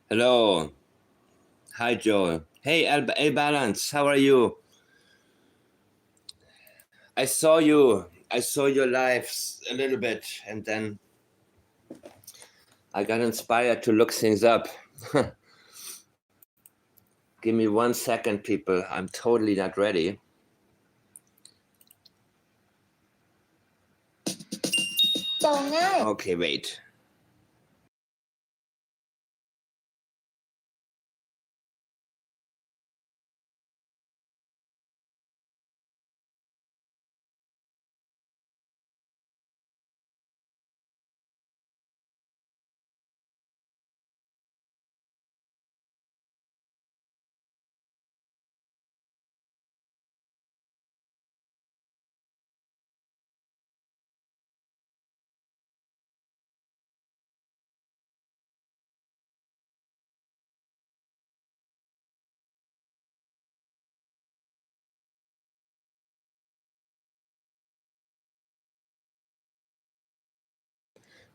Hello. Hi, Joel. Hey, A Balance. How are you? I saw you. I saw your lives a little bit, and then I got inspired to look things up. Give me 1 second, people. I'm totally not ready. Okay, wait.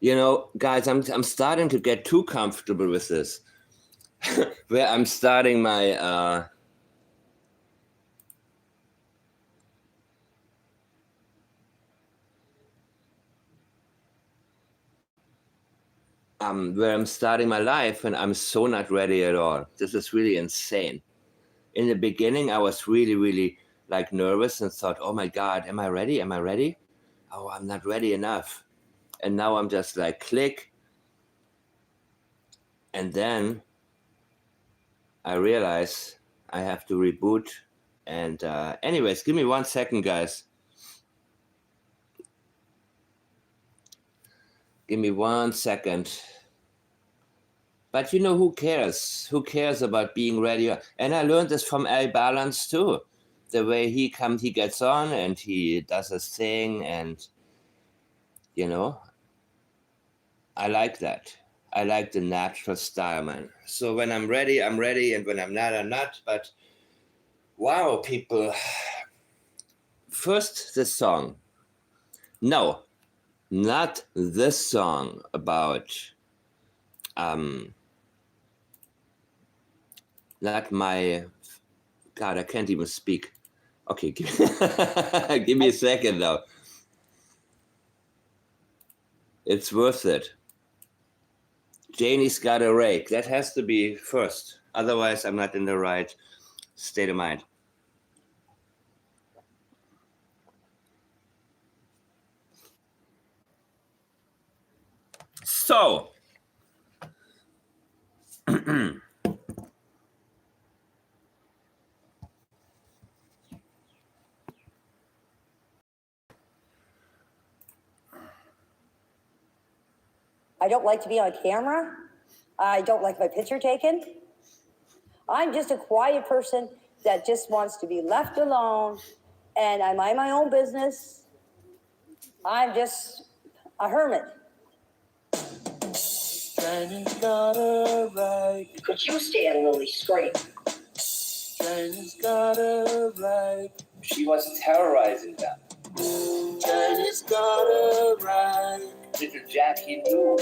You know, guys, I'm starting to get too comfortable with this. Where I'm starting my where I'm starting my life, and I'm so not ready at all. This is really insane. In the beginning, I was really, really like nervous and thought, "Oh my God, am I ready? Am I ready? Oh, I'm not ready enough." And now I'm just like click, and then I realize I have to reboot. And anyways, give me 1 second, guys. Give me 1 second. But you know, who cares? Who cares about being ready? And I learned this from A Balance too. The way he gets on and he does his thing, and you know, I like that. I like the natural style, man. So when I'm ready, I'm ready, and when I'm not, I'm not. But wow, people. First, this song. No, not this song about not my God, I can't even speak. Okay, give me a second though. It's worth it. Janie's got a rake. That has to be first. Otherwise, I'm not in the right state of mind. So, I don't like to be on camera. I don't like my picture taken. I'm just a quiet person that just wants to be left alone, and I mind my own business. I'm just a hermit. Janie's got a right. Could you stand Lilly straight? Janie's got a right. she was terrorizing them. Janie's got a right. Little Jackie knew.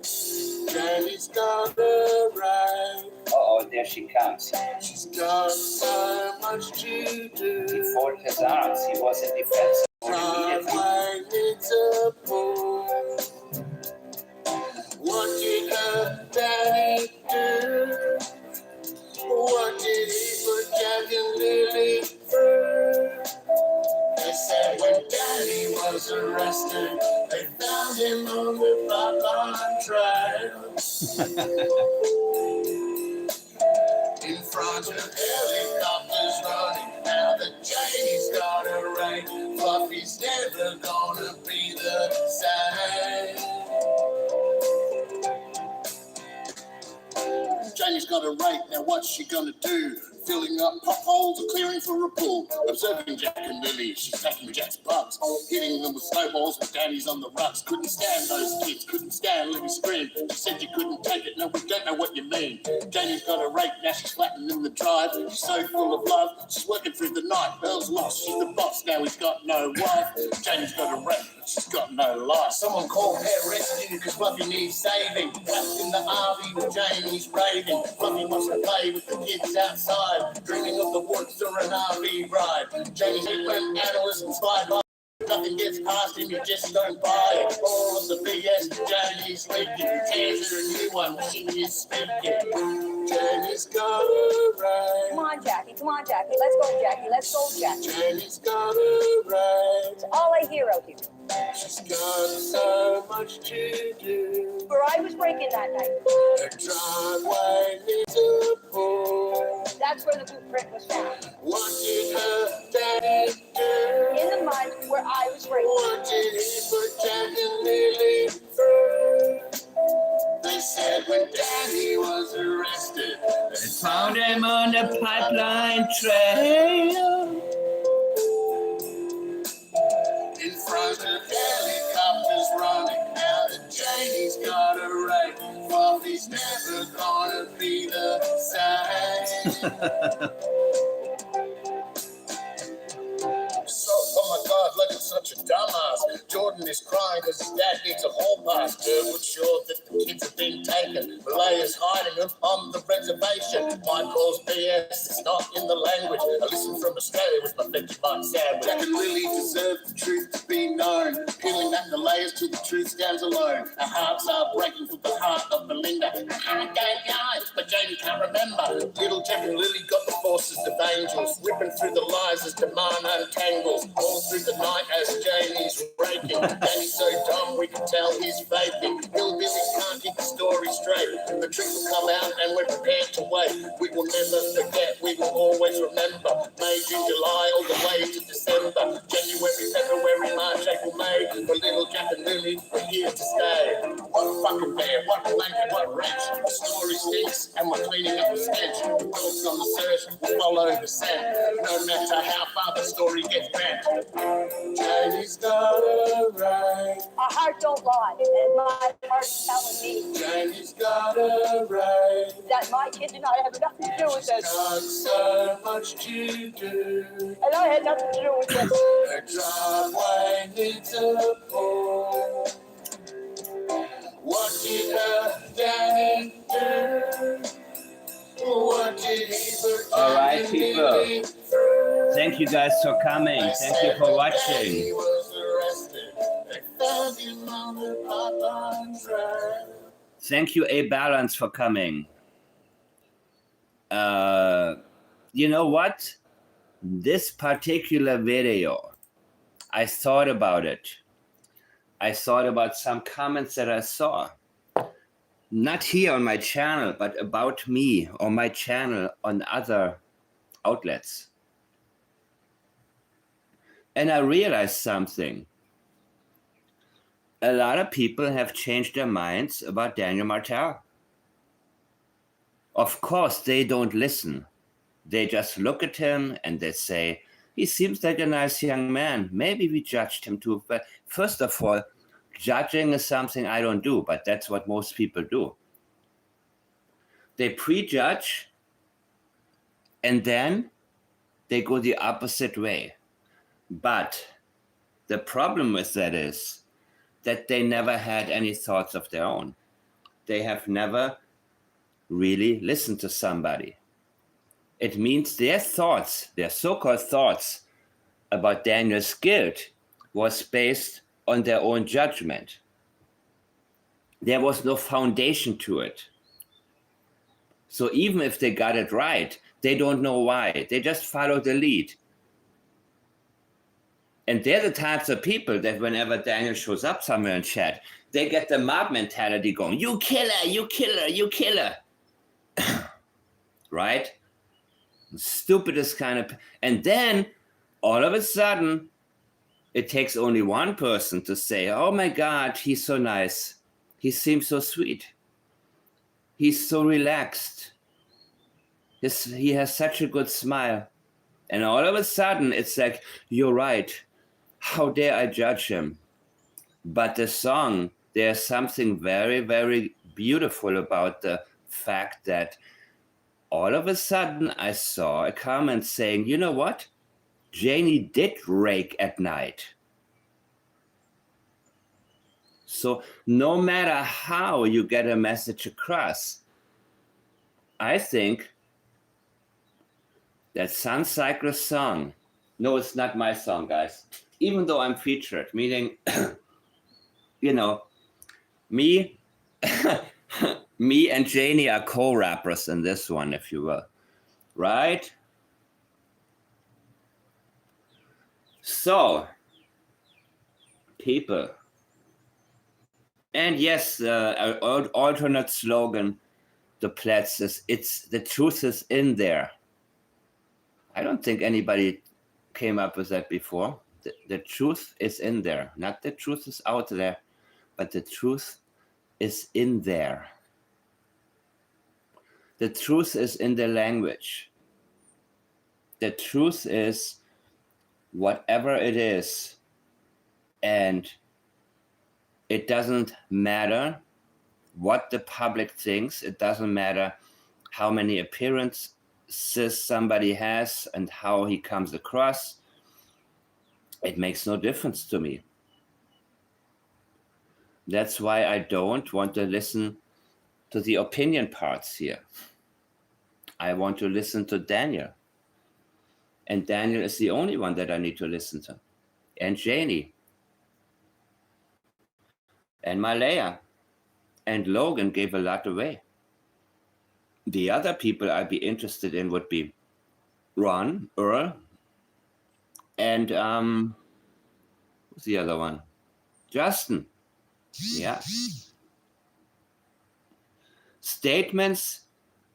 Janie's got a right. Oh, there she comes. She's got so much to do. He folded his arms. He was in defense. Driveway needs a pool. What did her daddy do? What did he put Jack and Lily through? They said when Daddy was arrested, they found him on the Bourbon Trail. In front of helicopters running, now that Janie's got a right, Fluffy's never gonna be the same. Janie's got a right, now what's she gonna do? filling up potholes or clearing for a pool. Observing Jack and Lily, she's taking Jack's bugs, hitting them with snowballs with Danny's on the rugs. Couldn't stand those kids, couldn't stand Lily's scream. She said you couldn't take it, no, we don't know what you mean. Danny's got a rake, now she's flattened in the drive. She's so full of love, she's working through the night. Earl's lost, she's the boss, now he's got no wife. Janie's got a rake, but she's got no life. Someone call her rescue, cause Fluffy needs saving. Trapped in the RV with Janie's raving. Fluffy wants to play with the kids outside, dreaming of the woods or an RV ride. Janie's when analysts inspired by nothing gets past him, you just don't buy it. All of the BS that Janie's leaking. Tears her a new one when she is speaking. Janie's got a right. Come on, Jackie. Come on, Jackie. Let's go, Jackie. Let's go, Jackie. Janie's got a right. It's all I hear out here. She's got so much to do. Where I was breaking that night. Her driveway needs a pull. That's where the blueprint was found. What did her daddy do? In the mud where I was breaking. What did he put Jack and Lily through? They said when Danny was arrested, They found him on the pipeline trail. in front of helicopters running out, and Janie's got a rake. Fluffy's never gonna be the same. Oh my God, look at such a dumbass. Jordan is crying because his dad needs a hall pass. Durwood's sure that the kids have been taken. Malaya's hiding them on the reservation. Mike calls BS, it's not in the language. I listen from Australia with my Vegemite sandwich. Jack and Lily deserve the truth to be known. Peeling back the layers till the truth stands alone. Our hearts are breaking for the heart of Belinda. Her heart gave eyes, but Janie can't remember. Little Jack and Lily got the forces of angels, ripping through the lies as demand untangles. All through the night as Janie's raking. Danny's so dumb we can tell he's faking. Hillbillies can't keep the story straight. The truth will come out and we're prepared to wait. We will never forget, we will always remember. May, June, July, all the way to December. January, February, March, April, May. For little Jack and Lily, we're here to stay. What a fucking bear, what a blanket, what a wrench. The story stinks and we're cleaning up the stench. The dogs on the search will follow the scent. No matter how far the story gets bent. Janie's got a right. Our heart don't lie, and my heart's telling me Janie's got a right. that my kid did not have nothing to do with this. Got so much to do. And I had nothing to do with this. Her driveway needs a pull. What did her daddy do? What did he put All right, Jack and people. Lily through? Thank you guys for coming. They Thank you said for when watching. Daddy was arrested, they found him on the pipeline trail. Thank you, A Balance, for coming. You know what? This particular video, I thought about it. I thought about some comments that I saw. Not here on my channel, but about me or my channel on other outlets. And I realized something. A lot of people have changed their minds about Daniel Martel. Of course, they don't listen. They just look at him and they say, he seems like a nice young man. Maybe we judged him too. But first of all, judging is something I don't do, but that's what most people do. They prejudge and then they go the opposite way. But the problem with that is that they never had any thoughts of their own. They have never really listened to somebody. It means their thoughts, their so-called thoughts about Daniel's guilt was based on their own judgment. There was no foundation to it. So even if they got it right, they don't know why. They just follow the lead. And they're the types of people that whenever Daniel shows up somewhere in chat, they get the mob mentality going, you killer, you killer, you killer. Right? Stupidest kind of, and then all of a sudden, it takes only one person to say, oh my God, he's so nice. He seems so sweet. He's so relaxed. He has such a good smile. And all of a sudden, it's like, you're right. How dare I judge him? But the song, there's something very, very beautiful about the fact that all of a sudden I saw a comment saying, you know what? Janie did rake at night. So no matter how you get a message across, I think that Sun Cycler's song, no, it's not my song, guys, even though I'm featured, meaning, you know, me, me and Janie are co-rappers in this one, if you will, right? So, people, and yes, alternate slogan, the Plätz is, it's the truth is in there. I don't think anybody came up with that before. The truth is in there. Not the truth is out there, but the truth is in there. The truth is in the language. The truth is whatever it is. And it doesn't matter what the public thinks. It doesn't matter how many appearances somebody has and how he comes across. It makes no difference to me. That's why I don't want to listen to the opinion parts here. I want to listen to Daniel. And Daniel is the only one that I need to listen to. And Janie. And Malaya. And Logan gave a lot away. The other people I'd be interested in would be Ron, Earl, and who's the other one? Justin. Yeah. Statements.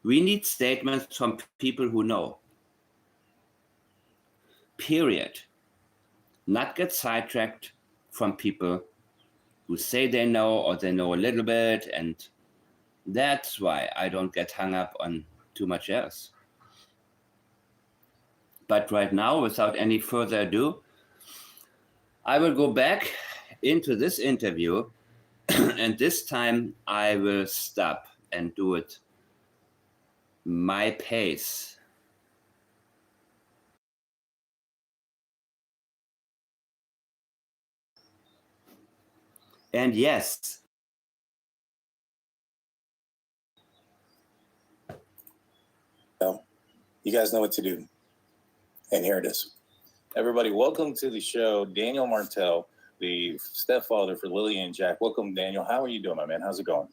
We need statements from people who know. Period. Not get sidetracked from people who say they know or they know a little bit, and that's why I don't get hung up on too much else. But right now, without any further ado, I will go back into this interview, and this time I will stop and do it my pace. And yes, you guys know what to do. And here it is. Everybody, welcome to the show. Daniel Martell, the stepfather for Lilly and Jack. Welcome, Daniel. How are you doing, my man? How's it going?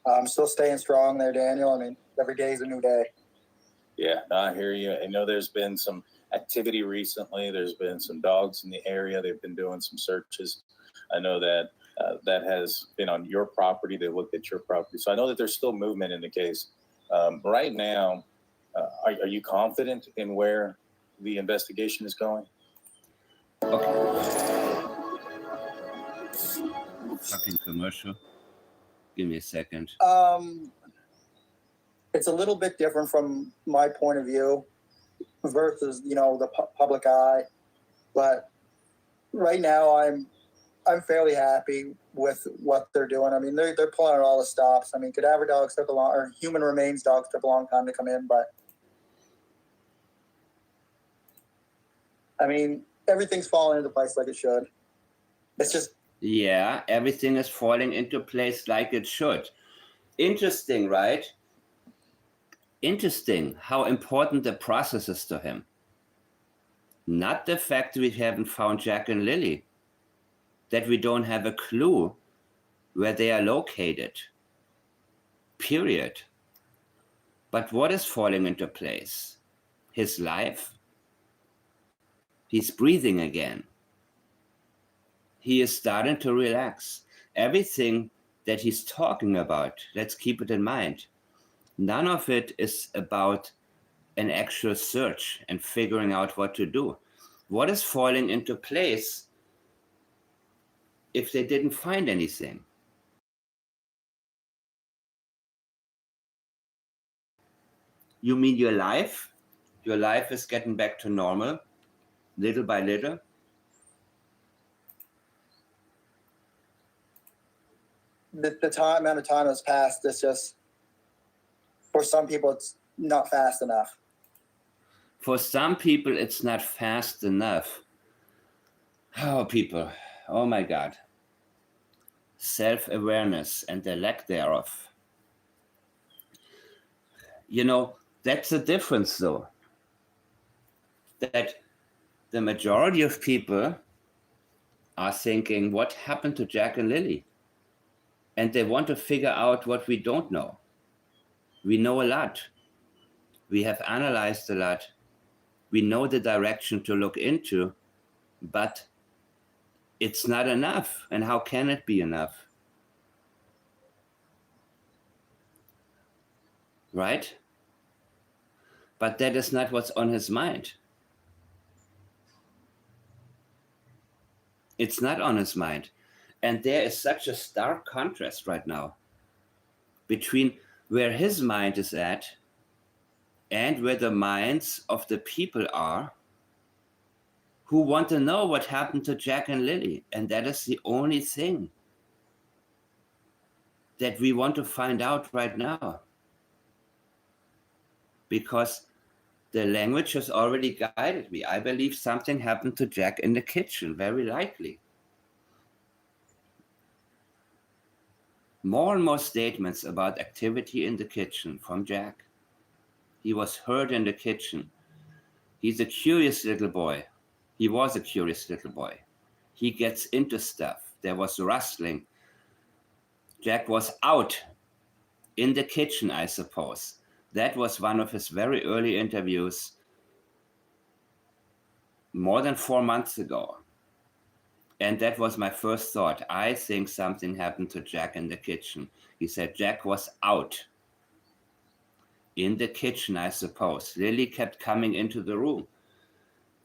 I'm still staying strong there, Daniel. I mean, every day is a new day. Yeah, I hear you. I know there's been some activity recently. There's been some dogs in the area. They've been doing some searches. I know that that has been on your property. They looked at your property. So I know that there's still movement in the case. Right now, are you confident in where the investigation is going? Okay. Fucking commercial. Give me a second. It's a little bit different from my point of view versus, the public eye. But right now, I'm fairly happy with what they're doing. I mean, they're pulling out all the stops. I mean, cadaver dogs took a long, or human remains dogs took a long time to come in, but I mean, everything's falling into place like it should. It's just... Yeah, everything is falling into place like it should. Interesting, right? Interesting how important the process is to him. Not the fact we haven't found Jack and Lilly, that we don't have a clue where they are located. Period. But what is falling into place? His life? He's breathing again. He is starting to relax. Everything that he's talking about, let's keep it in mind. None of it is about an actual search and figuring out what to do. What is falling into place if they didn't find anything? You mean your life? Your life is getting back to normal, little by little? The amount of time has passed. It's just, for some people, it's not fast enough. For some people, it's not fast enough. Oh, people, oh my God. Self-awareness and the lack thereof. You know, that's the difference, though. That the majority of people are thinking, what happened to Jack and Lilly? And they want to figure out what we don't know. We know a lot. We have analyzed a lot. We know the direction to look into, but it's not enough. And how can it be enough? Right? But that is not what's on his mind. It's not on his mind. And there is such a stark contrast right now between where his mind is at and where the minds of the people are who want to know what happened to Jack and Lilly. And that is the only thing that we want to find out right now. Because the language has already guided me. I believe something happened to Jack in the kitchen, very likely. More and more statements about activity in the kitchen from Jack. He was heard in the kitchen. He's a curious little boy. He was a curious little boy. He gets into stuff. There was rustling. Jack was out in the kitchen, I suppose. That was one of his very early interviews more than 4 months ago. And that was my first thought. I think something happened to Jack in the kitchen. He said Jack was out in the kitchen, I suppose. Lilly kept coming into the room.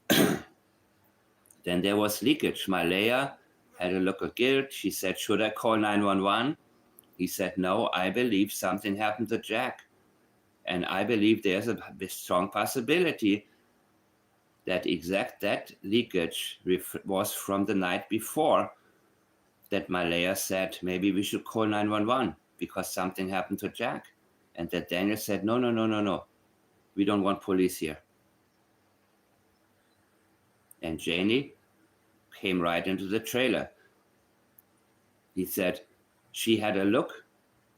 Then there was leakage. Malaya had a look at guilt. She said, should I call 911? He said, no, I believe something happened to Jack. And I believe there's a strong possibility that that leakage was from the night before that Malaya said, maybe we should call 911 because something happened to Jack. And that Daniel said, no. We don't want police here. And Janie came right into the trailer. He said, she had a look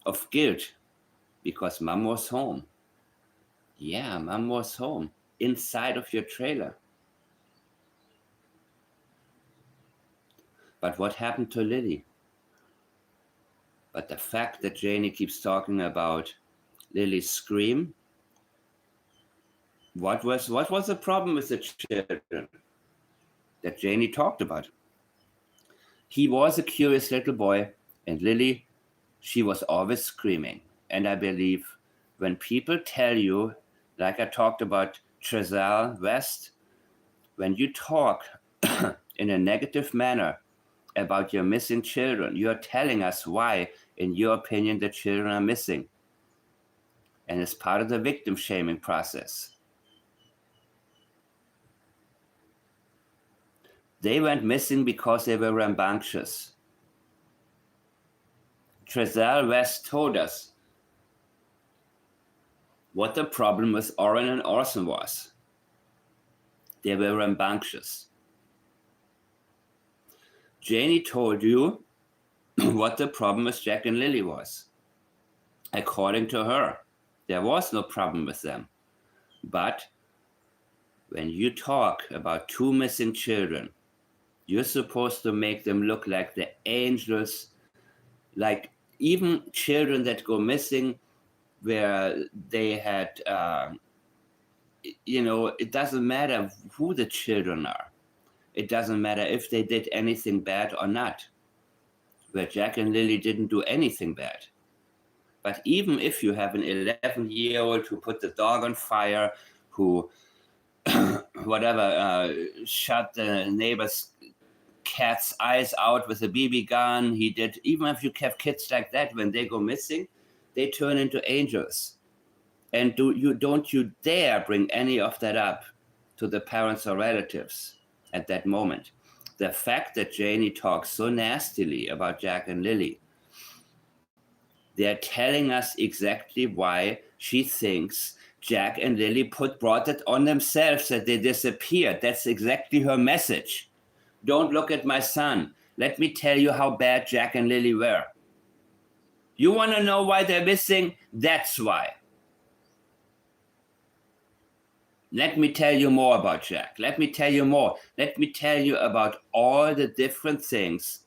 of guilt because Mom was home. Yeah, Mom was home, inside of your trailer. But what happened to Lilly? But the fact that Janie keeps talking about Lily's scream, what was the problem with the children that Janie talked about? He was a curious little boy, and Lilly, she was always screaming. And I believe when people tell you, like I talked about Trezal West, when you talk in a negative manner about your missing children, you're telling us why, in your opinion, the children are missing. And it's part of the victim shaming process. They went missing because they were rambunctious. Trezal West told us what the problem with Oren and Orson was. They were rambunctious. Janie told you what the problem with Jack and Lilly was. According to her, there was no problem with them. But when you talk about two missing children, you're supposed to make them look like the angels, like even children that go missing where they had, it doesn't matter who the children are. It doesn't matter if they did anything bad or not. Where Jack and Lilly didn't do anything bad. But even if you have an 11-year-old who put the dog on fire, who, shot the neighbor's cat's eyes out with a BB gun, even if you have kids like that, when they go missing, they turn into angels. And don't you dare bring any of that up to the parents or relatives at that moment. The fact that Janie talks so nastily about Jack and Lilly, they're telling us exactly why she thinks Jack and Lilly brought it on themselves that they disappeared. That's exactly her message. Don't look at my son. Let me tell you how bad Jack and Lilly were. You want to know why they're missing? That's why. Let me tell you more about Jack. Let me tell you more. Let me tell you about all the different things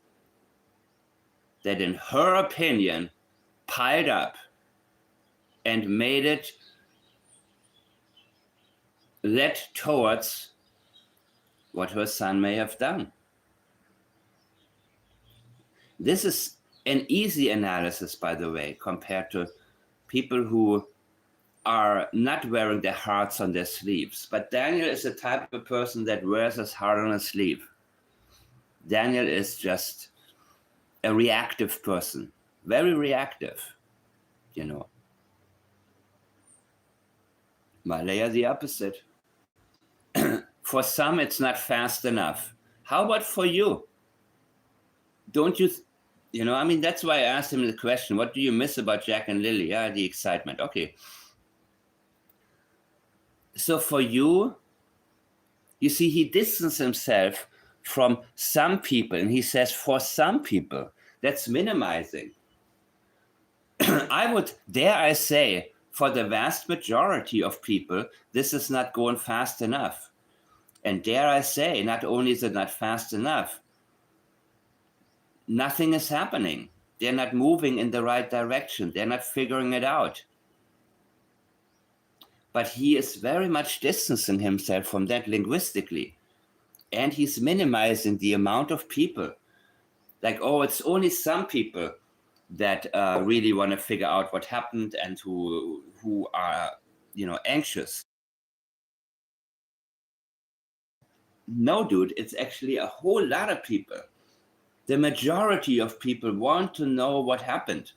that, in her opinion, piled up and made it led towards what her son may have done. This is an easy analysis, by the way, compared to people who are not wearing their hearts on their sleeves. But Daniel is the type of person that wears his heart on his sleeve. Daniel is just a reactive person, very reactive, you know. Malaya, the opposite. For some, it's not fast enough. How about for you? Don't you, I mean, that's why I asked him the question, what do you miss about Jack and Lilly? Yeah, the excitement. Okay. So for you, you see, he distanced himself from some people, and he says, for some people, that's minimizing. I would, dare I say, for the vast majority of people, this is not going fast enough. And dare I say, not only is it not fast enough, nothing is happening. They're not moving in the right direction. They're not figuring it out. But he is very much distancing himself from that linguistically. And he's minimizing the amount of people. Like, oh, it's only some people that really want to figure out what happened and who are, anxious. No, dude, it's actually a whole lot of people. The majority of people want to know what happened.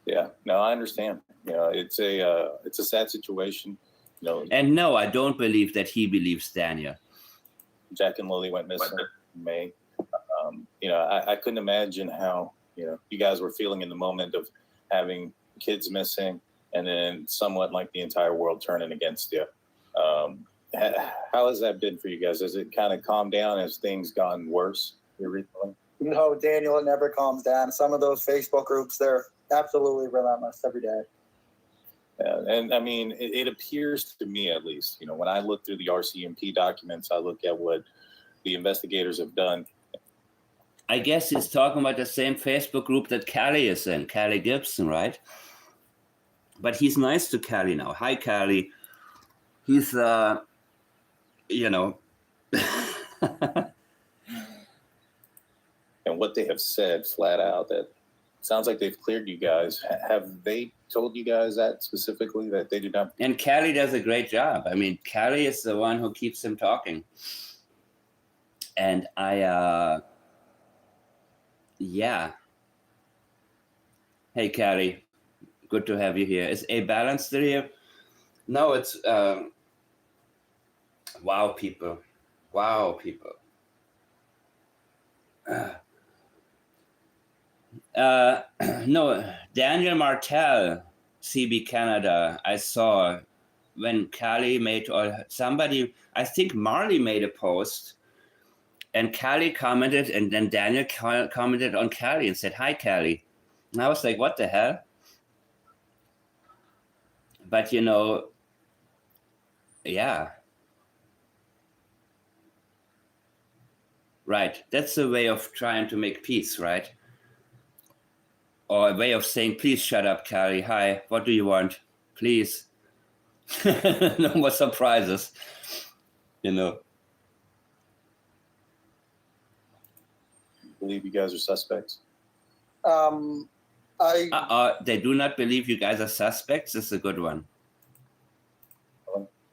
Yeah, no, I understand. It's a sad situation. And no, I don't believe that he believes Daniel. Jack and Lilly went missing in May. I couldn't imagine how you guys were feeling in the moment of having kids missing, and then somewhat like the entire world turning against you. How has that been for you guys? Has it kind of calmed down as things gotten worse here recently? No, Daniel, it never calms down. Some of those Facebook groups, they're absolutely relentless every day. Yeah, and I mean, it appears to me, at least, when I look through the RCMP documents, I look at what the investigators have done. I guess he's talking about the same Facebook group that Callie is in, Callie Gibson, right? But he's nice to Callie now. Hi, Callie. He's, And what they have said flat out, that sounds like they've cleared you guys. Have they told you guys that specifically, that they do not? And Callie does a great job. I mean, Callie is the one who keeps him talking. And yeah. Hey, Callie. Good to have you here. Is A Balance still here? No, it's, wow, people. No, Daniel Martel, CB Canada, I saw when Callie made, or somebody, I think Marley made a post, and Callie commented, and then Daniel commented on Callie and said, hi, Callie. And I was like, what the hell? But, yeah. Right. That's a way of trying to make peace, right? Or a way of saying, please shut up, Callie. Hi, what do you want? Please. No more surprises. Believe you guys are suspects? They do not believe you guys are suspects? This is a good one.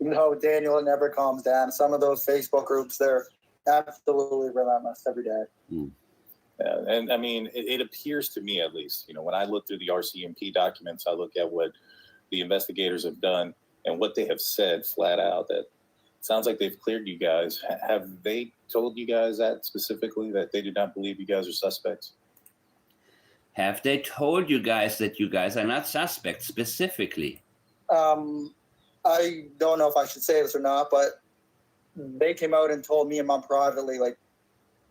No, Daniel, it never calms down. Some of those Facebook groups, they're absolutely relentless every day. And I mean, it appears to me, at least, when I look through the RCMP documents, I look at what the investigators have done and what they have said flat out, that sounds like they've cleared you guys. Have they told you guys that specifically, that they do not believe you guys are suspects? Have they told you guys that you guys are not suspects specifically? I don't know if I should say this or not, but they came out and told me and Mom privately, like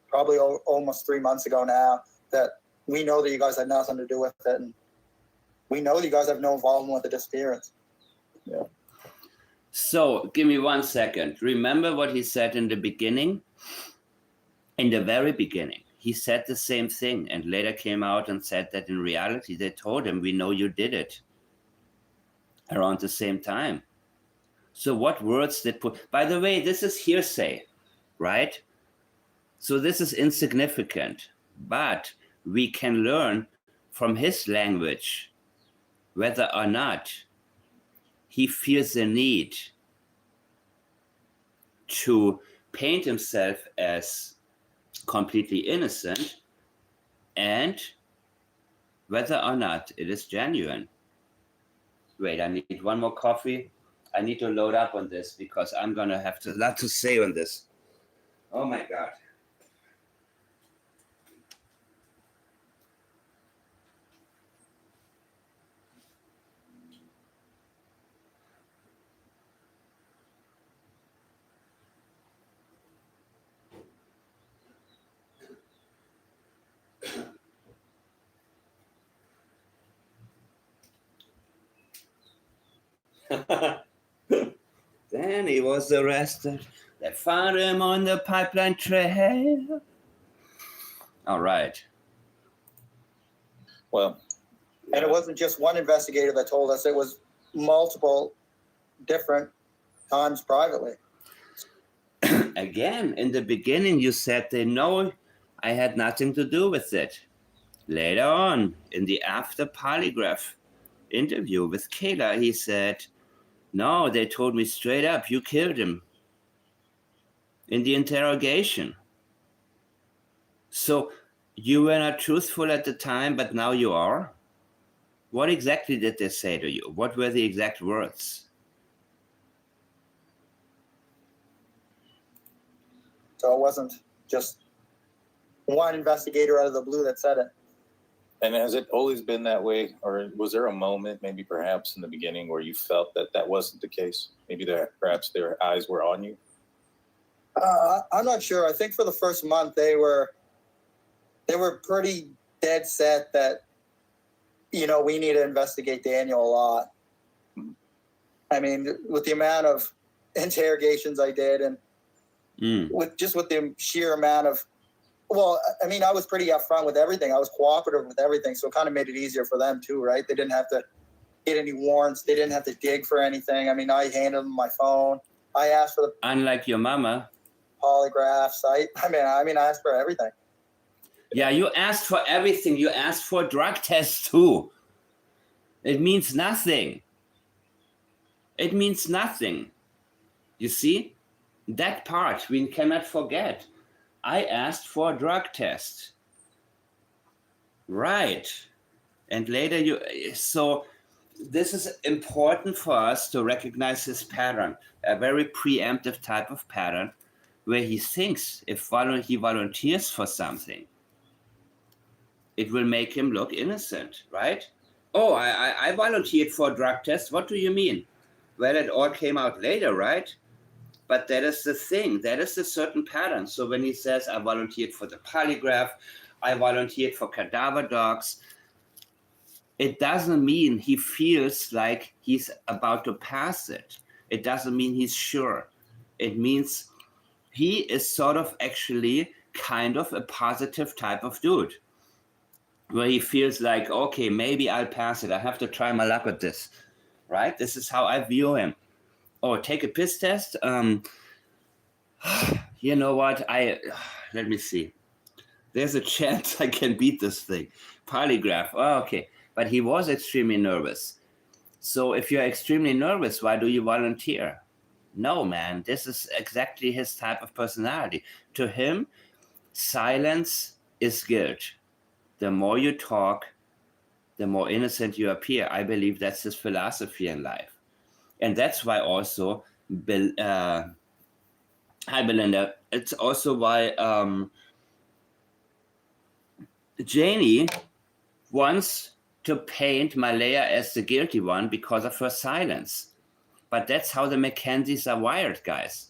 probably almost 3 months ago now, that we know that you guys had nothing to do with it, and we know that you guys have no involvement with the disappearance. Yeah. So give me 1 second. Remember what he said in the beginning? In the very beginning, he said the same thing and later came out and said that in reality, they told him, we know you did it around the same time. So what words did put, by the way, this is hearsay, right? So this is insignificant, but we can learn from his language whether or not he feels the need to paint himself as completely innocent and whether or not it is genuine. Wait, I need one more coffee. I need to load up on this because I'm going to have a lot to say on this. Oh my God. Then he was arrested. They found him on the pipeline trail. All right. Well, And it wasn't just one investigator that told us, it was multiple different times privately. Again, in the beginning, you said they know I had nothing to do with it. Later on, in the after polygraph interview with Kayla, he said, no, they told me straight up, you killed him in the interrogation. So you were not truthful at the time, but now you are? What exactly did they say to you? What were the exact words? So it wasn't just one investigator out of the blue that said it. and has it always been that way? Or was there a moment, maybe perhaps in the beginning, where you felt that that wasn't the case? Maybe perhaps their eyes were on you? I'm not sure. I think for the first month they were pretty dead set that, you know, we need to investigate Daniel a lot. I mean, with the amount of interrogations I did and with the sheer amount of, well, I mean, I was pretty upfront with everything. I was cooperative with everything. So it kind of made it easier for them too, right? They didn't have to get any warrants. They didn't have to dig for anything. I mean, I handled my phone. I asked for the Unlike your mama. polygraphs. I asked for everything. Yeah, you asked for everything. You asked for drug tests too. It means nothing. It means nothing. You see? That part we cannot forget. I asked for a drug test. Right. And later so this is important for us to recognize his pattern, a very preemptive type of pattern where he thinks if he volunteers for something, it will make him look innocent, right? Oh, I volunteered for a drug test. What do you mean? Well, it all came out later, right? But that is the thing. That is a certain pattern. So when he says, I volunteered for the polygraph, I volunteered for cadaver dogs, it doesn't mean he feels like he's about to pass it. It doesn't mean he's sure. It means he is sort of actually kind of a positive type of dude, where he feels like, okay, maybe I'll pass it. I have to try my luck with this, right? This is how I view him. Oh, take a piss test? You know what? Let me see. There's a chance I can beat this thing. Polygraph. Oh, okay. But he was extremely nervous. So if you're extremely nervous, why do you volunteer? No, man, this is exactly his type of personality. To him, silence is guilt. The more you talk, the more innocent you appear. I believe that's his philosophy in life. And that's why also, hi Belinda, it's also why Janie wants to paint Malaya as the guilty one because of her silence. But that's how the Mackenzies are wired, guys.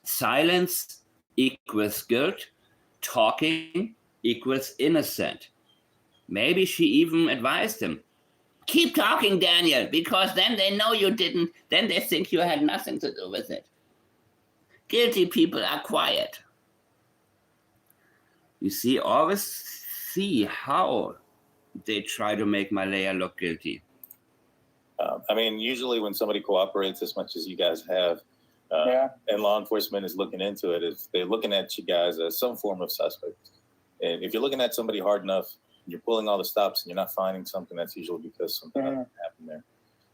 Silence equals guilt, talking equals innocent. Maybe she even advised him, keep talking, Daniel, because then they know you didn't, then they think you had nothing to do with it. Guilty people are quiet. You see, always see how they try to make Malaya look guilty. I mean, usually when somebody cooperates as much as you guys have, and law enforcement is looking into it, if they're looking at you guys as some form of suspect. And if you're looking at somebody hard enough, you're pulling all the stops and you're not finding something, that's usually because something happened there.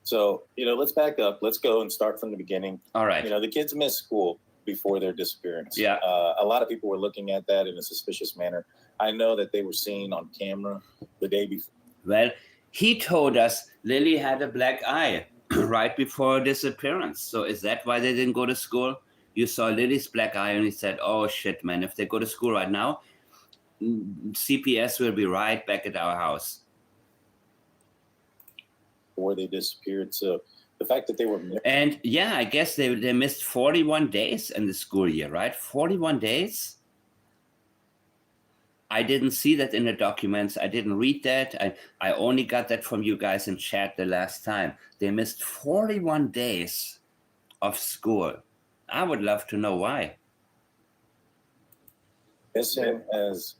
So, let's back up. Let's go and start from the beginning. All right. The kids missed school before their disappearance. Yeah. A lot of people were looking at that in a suspicious manner. I know that they were seen on camera the day before. Well, he told us Lilly had a black eye right before her disappearance. So is that why they didn't go to school? You saw Lily's black eye and he said, oh shit, man, if they go to school right now, CPS will be right back at our house. Before they disappeared. So the fact that they were... And yeah, I guess they missed 41 days in the school year, right? 41 days? I didn't see that in the documents. I didn't read that. I only got that from you guys in chat the last time. They missed 41 days of school. I would love to know why. Missing as...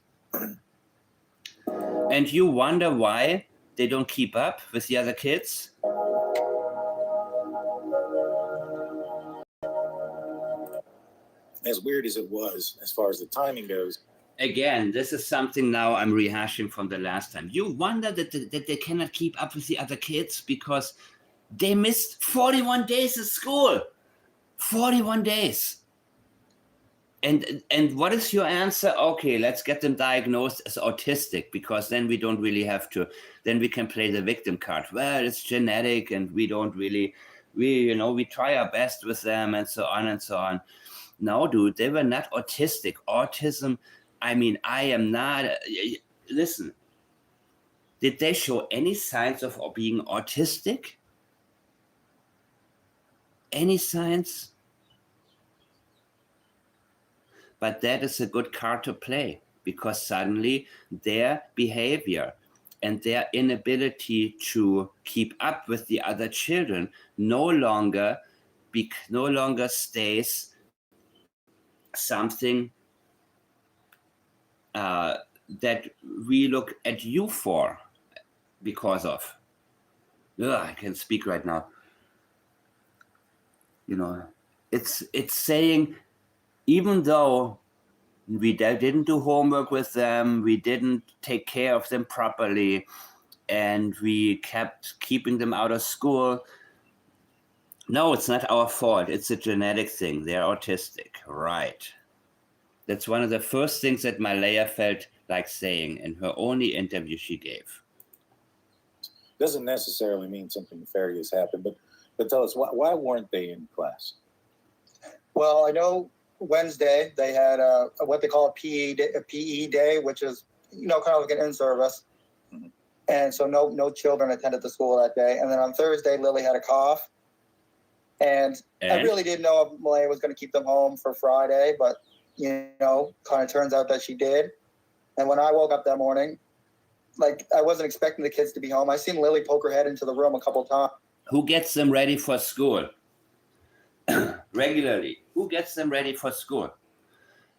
And you wonder why they don't keep up with the other kids? As weird as it was, as far as the timing goes. Again, this is something now I'm rehashing from the last time. You wonder that they cannot keep up with the other kids because they missed 41 days of school. 41 days. And what is your answer? Okay, let's get them diagnosed as autistic because then we don't really have to, then we can play the victim card. Well, it's genetic and we don't really, we try our best with them and so on and so on. No, dude, they were not autistic. Autism, I mean, I am not, listen, did they show any signs of being autistic? Any signs? But that is a good card to play because suddenly their behavior and their inability to keep up with the other children no longer stays something that we look at you for because of. Ugh, I can't speak right now. It's saying, even though we didn't do homework with them, we didn't take care of them properly, and we kept keeping them out of school, no, it's not our fault. It's a genetic thing. They're autistic, right? That's one of the first things that Malaya felt like saying in her only interview she gave. Doesn't necessarily mean something nefarious happened, but tell us, why weren't they in class? Well, I know Wednesday they had what they call a PE day, which is kind of like an in-service, and so no children attended the school that day. And then on Thursday, Lily had a cough, and I really didn't know if Malaya was going to keep them home for Friday, but kind of turns out that she did. And when I woke up that morning, I wasn't expecting the kids to be home. I seen Lily poke her head into the room a couple times. Who gets them ready for school? Regularly. Who gets them ready for school?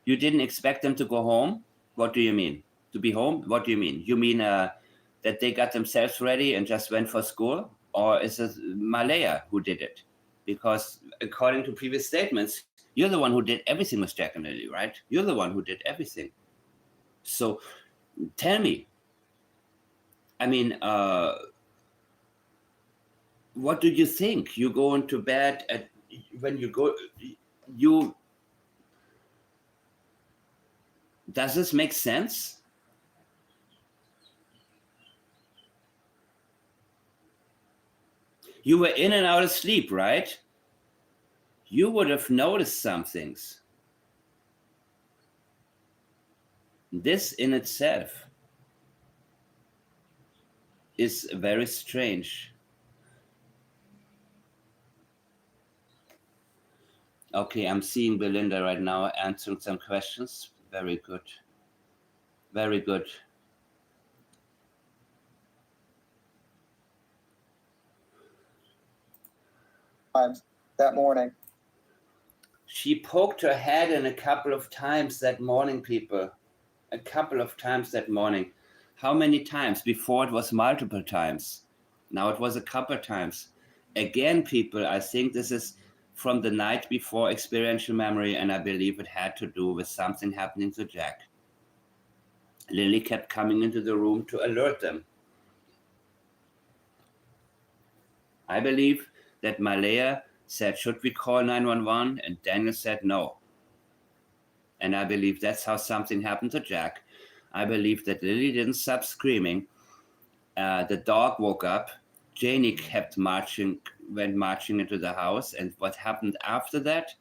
You didn't expect them to go home? What do you mean? To be home? What do you mean? You mean that they got themselves ready and just went for school? Or is it Malaya who did it? Because according to previous statements, you're the one who did everything with Jack and Lily, right? You're the one who did everything. So tell me. I mean, what do you think? You go into bed when you go, you, does this make sense? You were in and out of sleep, right? You would have noticed some things. This in itself is very strange. Okay, I'm seeing Belinda right now answering some questions. Very good. Very good. Times that morning. She poked her head in a couple of times that morning, people. A couple of times that morning. How many times? Before it was multiple times. Now it was a couple times. Again, people, I think this is from the night before experiential memory, and I believe it had to do with something happening to Jack. Lilly kept coming into the room to alert them. I believe that Malaya said, should we call 911? And Daniel said no. And I believe that's how something happened to Jack. I believe that Lilly didn't stop screaming. The dog woke up. Janie went marching into the house. And what happened after that,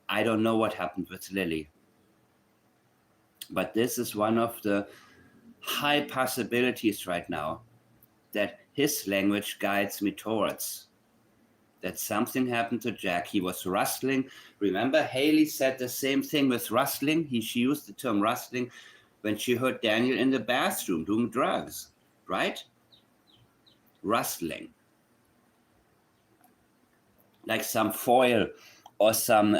I don't know what happened with Lilly. But this is one of the high possibilities right now that his language guides me towards. That something happened to Jack. He was rustling. Remember, Haley said the same thing with rustling. She used the term rustling when she heard Daniel in the bathroom doing drugs, right? Rustling. Like some foil or some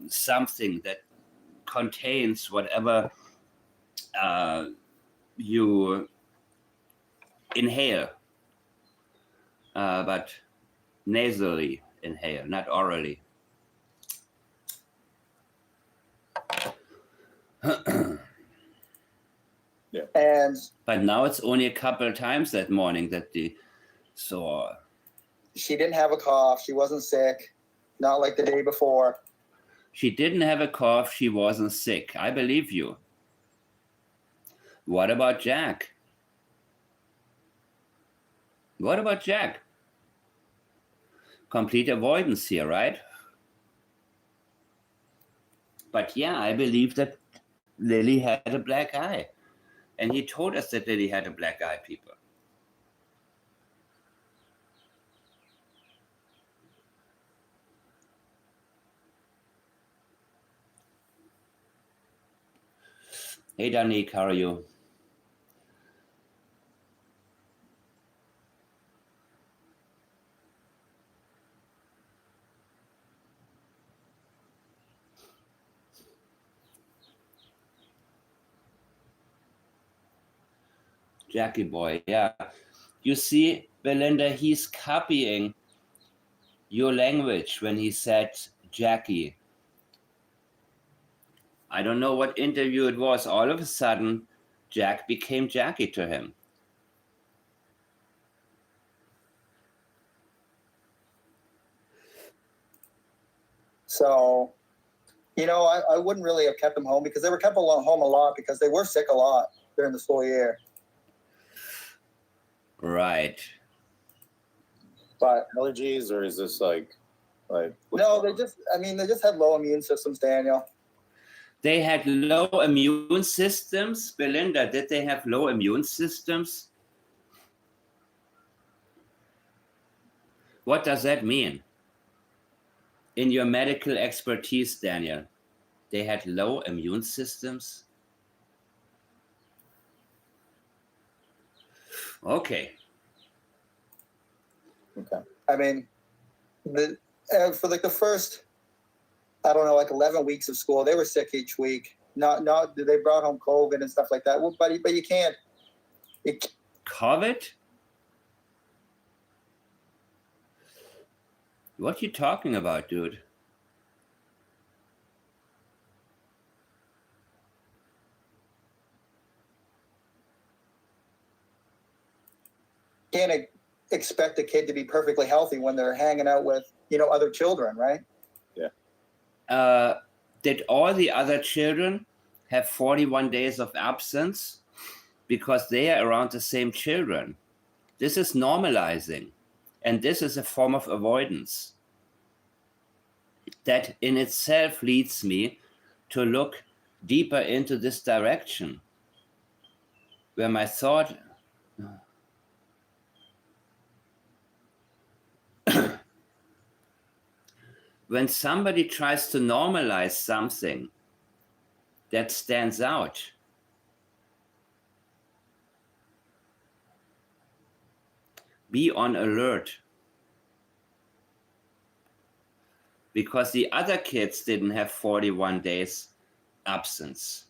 something that contains whatever you inhale, but nasally inhale, not orally. Yeah. And But now it's only a couple of times that morning that they saw. she didn't have a cough. She wasn't sick. Not like the day before. She didn't have a cough. She wasn't sick. I believe you. What about Jack? What about Jack? Complete avoidance here, right? But yeah, I believe that Lilly had a black eye. And he told us that Lilly had a black eye, people. Hey, Danik, how are you? Jackie boy, yeah. You see, Belinda, he's copying your language when he said Jackie. I don't know what interview it was. All of a sudden, Jack became Jackie to him. So, I wouldn't really have kept them home because they were kept home a lot because they were sick a lot during the school year. Right. But Allergies, or is this like? no, they just had low immune systems, Daniel. They had low immune systems. Belinda, did they have low immune systems? What does that mean? In your medical expertise, Daniel, they had low immune systems? Okay. I mean, for like the first, I don't know, like 11 weeks of school, they were sick each week. Not they brought home COVID and stuff like that. Well, but you can't. COVID? What you talking about, dude? Can't expect a kid to be perfectly healthy when they're hanging out with, other children, right? Did all the other children have 41 days of absence? Because they are around the same children. This is normalizing. And this is a form of avoidance that in itself leads me to look deeper into this direction, where my thought when somebody tries to normalize something that stands out, be on alert. Because the other kids didn't have 41 days absence.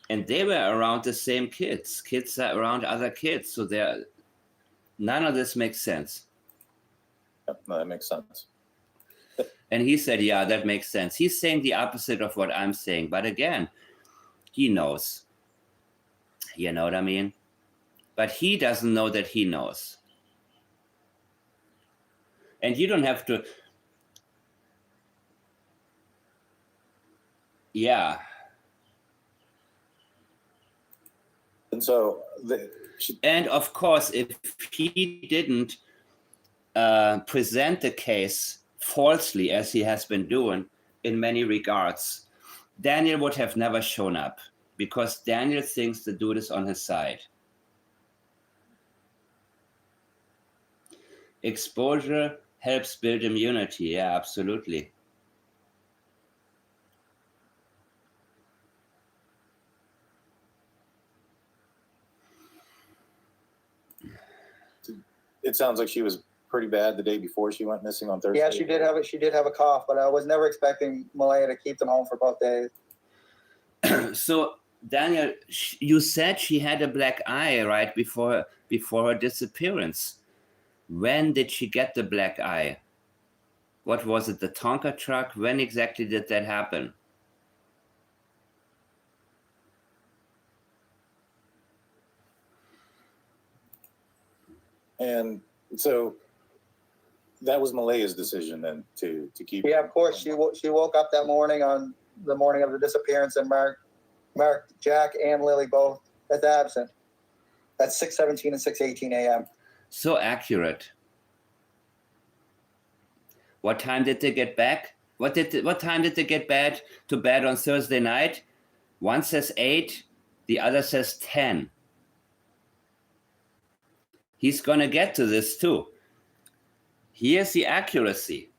And they were around the same kids. Kids are around other kids. So none of this makes sense. Yep, no, that makes sense. And he said, yeah, that makes sense. He's saying the opposite of what I'm saying. But again, he knows. You know what I mean? But he doesn't know that he knows. And you don't have to, yeah. And so, and of course, if he didn't present the case falsely, as he has been doing in many regards, Daniel would have never shown up, because Daniel thinks the dude is on his side. Exposure helps build immunity. Yeah, absolutely. It sounds like she was pretty bad the day before she went missing on Thursday. Yeah, she did have a cough, but I was never expecting Malaya to keep them home for both days. So Daniel, you said she had a black eye right before her disappearance. When did she get the black eye? What was it, the Tonka truck? When exactly did that happen? And so that was Malaya's decision then to keep. Yeah, of course. She woke up that morning on the morning of the disappearance and marked Jack and Lilly both as absent at 6:17 and 6:18 a.m. So accurate. What time did they get back? What time did they get back to bed on Thursday night? One says 8, the other says 10. He's gonna get to this too. Here's the accuracy.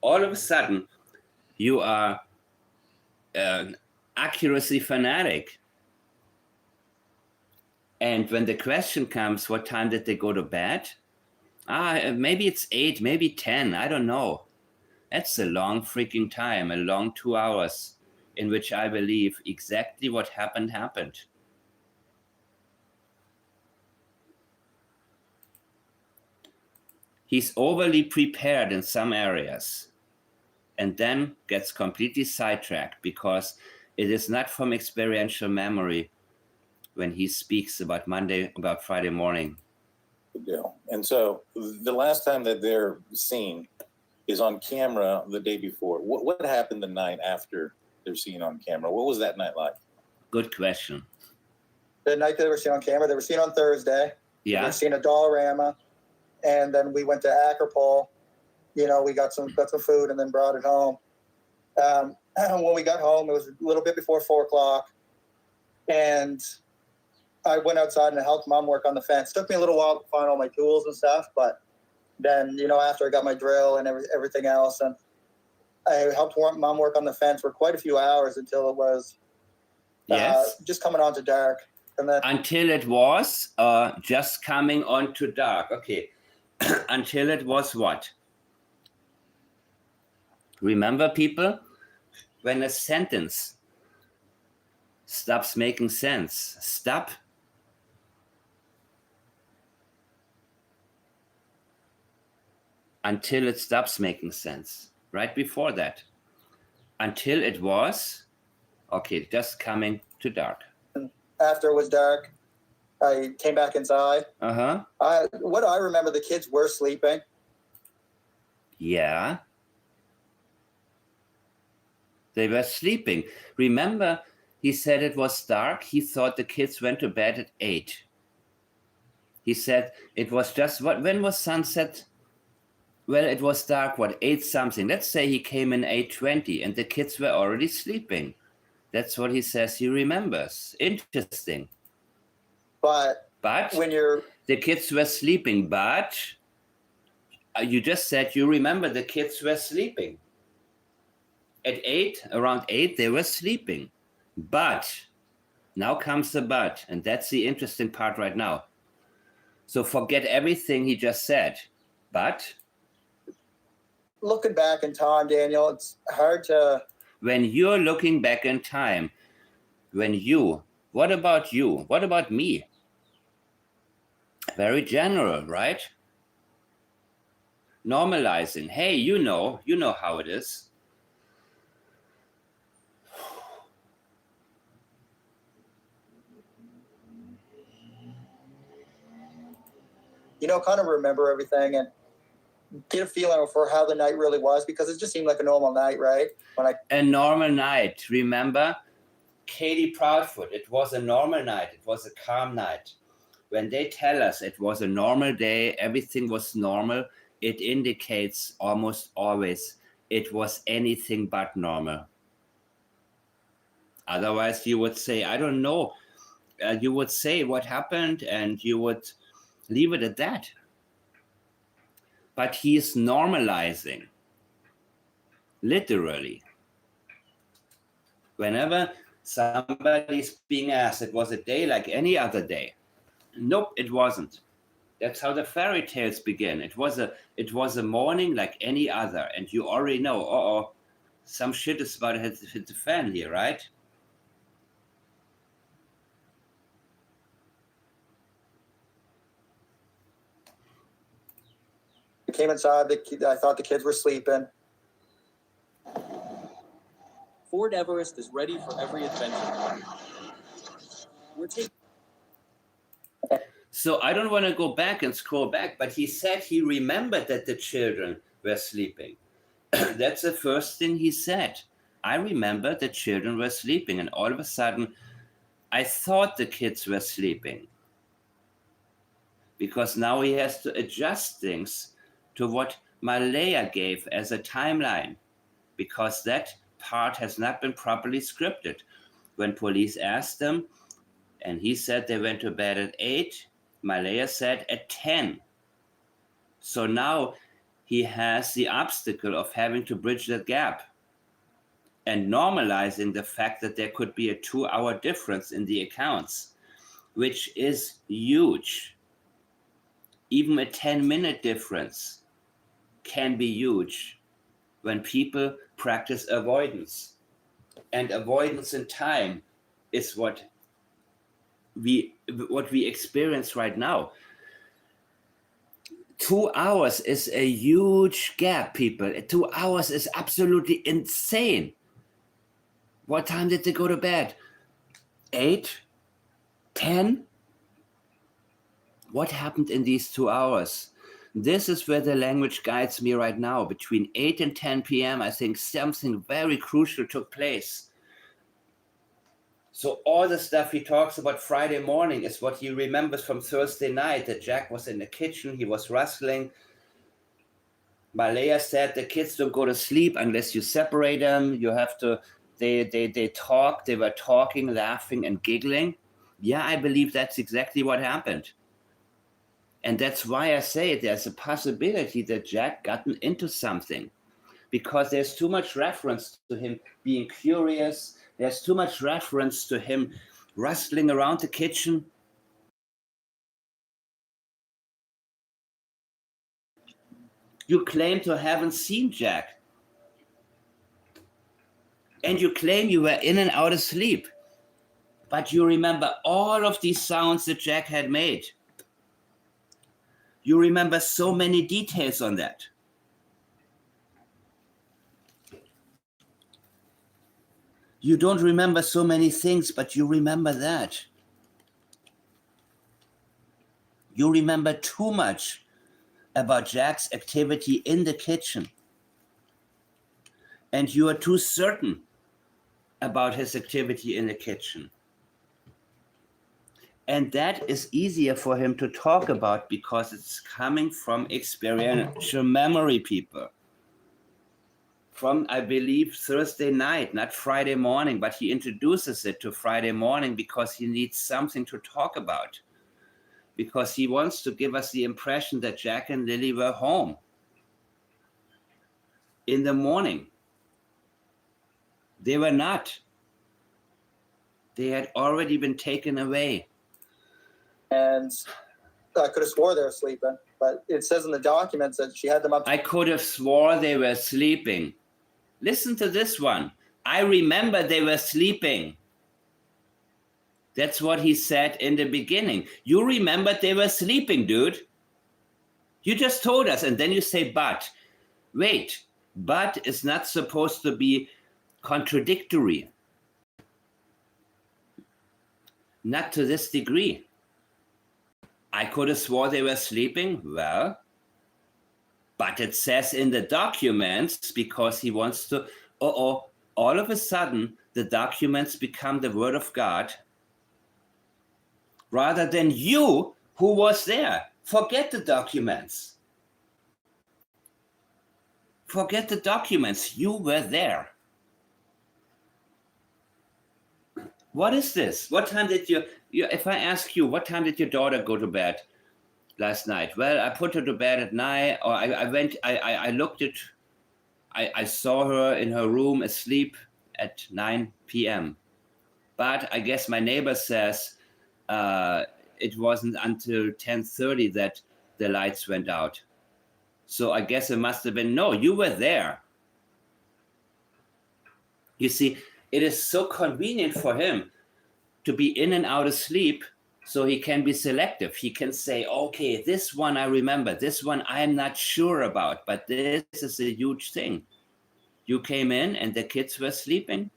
All of a sudden, you are an accuracy fanatic. And when the question comes, what time did they go to bed? Maybe it's 8, maybe 10, I don't know. That's a long freaking time, a long 2 hours in which I believe exactly what happened. He's overly prepared in some areas and then gets completely sidetracked because it is not from experiential memory when he speaks about Friday morning. Good deal. And so the last time that they're seen is on camera the day before. What happened the night after they're seen on camera? What was that night like? Good question. The night they were seen on camera, they were seen on Thursday. Yeah. They were seen at Dollarama. And then we went to Acropole. We got some food and then brought it home. When we got home, it was a little bit before 4:00. And I went outside and helped Mom work on the fence. It took me a little while to find all my tools and stuff, but then, after I got my drill and everything else, and I helped Mom work on the fence for quite a few hours until it was just coming on to dark. And then until it was just coming on to dark. Okay. Until it was what? Remember, people, when a sentence stops making sense, stop. Until it stops making sense. Right before that. Until it was, okay, just coming to dark. After it was dark, I came back inside. What do I remember? The kids were sleeping. Yeah. They were sleeping. Remember, he said it was dark. He thought the kids went to bed at 8. He said it was just when was sunset? Well, it was dark, 8 something. Let's say he came in 8:20 and the kids were already sleeping. That's what he says he remembers. Interesting. But when the kids were sleeping, but you just said you remember the kids were sleeping. At around 8, they were sleeping. But now comes the but, and that's the interesting part right now. So forget everything he just said. But looking back in time, Daniel, it's hard to... When you're looking back in time, what about you? What about me? Very general, right? Normalizing. Hey, you know how it is. Kind of remember everything and get a feeling for how the night really was, because it just seemed like a normal night, right? A normal night. Remember, Katie Proudfoot, it was a normal night. It was a calm night. When they tell us it was a normal day, everything was normal, it indicates almost always it was anything but normal. Otherwise, you would say, I don't know. You would say what happened and you would leave it at that. But he is normalizing, literally. Whenever somebody's being asked, it was a day like any other day. Nope, it wasn't. That's how the fairy tales begin. It was a morning like any other, and you already know, some shit is about to hit the fan here, right? I came inside, I thought the kids were sleeping. Ford Everest is ready for every adventure. So I don't want to go back and scroll back, but he said he remembered that the children were sleeping. That's the first thing he said. I remember the children were sleeping, and all of a sudden, I thought the kids were sleeping. Because now he has to adjust things to what Malaya gave as a timeline, because that part has not been properly scripted. When police asked him, and he said they went to bed at 8, Malaya said at 10. So now he has the obstacle of having to bridge that gap and normalizing the fact that there could be a 2-hour difference in the accounts, which is huge. Even a 10-minute difference can be huge when people practice avoidance. And avoidance in time is what we experience right now. 2 hours is a huge gap, people. 2 hours is absolutely insane. What time did they go to bed? 8? 10? What happened in these 2 hours? This is where the language guides me right now. Between 8 and 10 p.m., I think something very crucial took place. So all the stuff he talks about Friday morning is what he remembers from Thursday night, that Jack was in the kitchen, he was rustling. Malaya said the kids don't go to sleep unless you separate them. You have to, they talk, they were talking, laughing and giggling. Yeah, I believe that's exactly what happened. And that's why I say there's a possibility that Jack gotten into something, because there's too much reference to him being curious. There's too much reference to him rustling around the kitchen. You claim to haven't seen Jack. And you claim you were in and out of sleep. But you remember all of these sounds that Jack had made. You remember so many details on that. You don't remember so many things, but you remember that. You remember too much about Jack's activity in the kitchen. And you are too certain about his activity in the kitchen. And that is easier for him to talk about because it's coming from experiential memory, people. From, I believe, Thursday night, not Friday morning, but he introduces it to Friday morning because he needs something to talk about. Because he wants to give us the impression that Jack and Lilly were home in the morning. They were not. They had already been taken away. And I could have swore they were sleeping, but it says in the documents that she had them up. I could have swore they were sleeping. Listen to this one. I remember they were sleeping. That's what he said in the beginning. You remembered they were sleeping, dude. You just told us, and then you say, but. Wait, but is not supposed to be contradictory. Not to this degree. I could have swore they were sleeping. Well, but it says in the documents because he wants to, all of a sudden, the documents become the word of God rather than you who was there. Forget the documents. Forget the documents. You were there. What is this? What time did you, if I ask you, what time did your daughter go to bed last night? Well, I put her to bed at 9, or I looked at, I saw her in her room asleep at 9 p.m. But I guess my neighbor says it wasn't until 10:30 that the lights went out. So I guess it must have been, no, you were there. You see, it is so convenient for him to be in and out of sleep so he can be selective. He can say, okay, this one I remember, this one I'm not sure about, but this is a huge thing. You came in and the kids were sleeping?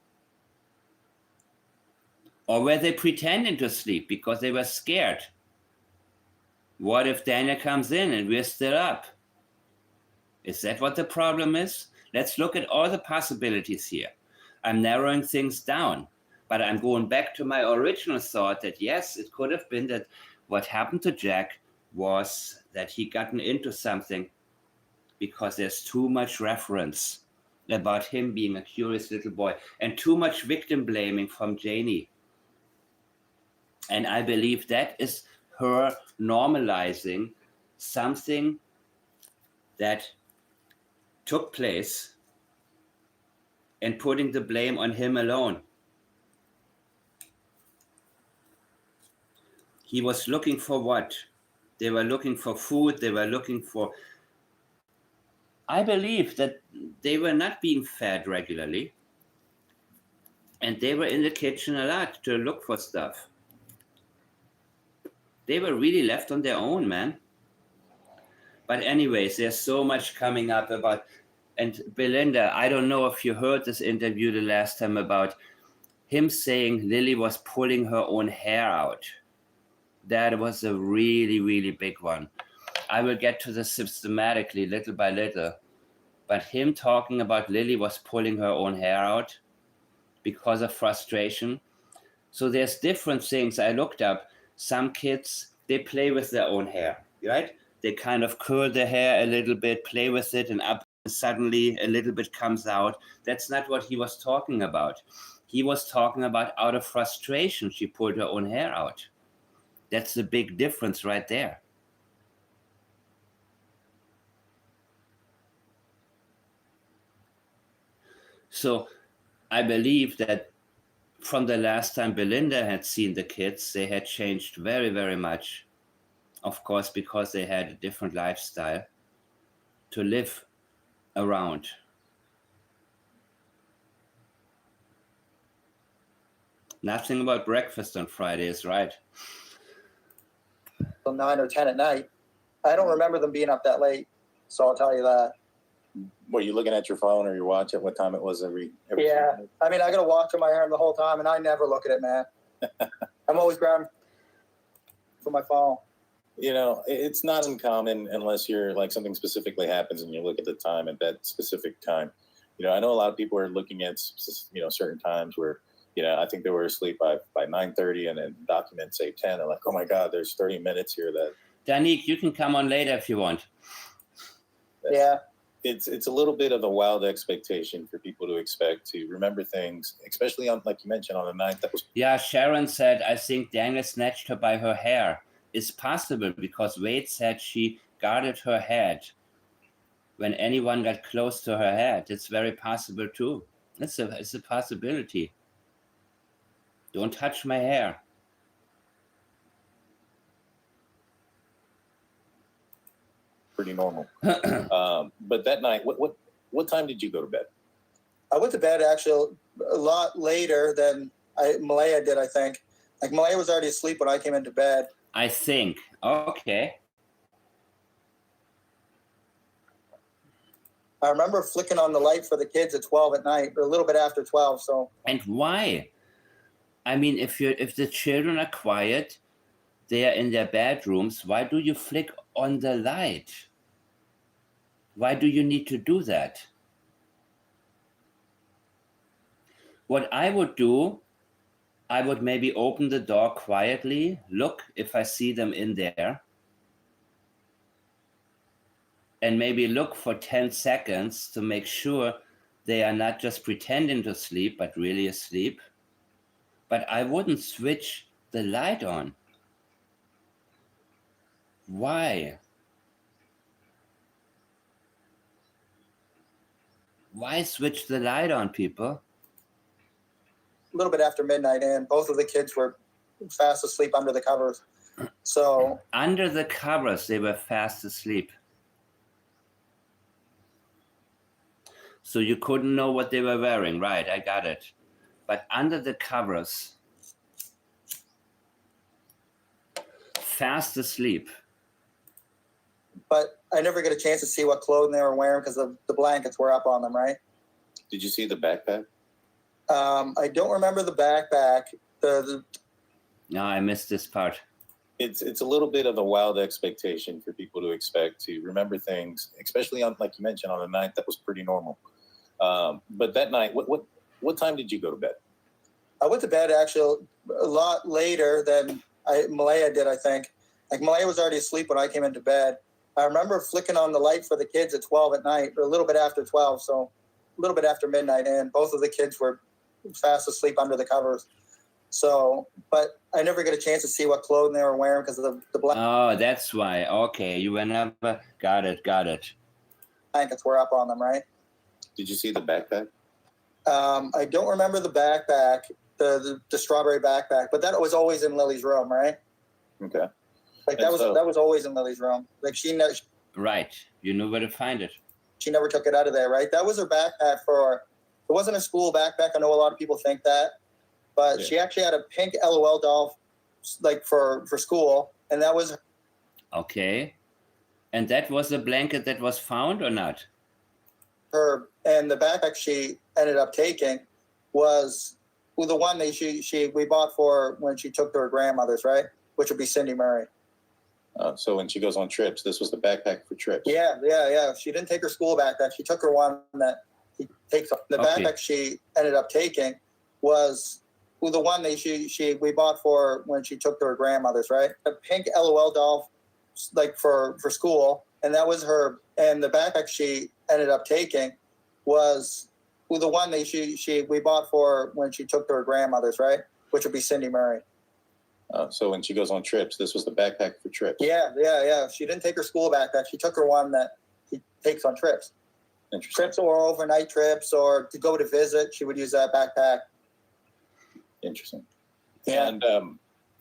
Or were they pretending to sleep because they were scared? What if Daniel comes in and we're still up? Is that what the problem is? Let's look at all the possibilities here. I'm narrowing things down, but I'm going back to my original thought that yes, it could have been that what happened to Jack was that he gotten into something because there's too much reference about him being a curious little boy and too much victim blaming from Janie. And I believe that is her normalizing something that took place and putting the blame on him alone. He was looking for what? They were looking for food. They were looking for... I believe that they were not being fed regularly. And they were in the kitchen a lot to look for stuff. They were really left on their own, man. But anyways, there's so much coming up about... And Belinda, I don't know if you heard this interview the last time about him saying Lilly was pulling her own hair out. That was a really, really big one. I will get to this systematically, little by little. But him talking about Lilly was pulling her own hair out because of frustration. So there's different things I looked up. Some kids, they play with their own hair, right? They kind of curl their hair a little bit, play with it, and up suddenly a little bit comes out. That's not what he was talking about. He was talking about out of frustration, she pulled her own hair out. That's the big difference right there. So I believe that from the last time Belinda had seen the kids, they had changed very, very much. Of course, because they had a different lifestyle to live around. Nothing about breakfast on Fridays, right? Till 9 or 10 at night. I don't remember them being up that late, so I'll tell you that. Were you looking at your phone or your watch at what time it was every Yeah. I mean, I got a watch in my arm the whole time, and I never look at it, man. I'm always grabbing for my phone. It's not uncommon unless you're like something specifically happens and you look at the time at that specific time. I know a lot of people are looking at, certain times where, I think they were asleep by 9:30 and then documents say 10. They're like, oh my God, there's 30 minutes here that. Danik, you can come on later if you want. Yeah. It's a little bit of a wild expectation for people to expect to remember things, especially on, like you mentioned, on the night that was. Yeah, Sharon said, I think Daniel snatched her by her hair. It's possible because Wade said she guarded her head when anyone got close to her head. It's very possible too. It's a possibility. Don't touch my hair. Pretty normal. But that night, what time did you go to bed? I went to bed actually a lot later than Malaya did, I think. Like Malaya was already asleep when I came into bed. I think. Okay. I remember flicking on the light for the kids at 12 at night, or a little bit after 12. So. And why? I mean, if the children are quiet, they are in their bedrooms, why do you flick on the light? Why do you need to do that? What I would do, I would maybe open the door quietly, look if I see them in there, and maybe look for 10 seconds to make sure they are not just pretending to sleep, but really asleep. But I wouldn't switch the light on. Why? Why switch the light on, people? A little bit after midnight, and both of the kids were fast asleep under the covers. So. Under the covers, they were fast asleep. So you couldn't know what they were wearing, right? I got it. But under the covers, fast asleep. But I never get a chance to see what clothing they were wearing because the blankets were up on them, right? Did you see the backpack? I don't remember the backpack. No, I missed this part. It's a little bit of a wild expectation for people to expect to remember things, especially on, like you mentioned, on a night that was pretty normal. But that night, what time did you go to bed? I went to bed actually a lot later than Malaya did, I think. Like Malaya was already asleep when I came into bed. I remember flicking on the light for the kids at 12 at night, or a little bit after 12, so a little bit after midnight, and both of the kids were fast asleep under the covers. So, but I never get a chance to see what clothing they were wearing because of the Oh, that's why. Okay, you were never. Got it. blankets were up on them, right? Did you see the backpack? I don't remember the backpack, the strawberry backpack, but that was always in Lily's room, right? Okay. Like that was always in Lily's room. Like she Right. You knew where to find it. She never took it out of there, right? That was her backpack it wasn't a school backpack. I know a lot of people think that, but Yeah. she actually had a pink LOL doll, like for school, and that was Okay. And that was the blanket that was found or not? her. And the backpack she ended up taking was the one that we bought for when she took to her grandmother's, right? Which would be Cindy Murray. So when she goes on trips, this was the backpack for trips. Yeah. She didn't take her school backpack. She took her one that he takes. The Okay. backpack she ended up taking was the one that we bought for when she took to her grandmother's, right? A pink LOL doll, like for school, and that was her. And the backpack she ended up taking was the one that we bought for when she took to her grandmother's, right? Which would be Cindy Murray. So when she goes on trips, this was the backpack for trips. Yeah. She didn't take her school backpack. She took her one that he takes on trips. Interesting. Trips or overnight trips or to go to visit. She would use that backpack. Interesting. Yeah.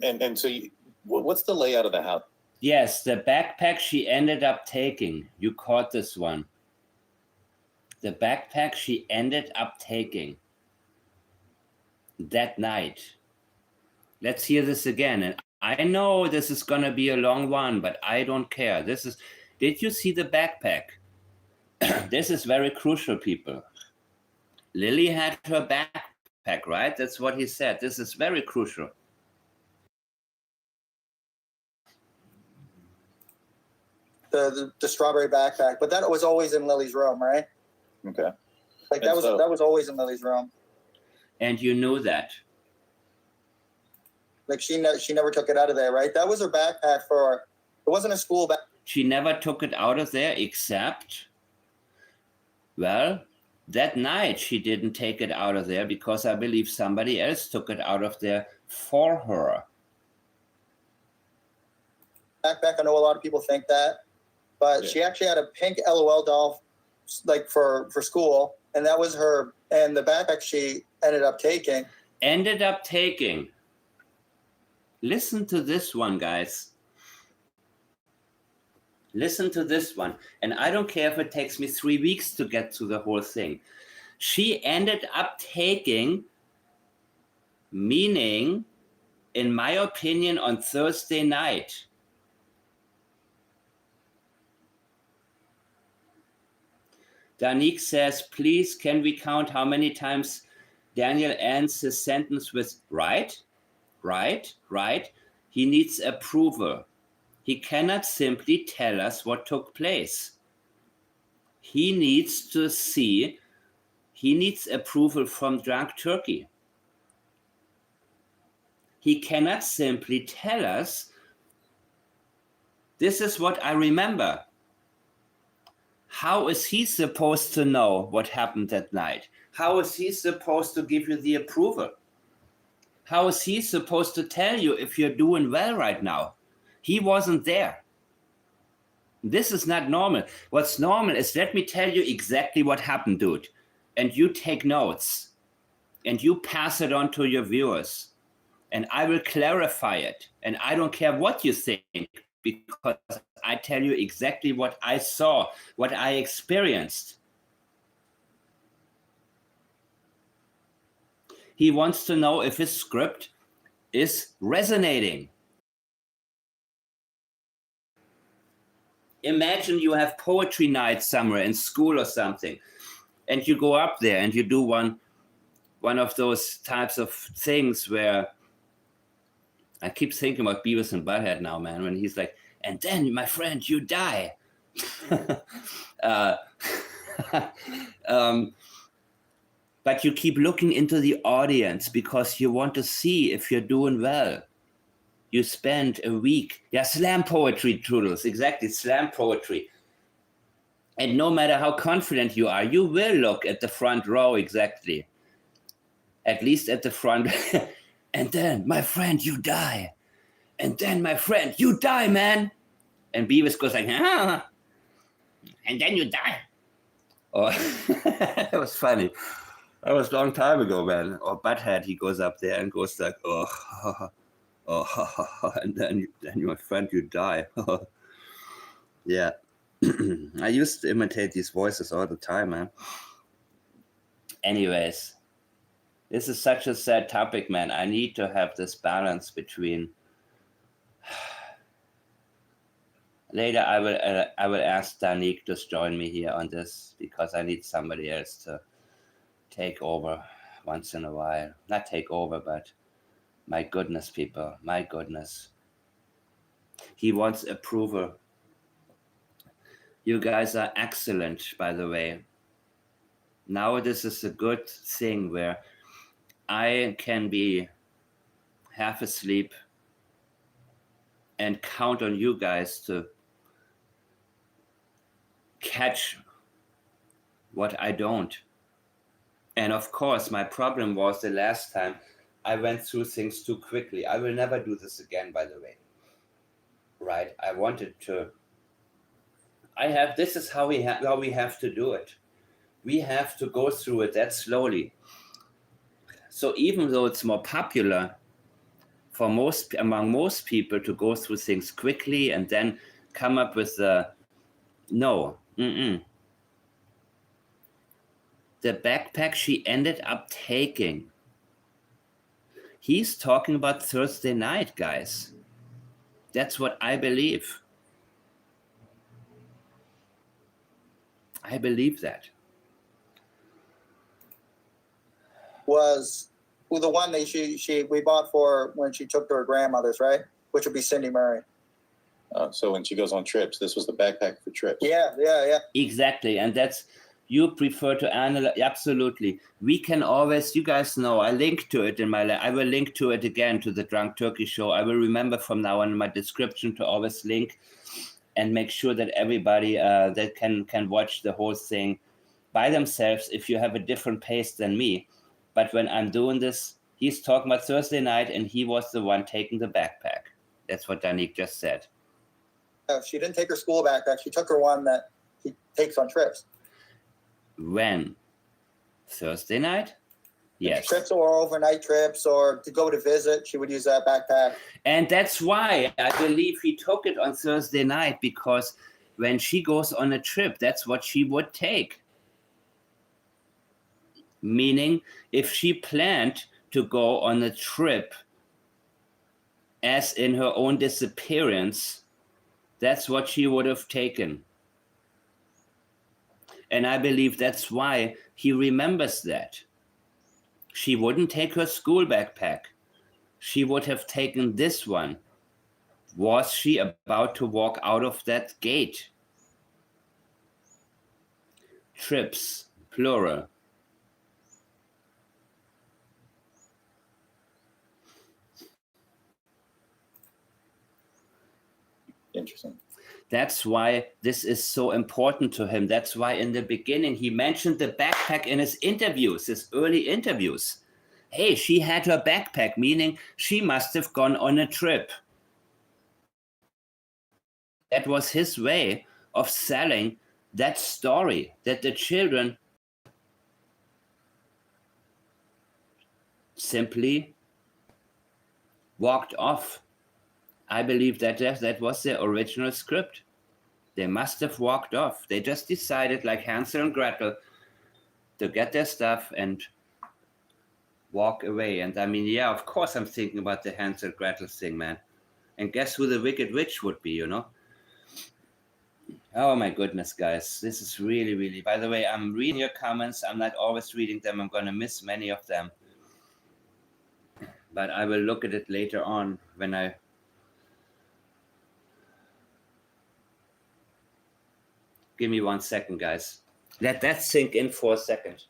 And so what's the layout of the house? Yes, the backpack she ended up taking. You caught this one. The backpack she ended up taking that night. Let's hear this again. And I know this is going to be a long one, but I don't care. Did you see the backpack? This is very crucial, people. Lily had her backpack, right? That's what he said. This is very crucial. the strawberry backpack, but that was always in Lily's room, right? Okay. Like And that was always in Lily's room. And you knew that. Like she never took it out of there, right? That was her backpack it wasn't a school bag. She never took it out of there except, well, that night she didn't take it out of there because I believe somebody else took it out of there for her. Backpack. I know a lot of people think that, but she actually had a pink LOL doll, like for school, and that was her. And the backpack she ended up taking. Listen to this one, guys. Listen to this one. And I don't care if it takes me 3 weeks to get to the whole thing. She ended up taking, meaning, in my opinion, on Thursday night. Danique says, please, can we count how many times Daniel ends his sentence with right? He needs approval. He cannot simply tell us what took place. He needs approval from Drunk Turkey. He cannot simply tell us, this is what I remember. How is he supposed to know what happened that night? How is he supposed to give you the approval? How is he supposed to tell you if you're doing well right now? He wasn't there. This is not normal. What's normal is, let me tell you exactly what happened, dude. And you take notes. And you pass it on to your viewers. And I will clarify it. And I don't care what you think, because I tell you exactly what I saw, what I experienced. He wants to know if his script is resonating. Imagine you have poetry night somewhere in school or something, and you go up there and you do one of those types of things where I keep thinking about Beavis and Butthead now, man, when he's like, and then, my friend, you die. But you keep looking into the audience because you want to see if you're doing well. You spend a week, slam poetry, Toodles, exactly, slam poetry. And no matter how confident you are, you will look at the front row, exactly. At least at the front. And then, my friend, you die. And then, my friend, you die, man. And Beavis goes like, and then you die. Oh, that was funny. That was a long time ago, man. Or Butthead, he goes up there and goes like, and then my friend, you die. Yeah. I used to imitate these voices all the time, man. Anyways, this is such a sad topic, man. I need to have this balance between. Later, I will ask Danique to join me here on this, because I need somebody else to take over once in a while. Not take over, but my goodness, people, my goodness. He wants approval. You guys are excellent, by the way. Now this is a good thing where I can be half asleep and count on you guys to catch what I don't. And of course, my problem was the last time I went through things too quickly. I will never do this again, by the way. Right? I wanted to. This is how we have to do it. We have to go through it that slowly. So even though it's more popular among most people to go through things quickly and then come up with the backpack she ended up taking. He's talking about Thursday night, guys. That's what I believe. I believe that. Was the one that we bought for when she took to her grandmother's, right? Which would be Cindy Murray. So when she goes on trips, this was the backpack for trips. Yeah. Exactly. And that's, you prefer to analyze. Absolutely. We can always, you guys know, I link to it in I will link to it again, to the Drunk Turkey show. I will remember from now on in my description to always link and make sure that everybody that can watch the whole thing by themselves if you have a different pace than me. But when I'm doing this, he's talking about Thursday night and he was the one taking the backpack. That's what Danik just said. She didn't take her school backpack. She took her one that he takes on trips. When? Thursday night? Yes. Trips or overnight trips or to go to visit, she would use that backpack. And that's why I believe he took it on Thursday night, because when she goes on a trip, that's what she would take. Meaning, if she planned to go on a trip as in her own disappearance, that's what she would have taken. And I believe that's why he remembers that. She wouldn't take her school backpack. She would have taken this one. Was she about to walk out of that gate? Trips, plural. Interesting. That's why this is so important to him. That's why in the beginning he mentioned the backpack in his interviews, his early interviews. Hey, she had her backpack, meaning she must have gone on a trip. That was his way of selling that story, that the children simply walked off. I believe that was their original script. They must have walked off. They just decided, like Hansel and Gretel, to get their stuff and walk away. And I mean, yeah, of course I'm thinking about the Hansel and Gretel thing, man. And guess who the Wicked Witch would be, you know? Oh my goodness, guys. This is really, really... By the way, I'm reading your comments. I'm not always reading them. I'm going to miss many of them. But I will look at it later on when I... Give me 1 second, guys. Let that sink in for a second.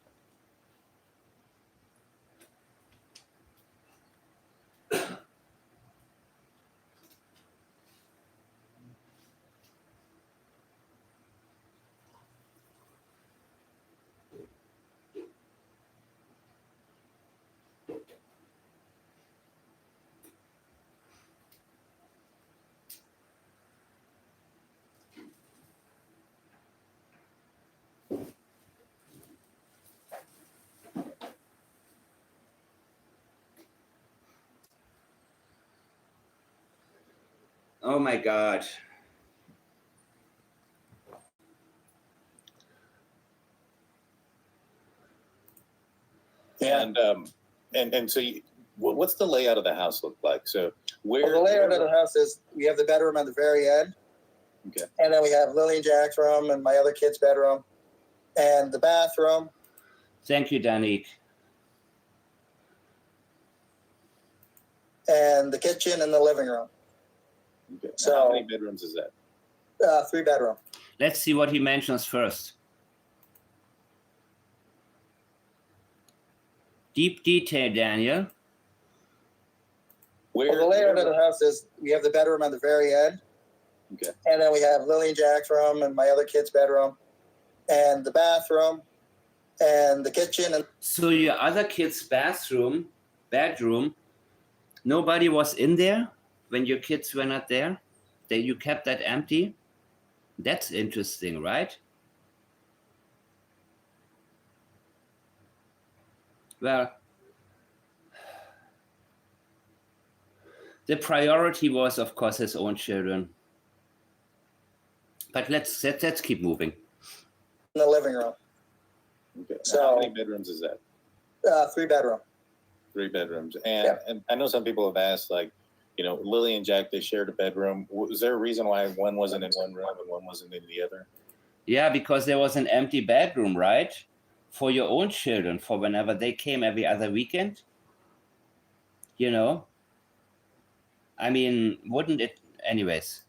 Oh my God. And so what's the layout of the house look like? So The layout of the house is we have the bedroom at the very end. Okay. And then we have Lily and Jack's room and my other kid's bedroom and the bathroom. Thank you, Danik. And the kitchen and the living room. Okay. So how many bedrooms is that? 3 bedroom. Let's see what he mentions first. Deep detail, Daniel. The layout of the house is we have the bedroom at the very end. Okay. And then we have Lily and Jack's room and my other kid's bedroom and the bathroom and the kitchen. And So your other kid's bedroom, nobody was in there when your kids were not there? You kept that empty? That's interesting, right? Well, the priority was, of course, his own children. But let's keep moving. in the living room. Okay. So- how many bedrooms is that? 3 bedroom. 3 bedrooms. And I know some people have asked, like, you know, Lily and Jack, they shared a bedroom. Was there a reason why one wasn't in one room and one wasn't in the other? Yeah, because there was an empty bedroom, right? For your own children, for whenever they came every other weekend. You know? I mean, wouldn't it... Anyways.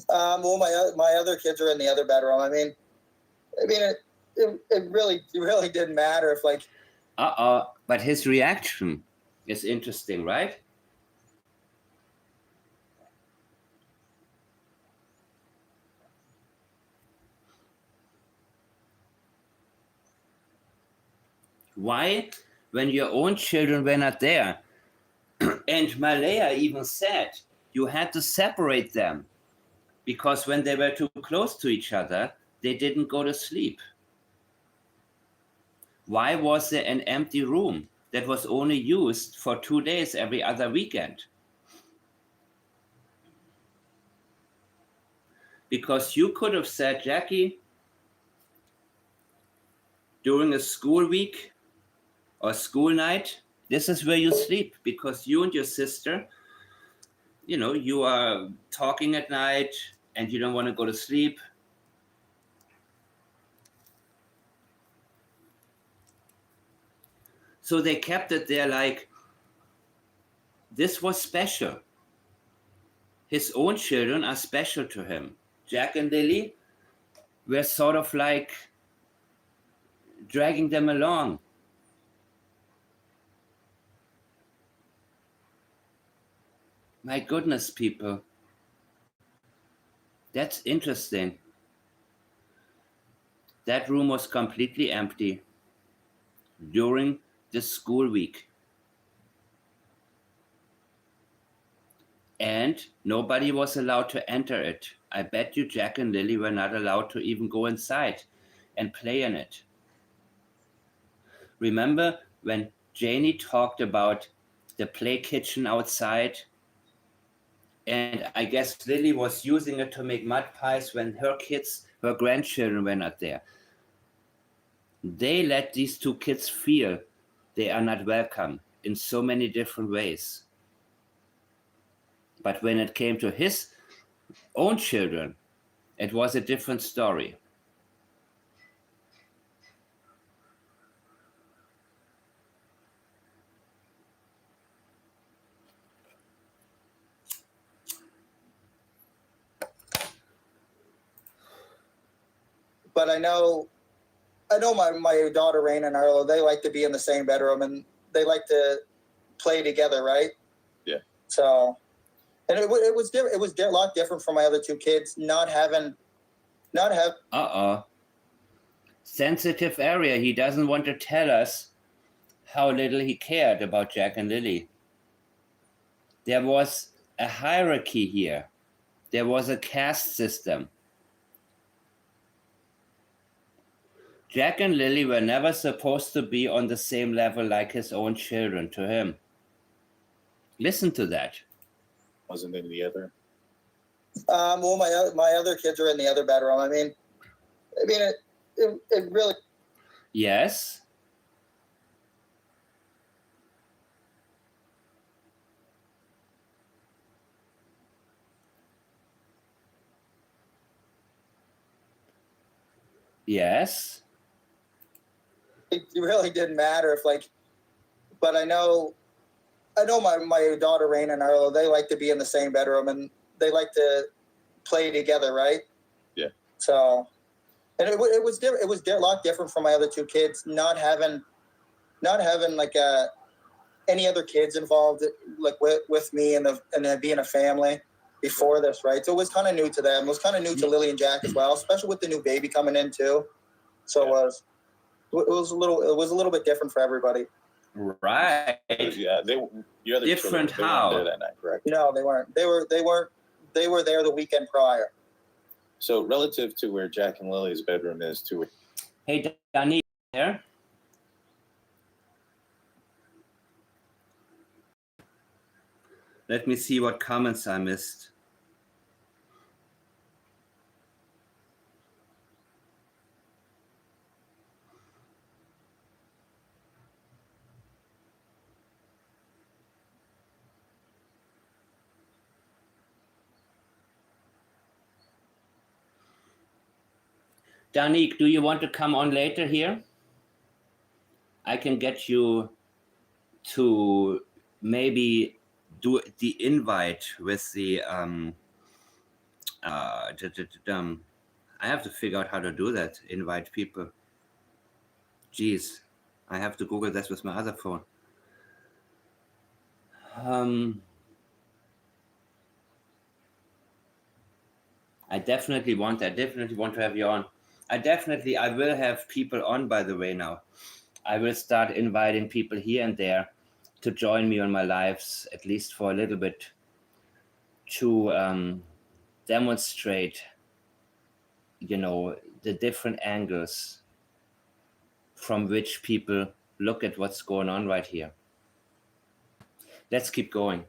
Well, my other kids are in the other bedroom. I mean, it really didn't matter if like. But his reaction is interesting, right? Why, when your own children were not there? And Malaya even said you had to separate them because when they were too close to each other, they didn't go to sleep. Why was there an empty room that was only used for 2 days every other weekend? Because you could have said, Jackie, during a school week or school night, this is where you sleep, because you and your sister, you are talking at night and you don't want to go to sleep. So they kept it there like this was special. His own children are special to him. Jack and Lilly were sort of like dragging them along. My goodness, people. That's interesting. That room was completely empty during the school week. And nobody was allowed to enter it. I bet you Jack and Lilly were not allowed to even go inside and play in it. Remember when Janie talked about the play kitchen outside? And I guess Lilly was using it to make mud pies when her grandchildren were not there. They let these two kids feel they are not welcome in so many different ways. But when it came to his own children, it was a different story. But I know my daughter Raina and Arlo, they like to be in the same bedroom and they like to play together, right? Yeah. So, and it was different. It was a lot different from my other two kids not have. Sensitive area. He doesn't want to tell us how little he cared about Jack and Lilly. There was a hierarchy here. There was a caste system. Jack and Lilly were never supposed to be on the same level like his own children to him. Listen to that. Wasn't in the other. Well, my other kids are in the other bedroom. I mean, it really. Yes. Yes. It really didn't matter if like, but I know my daughter Raina and Arlo, they like to be in the same bedroom and they like to play together, right? Yeah. So, and it was different. It was a lot different from my other two kids not having like any other kids involved like with me and being a family before this, right? So it was kind of new to them. It was kind of new to Lilly and Jack as well, especially with the new baby coming in too. So Yeah. it was a little bit different for everybody. Right. Yeah, your other Different children, they how? weren't there that night, correct? No, they weren't. They were there the weekend prior. So relative to where Jack and Lily's bedroom is to. Hey, Danny, there? Let me see what comments I missed. Danik, do you want to come on later here? I can get you to maybe do the invite with the I have to figure out how to do that. Invite people. Jeez, I have to Google this with my other phone. I definitely want to have you on. I will have people on, by the way, now. I will start inviting people here and there to join me on my lives, at least for a little bit, to demonstrate, the different angles from which people look at what's going on right here. Let's keep going.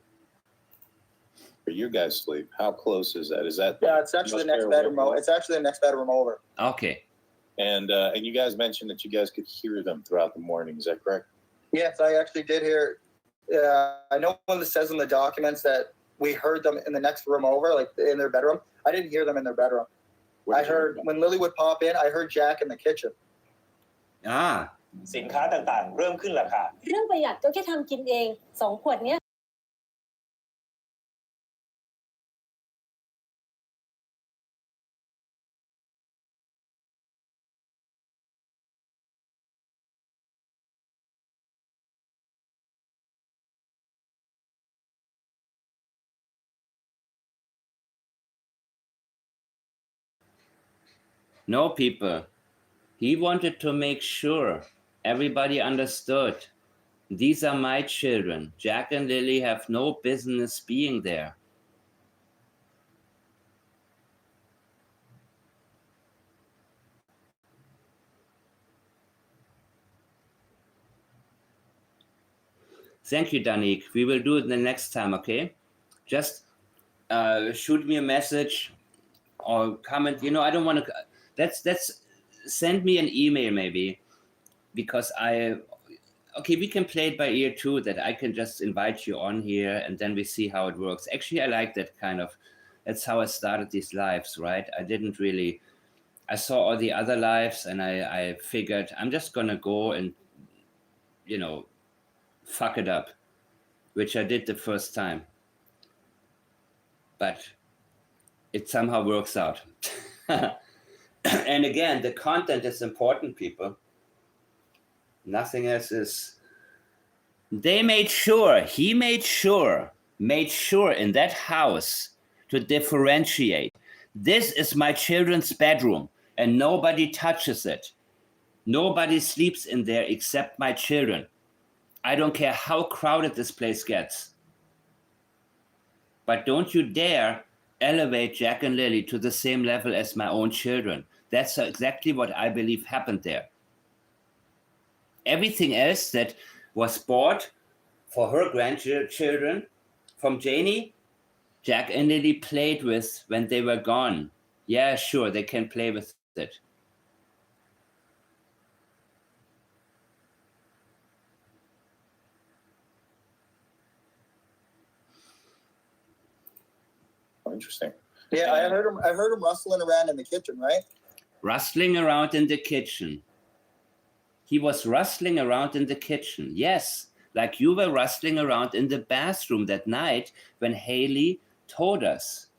Where you guys sleep, how close is that? Yeah, it's actually the next bedroom. It's actually the next bedroom over. Okay. And you guys mentioned that you guys could hear them throughout the morning. Is that correct? Yes, I actually did hear. I know when it says in the documents that we heard them in the next room over, like in their bedroom. I didn't hear them in their bedroom. I heard when Lily would pop in, I heard Jack in the kitchen. สินค้าต่างๆ เริ่มขึ้นราคา เรื่องประหยัดก็แค่ทำกินเอง2 ขวดเนี้ย No, people. He wanted to make sure everybody understood. These are my children. Jack and Lily have no business being there. Thank you, Danik. We will do it the next time, okay? Just shoot me a message or comment. I don't want to. That's send me an email maybe, because okay, we can play it by ear too, that I can just invite you on here and then we see how it works. Actually, I like that kind of. That's how I started these lives, right? I saw all the other lives and I figured I'm just gonna go and fuck it up, which I did the first time, but it somehow works out. And again, the content is important, people. Nothing else is. He made sure in that house to differentiate. This is my children's bedroom and nobody touches it. Nobody sleeps in there except my children. I don't care how crowded this place gets. But don't you dare elevate Jack and Lily to the same level as my own children. That's exactly what I believe happened there. Everything else that was bought for her grandchildren from Janie, Jack and Lily played with when they were gone. Yeah, sure, they can play with it. Oh, interesting. Yeah, I heard him rustling around in the kitchen, right? Rustling around in the kitchen. He was rustling around in the kitchen. Yes, like you were rustling around in the bathroom that night when Haley told us.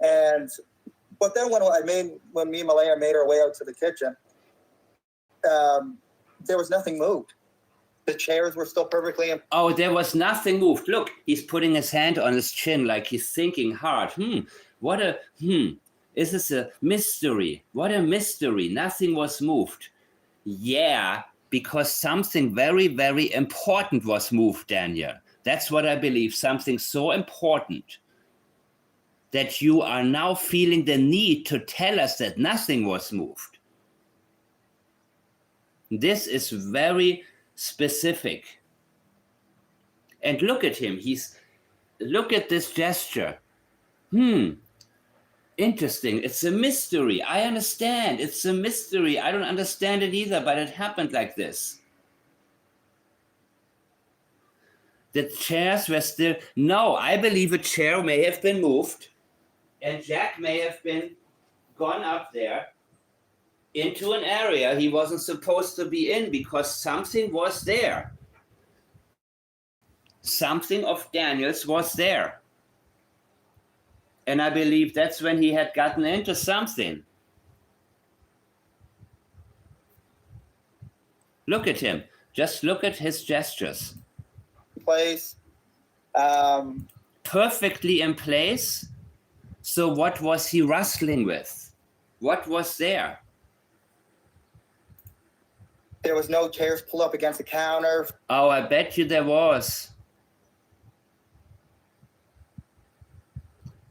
But then when me and Malaya made our way out to the kitchen, there was nothing moved. The chairs were still perfectly in. Oh, there was nothing moved. Look, he's putting his hand on his chin like he's thinking hard. Is this a mystery? What a mystery. Nothing was moved. Yeah, because something very, very important was moved, Daniel. That's what I believe. Something so important that you are now feeling the need to tell us that nothing was moved. This is very specific. And look at him. Look at this gesture. Interesting. It's a mystery. I understand. It's a mystery. I don't understand it either, but it happened like this. The chairs were still. No, I believe a chair may have been moved and Jack may have been gone up there into an area he wasn't supposed to be in because something was there. Something of Daniel's was there. And I believe that's when he had gotten into something. Look at him. Just look at his gestures. Place. Perfectly in place. So what was he wrestling with? What was there? There was no chairs pulled up against the counter. Oh, I bet you there was.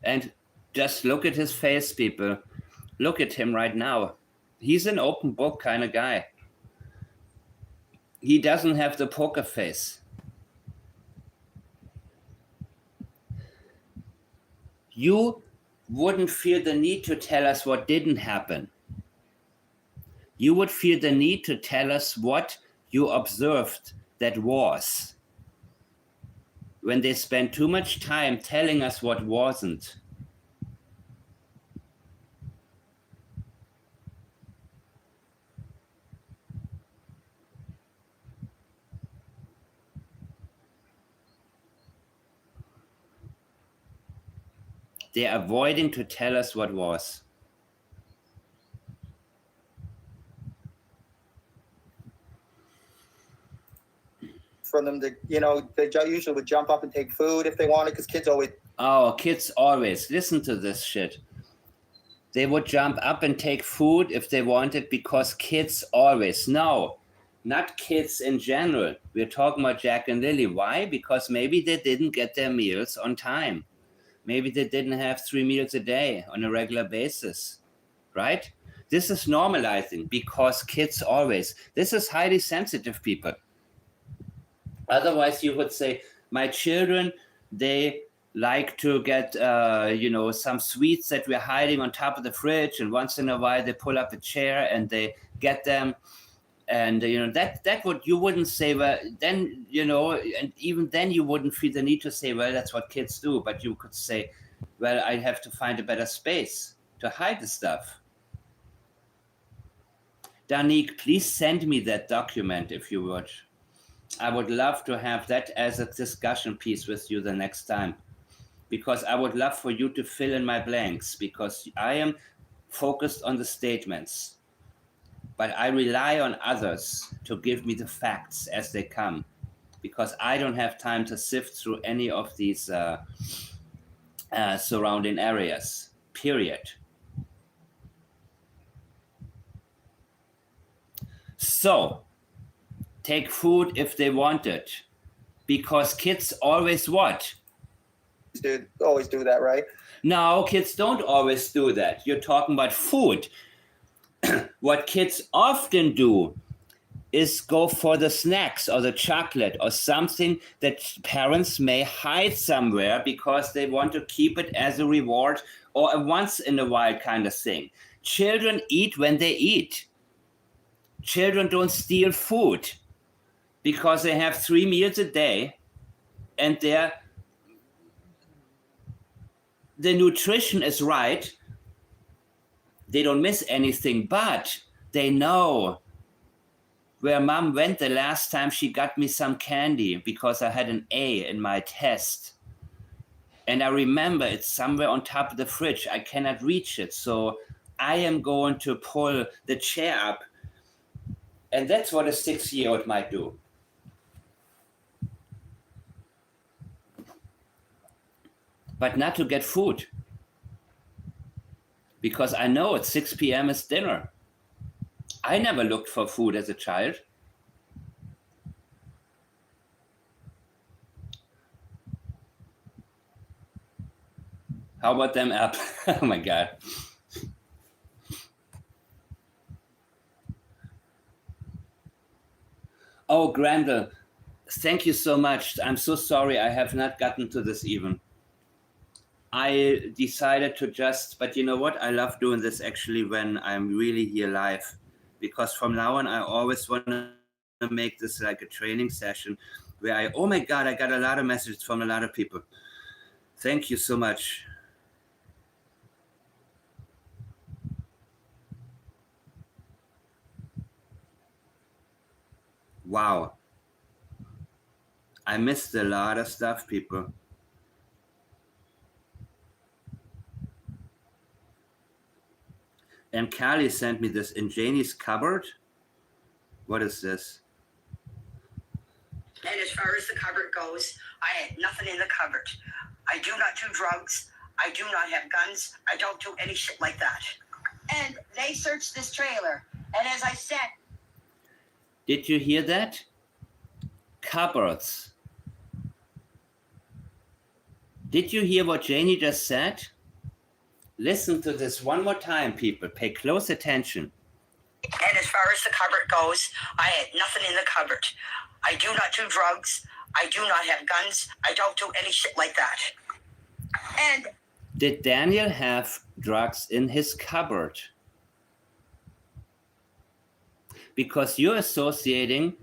And just look at his face, people. Look at him right now. He's an open book kind of guy. He doesn't have the poker face. You wouldn't feel the need to tell us what didn't happen. You would feel the need to tell us what you observed that was. When they spend too much time telling us what wasn't. They're avoiding to tell us what was. For them to, they usually would jump up and take food if they wanted, because kids always. Oh, kids always. Listen to this shit. They would jump up and take food if they wanted because kids always. No, not kids in general. We're talking about Jack and Lily. Why? Because maybe they didn't get their meals on time. Maybe they didn't have 3 meals a day on a regular basis, right? This is normalizing because kids always. This is highly sensitive, people. Otherwise, you would say, my children, they like to get, some sweets that we're hiding on top of the fridge. And once in a while, they pull up a chair and they get them. And, that would, you wouldn't say, well, then, and even then you wouldn't feel the need to say, well, that's what kids do. But you could say, well, I have to find a better space to hide the stuff. Danique, please send me that document if you would. I would love to have that as a discussion piece with you the next time, because I would love for you to fill in my blanks, because I am focused on the statements, but I rely on others to give me the facts as they come, because I don't have time to sift through any of these surrounding areas, period. So, take food if they want it, because kids always what? Always do that, right? No, kids don't always do that. You're talking about food. What kids often do is go for the snacks or the chocolate or something that parents may hide somewhere because they want to keep it as a reward or a once in a while kind of thing. Children eat when they eat. Children don't steal food because they have 3 meals a day and the nutrition is right. They don't miss anything, but they know where mom went the last time she got me some candy because I had an A in my test. And I remember it's somewhere on top of the fridge. I cannot reach it. So I am going to pull the chair up. And that's what a 6-year-old might do. But not to get food. Because I know at 6 p.m. is dinner. I never looked for food as a child. How about them up? Oh my God. Oh, Grandel, thank you so much. I'm so sorry I have not gotten to this even. I decided to but you know what? I love doing this actually when I'm really here live, because from now on, I always want to make this like a training session where oh my God, I got a lot of messages from a lot of people. Thank you so much. Wow. I missed a lot of stuff, people. And Callie sent me this in Janie's cupboard. What is this? And as far as the cupboard goes, I had nothing in the cupboard. I do not do drugs. I do not have guns. I don't do any shit like that. And they searched this trailer. And as I said... Did you hear that? Cupboards. Did you hear what Janie just said? Listen to this one more time, people. Pay close attention. And as far as the cupboard goes, I had nothing in the cupboard. I do not do drugs. I do not have guns. I don't do any shit like that. And did Daniel have drugs in his cupboard? Because you're associating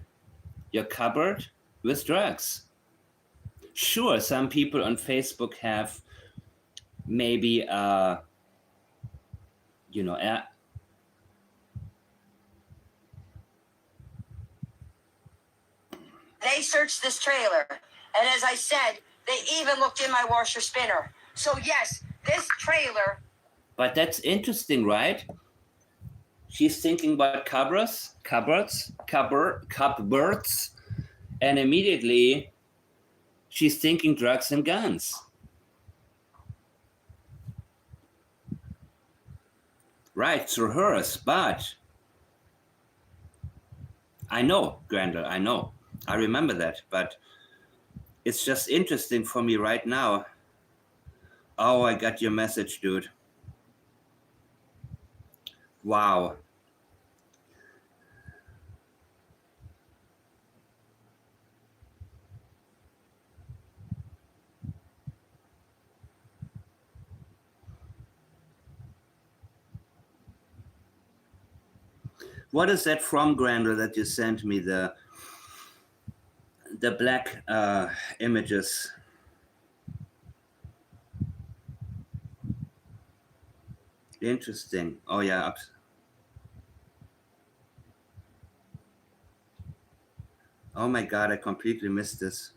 your cupboard with drugs. Sure, some people on Facebook have maybe, they searched this trailer. And as I said, they even looked in my washer spinner. So yes, this trailer. But that's interesting, right? She's thinking about cupboards, and immediately she's thinking drugs and guns. Right, through hers, but I know, Grandel, I know. I remember that, but it's just interesting for me right now. Oh, I got your message, dude. Wow. What is that from, Grandel, that you sent me, the black images? Interesting. Oh yeah. Oh my God, I completely missed this.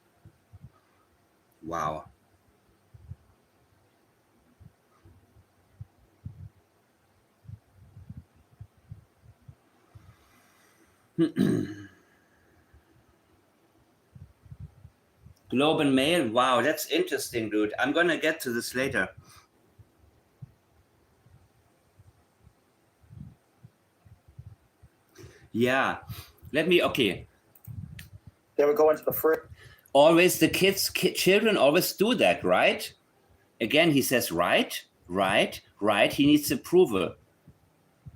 Wow. Globe and Mail. Wow, that's interesting, dude. I'm gonna get to this later. Yeah, okay. They would go into the fridge. Always the children always do that, right? Again, he says, right. He needs approval.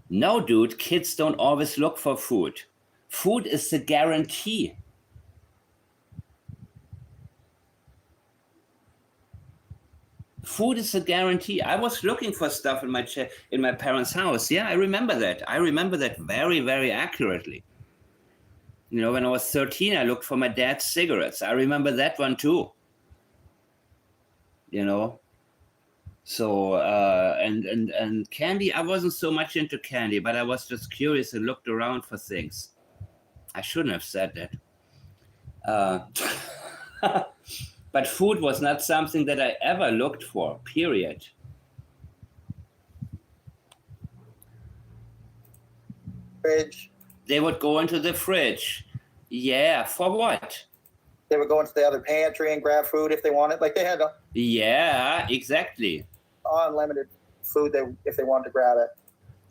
No, dude, kids don't always look for food. Food is the guarantee. Food is a guarantee. I was looking for stuff in my parents' house. Yeah, I remember that. I remember that very, very accurately. You know, when I was 13, I looked for my dad's cigarettes. I remember that one too. You know, so and candy. I wasn't so much into candy, but I was just curious and looked around for things. I shouldn't have said that. But food was not something that I ever looked for, period. Fridge. They would go into the fridge. Yeah, for what? They would go into the other pantry and grab food if they wanted. Like they had Yeah, exactly. unlimited food if they wanted to grab it.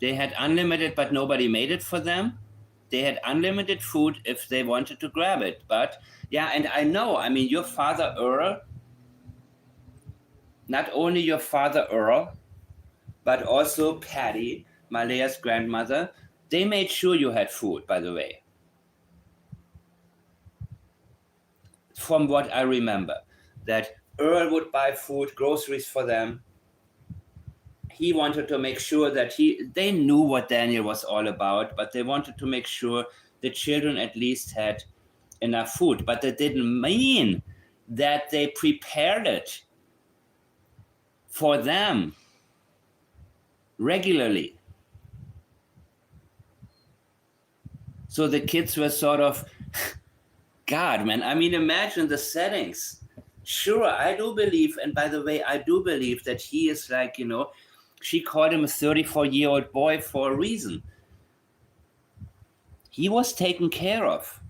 They had unlimited, but nobody made it for them. They had unlimited food if they wanted to grab it. But yeah, and I know, I mean, your father, Earl, not only your father, Earl, but also Patty, Malea's grandmother, they made sure you had food, by the way. From what I remember, that Earl would buy food, groceries for them. He wanted to make sure that they knew what Daniel was all about, but they wanted to make sure the children at least had enough food. But that didn't mean that they prepared it for them regularly. So the kids were sort of, God, man, I mean, imagine the settings. Sure, I do believe, and by the way, I do believe that he is like, you know, She called him a 34-year-old boy for a reason. He was taken care of.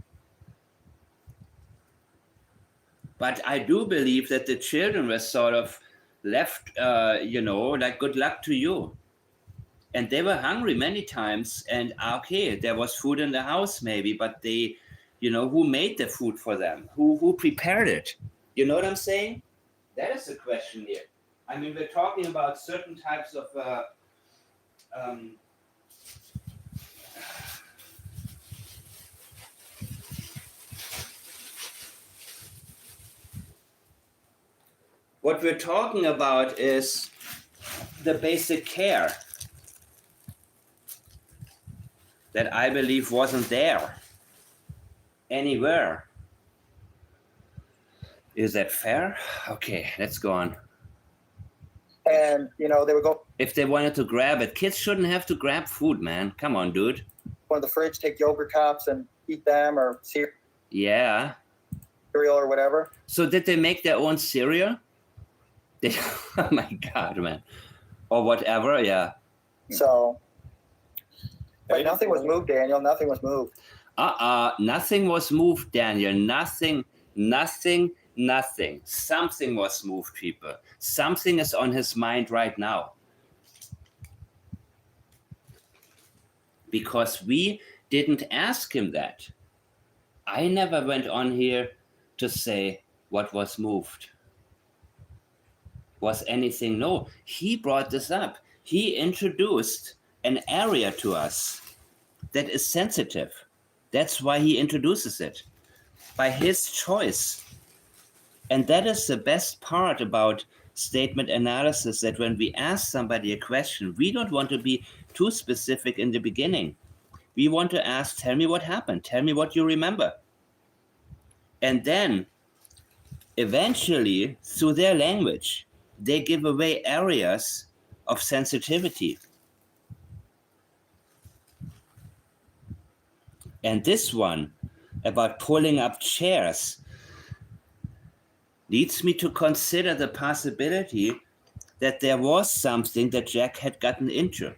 But I do believe that the children were sort of left, like, good luck to you. And they were hungry many times. And okay, there was food in the house maybe, but they, who made the food for them? Who prepared it? You know what I'm saying? That is the question here. I mean, we're talking about certain types of what we're talking about is the basic care that I believe wasn't there anywhere. Is that fair? Okay, let's go on. And, they would go If they wanted to grab it, kids shouldn't have to grab food, man. Come on, dude. in the fridge, take yogurt cups and eat them, or cereal Yeah. or whatever. So did they make their own cereal? Oh my God, man. Or whatever, yeah. So, but nothing was moved, Daniel. Nothing was moved. Nothing was moved, Daniel. Nothing. Something was moved, people. Something is on his mind right now. Because we didn't ask him that. I never went on here to say what was moved. Was anything? No, he brought this up. He introduced an area to us that is sensitive. That's why he introduces it, by his choice. And that is the best part about statement analysis, that when we ask somebody a question, we don't want to be too specific in the beginning. We want to ask, tell me what happened. Tell me what you remember. And then eventually, through their language, they give away areas of sensitivity. And this one about pulling up chairs leads me to consider the possibility that there was something that Jack had gotten into,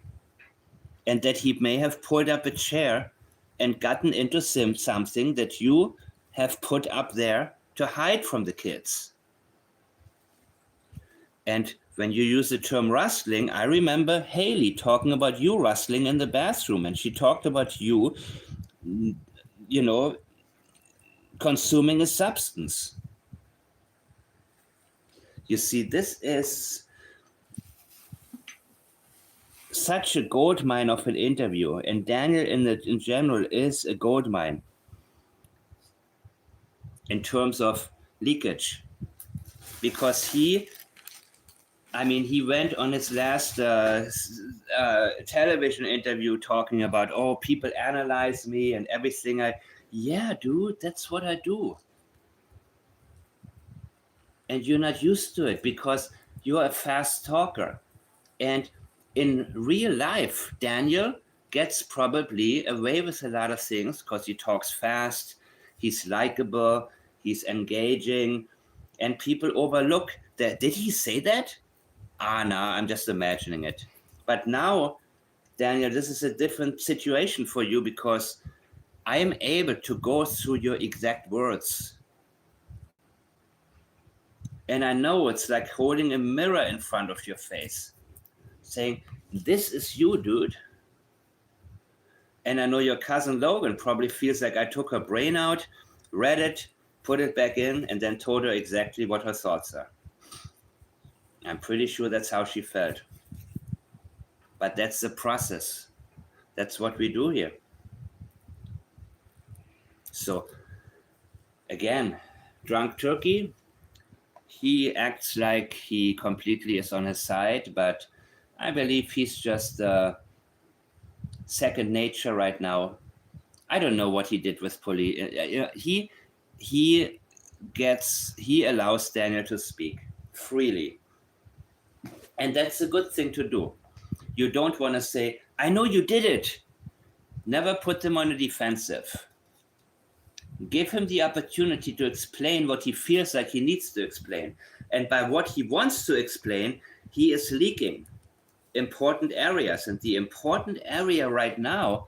and that he may have pulled up a chair and gotten into something that you have put up there to hide from the kids. And when you use the term rustling, I remember Haley talking about you rustling in the bathroom, and she talked about you, consuming a substance. You see, this is such a goldmine of an interview, and Daniel in general is a goldmine in terms of leakage, because he went on his last television interview talking about, people analyze me and everything. Yeah, dude, that's what I do. And you're not used to it because you're a fast talker. And in real life, Daniel gets probably away with a lot of things because he talks fast, he's likable, he's engaging, and people overlook that. Did he say that? No, I'm just imagining it. But now, Daniel, this is a different situation for you because I am able to go through your exact words. And I know it's like holding a mirror in front of your face, saying, this is you, dude. And I know your cousin Logan probably feels like I took her brain out, read it, put it back in, and then told her exactly what her thoughts are. I'm pretty sure that's how she felt. But that's the process. That's what we do here. So, again, drunk turkey, he acts like he completely is on his side, but I believe he's just second nature right now. I don't know what he did with police. He allows Daniel to speak freely. And that's a good thing to do. You don't want to say, I know you did it. Never put them on the defensive. Give him the opportunity to explain what he feels like he needs to explain. And by what he wants to explain, he is leaking. important areas. And the important area right now,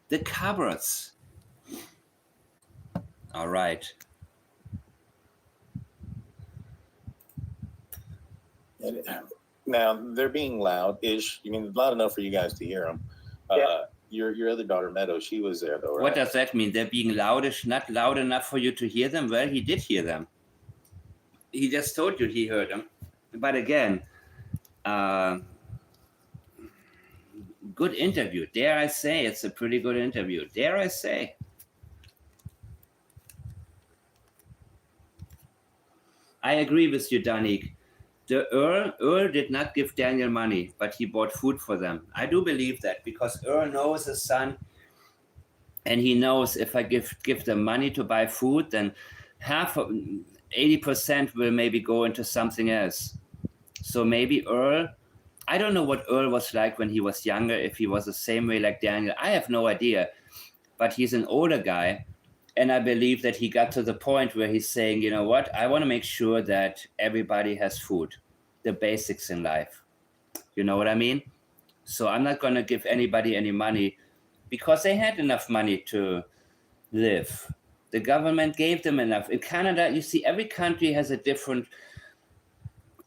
the cupboards. All right. And now they're being loud-ish. You mean loud enough for you guys to hear them? Yeah. Your other daughter, Meadow, she was there though, right? What does that mean? They're being loudish, not loud enough for you to hear them? Well, he did hear them. He just told you he heard them. But again, good interview. Dare I say, it's a pretty good interview. Dare I say. I agree with you, Danik. The Earl did not give Daniel money, but he bought food for them. I do believe that because Earl knows his son, and he knows if I give them money to buy food, then 80% will maybe go into something else. So maybe Earl, I don't know what Earl was like when he was younger, if he was the same way like Daniel. I have no idea, but he's an older guy. And I believe that he got to the point where he's saying, you know what, I want to make sure that everybody has food, the basics in life. You know what I mean? So I'm not going to give anybody any money because they had enough money to live. The government gave them enough. In Canada, you see, every country has a different,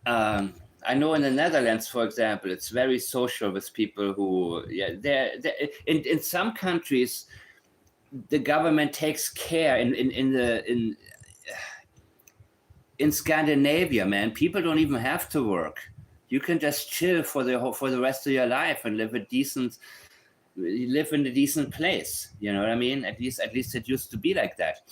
I know in the Netherlands, for example, it's very social with people who, in some countries, the government takes care in Scandinavia, man. People don't even have to work. You can just chill for the rest of your life and live in a decent place. You know what I mean? At least it used to be like that.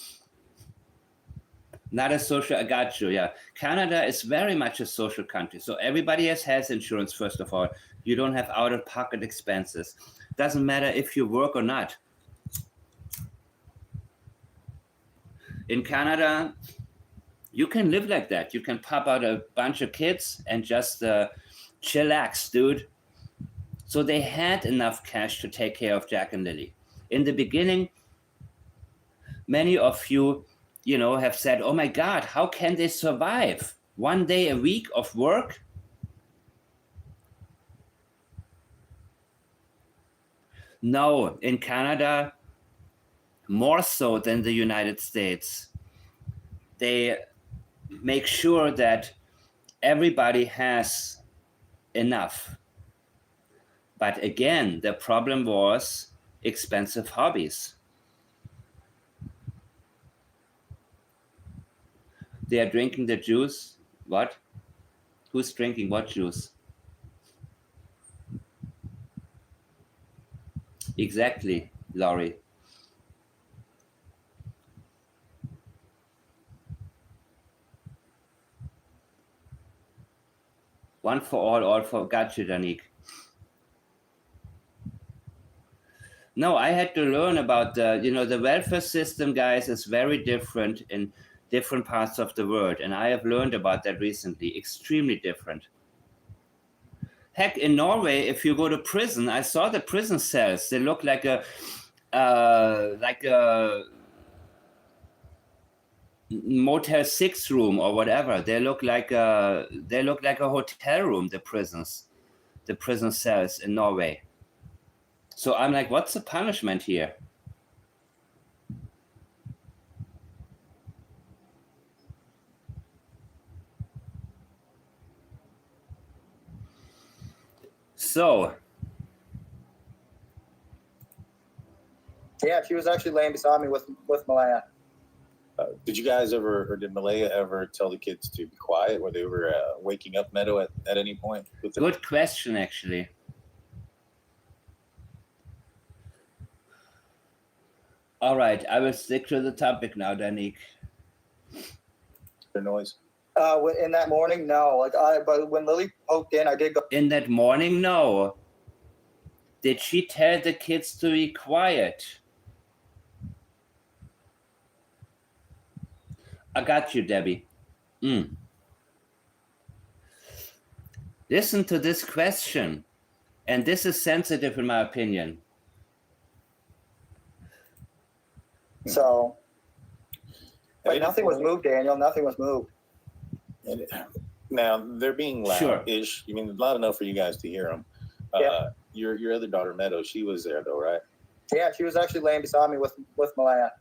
Not a social, I got you, yeah. Canada is very much a social country. So everybody has health insurance, first of all. You don't have out-of-pocket expenses. Doesn't matter if you work or not. In Canada, you can live like that. You can pop out a bunch of kids and just chillax, dude. So they had enough cash to take care of Jack and Lily. In the beginning, many of you, have said, oh my God, how can they survive? 1 day a week of work? No, in Canada, more so than the United States, they make sure that everybody has enough. But again, the problem was expensive hobbies. They are drinking the juice. What? Who's drinking what juice? Exactly, Laurie. One for all for, got you, Danik. No, I had to learn about the welfare system, guys, is very different in different parts of the world. And I have learned about that recently, extremely different. Heck, in Norway, if you go to prison, I saw the prison cells. They look like a Motel 6 room or whatever. They look like a hotel room, the prison cells in Norway. So I'm like, what's the punishment here? So. Yeah, she was actually laying beside me with Malaya. Did you guys ever, or did Malaya ever tell the kids to be quiet? Were they were waking up Meadow at any point? Good question, actually. All right, I will stick to the topic now, Danik. Their noise. In that morning, no. But when Lily poked in, I did go. In that morning, no. Did she tell the kids to be quiet? I got you, Debbie. Listen to this question, and this is sensitive in my opinion. So, but nothing was moved, Daniel. Nothing was moved. Now they're being Sure. loud-ish. You mean loud enough for you guys to hear them? Yeah. Your other daughter Meadow, she was there though, right? Yeah, she was actually laying beside me with Malaya.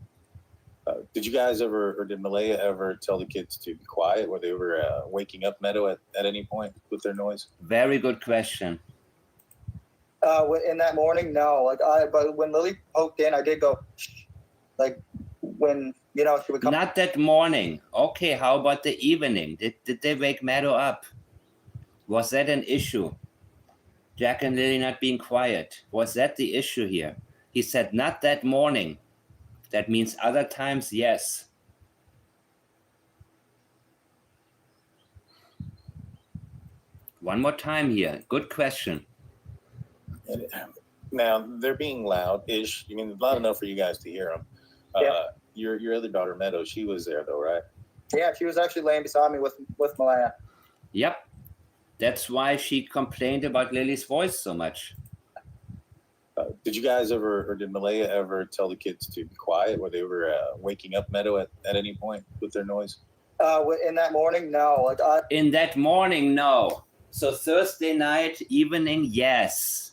Did you guys ever, or did Malaya ever tell the kids to be quiet? Were they ever waking up Meadow at any point with their noise? Very good question. In that morning, no. But when Lily poked in, I did go, shh. Like when she would come. Not that morning. Okay, how about the evening? Did they wake Meadow up? Was that an issue? Jack and Lily not being quiet. Was that the issue here? He said, not that morning. That means other times, yes. One more time here. Good question. Now they're being loud-ish. You mean loud enough for you guys to hear them? Yeah. Your other daughter Meadow, she was there though, right? Yeah, she was actually laying beside me with Malaya. Yep. That's why she complained about Lily's voice so much. Did you guys ever, or did Malaya ever tell the kids to be quiet? Were they ever waking up Meadow at any point with their noise? In that morning, no. In that morning, no. So Thursday night, evening, yes.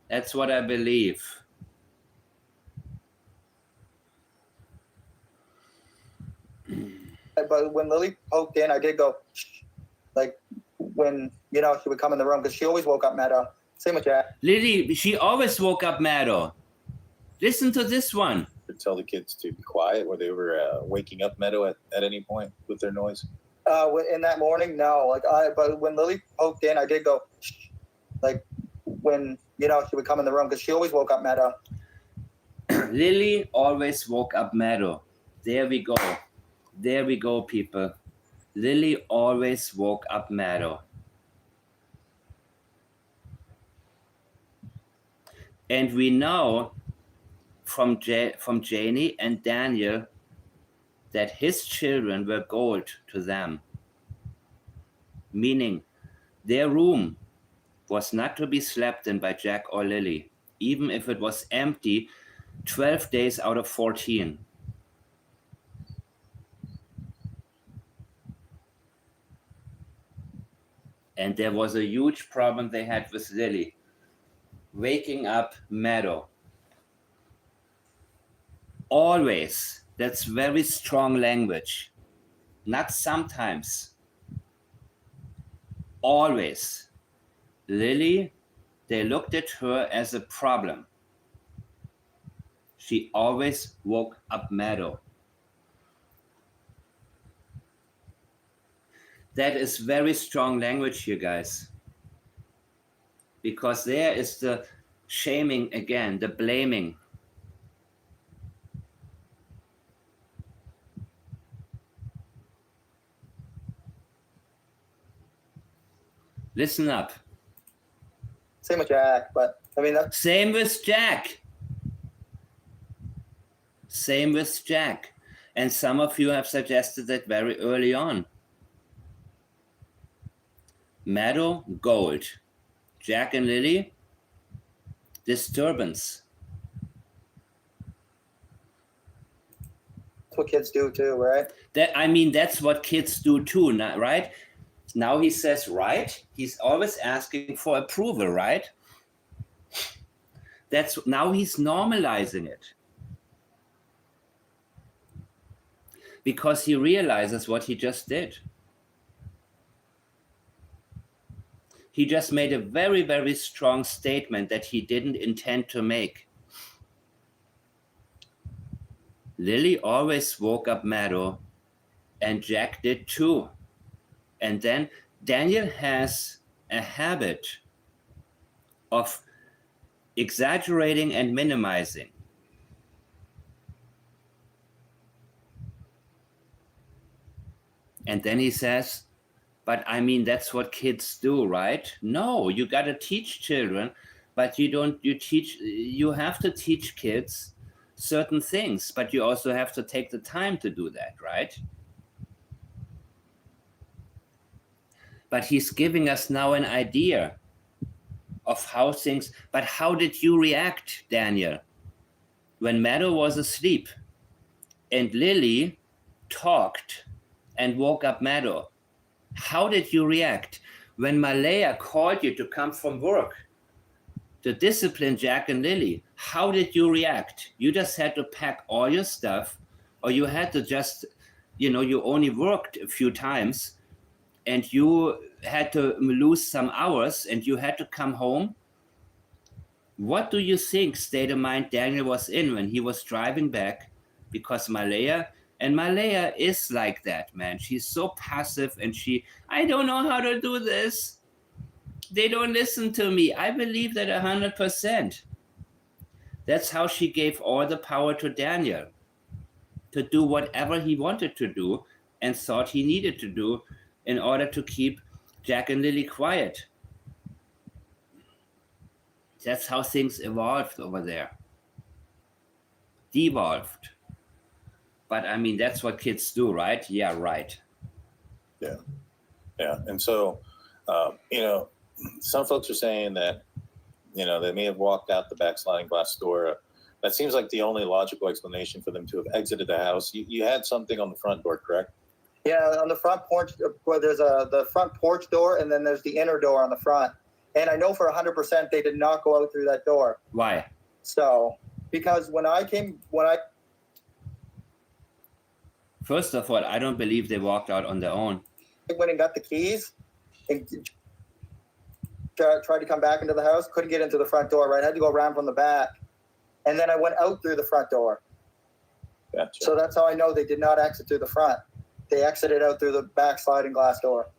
That's what I believe. But when Lily poked in, I did go, shh. Like when she would come in the room because she always woke up Meadow. Same with Jack. Lily, she always woke up Meadow. Listen to this one. Tell the kids to be quiet. Were they ever waking up Meadow at any point with their noise? In that morning, no. But when Lily poked in, I did go, shh. Like when she would come in the room because she always woke up Meadow. Lily always woke up Meadow. There we go. There we go, people. Lily always woke up Meadow. And we know from Janie and Daniel that his children were gold to them. Meaning their room was not to be slept in by Jack or Lily, even if it was empty 12 days out of 14. And there was a huge problem they had with Lily. Waking up Meadow. Always. That's very strong language. Not sometimes. Always. Lily, they looked at her as a problem. She always woke up Meadow. That is very strong language here, guys. Because there is the shaming again, the blaming. Listen up. Same with Jack, but I mean that's Same with Jack. Same with Jack. And some of you have suggested that very early on. Meadow, gold. Jack and Lily, disturbance. what kids do too, right? That's what kids do too, right? Now he says right. He's always asking for approval, right? Now he's normalizing it. Because he realizes what he just did. He just made a very, very strong statement that he didn't intend to make. Lily always woke up Meadow, and Jack did too. And then Daniel has a habit of exaggerating and minimizing. And then he says, but that's what kids do, right? No, you got to teach children, but you have to teach kids certain things, but you also have to take the time to do that, right? But he's giving us now an idea of how things, but how did you react, Daniel, when Meadow was asleep and Lily talked and woke up Meadow? How did you react when Malaya called you to come from work to discipline Jack and Lilly? How did you react? You just had to pack all your stuff, or you had to just, you only worked a few times and you had to lose some hours and you had to come home. What do you think state of mind Daniel was in when he was driving back? Because Malaya is like that, man. She's so passive and I don't know how to do this. They don't listen to me. I believe that 100%. That's how she gave all the power to Daniel to do whatever he wanted to do and thought he needed to do in order to keep Jack and Lilly quiet. That's how things evolved over there. Devolved. But I mean, that's what kids do, right? Yeah, right. Yeah. And so, some folks are saying that, they may have walked out the back sliding glass door. That seems like the only logical explanation for them to have exited the house. You had something on the front door, correct? Yeah, on the front porch, where there's the front porch door, and then there's the inner door on the front. And I know for 100% they did not go out through that door. Why? So, because First of all, I don't believe they walked out on their own. went and got the keys and tried to come back into the house, couldn't get into the front door, right? I had to go around from the back. And then I went out through the front door. Gotcha. So that's how I know they did not exit through the front. They exited out through the back sliding glass door.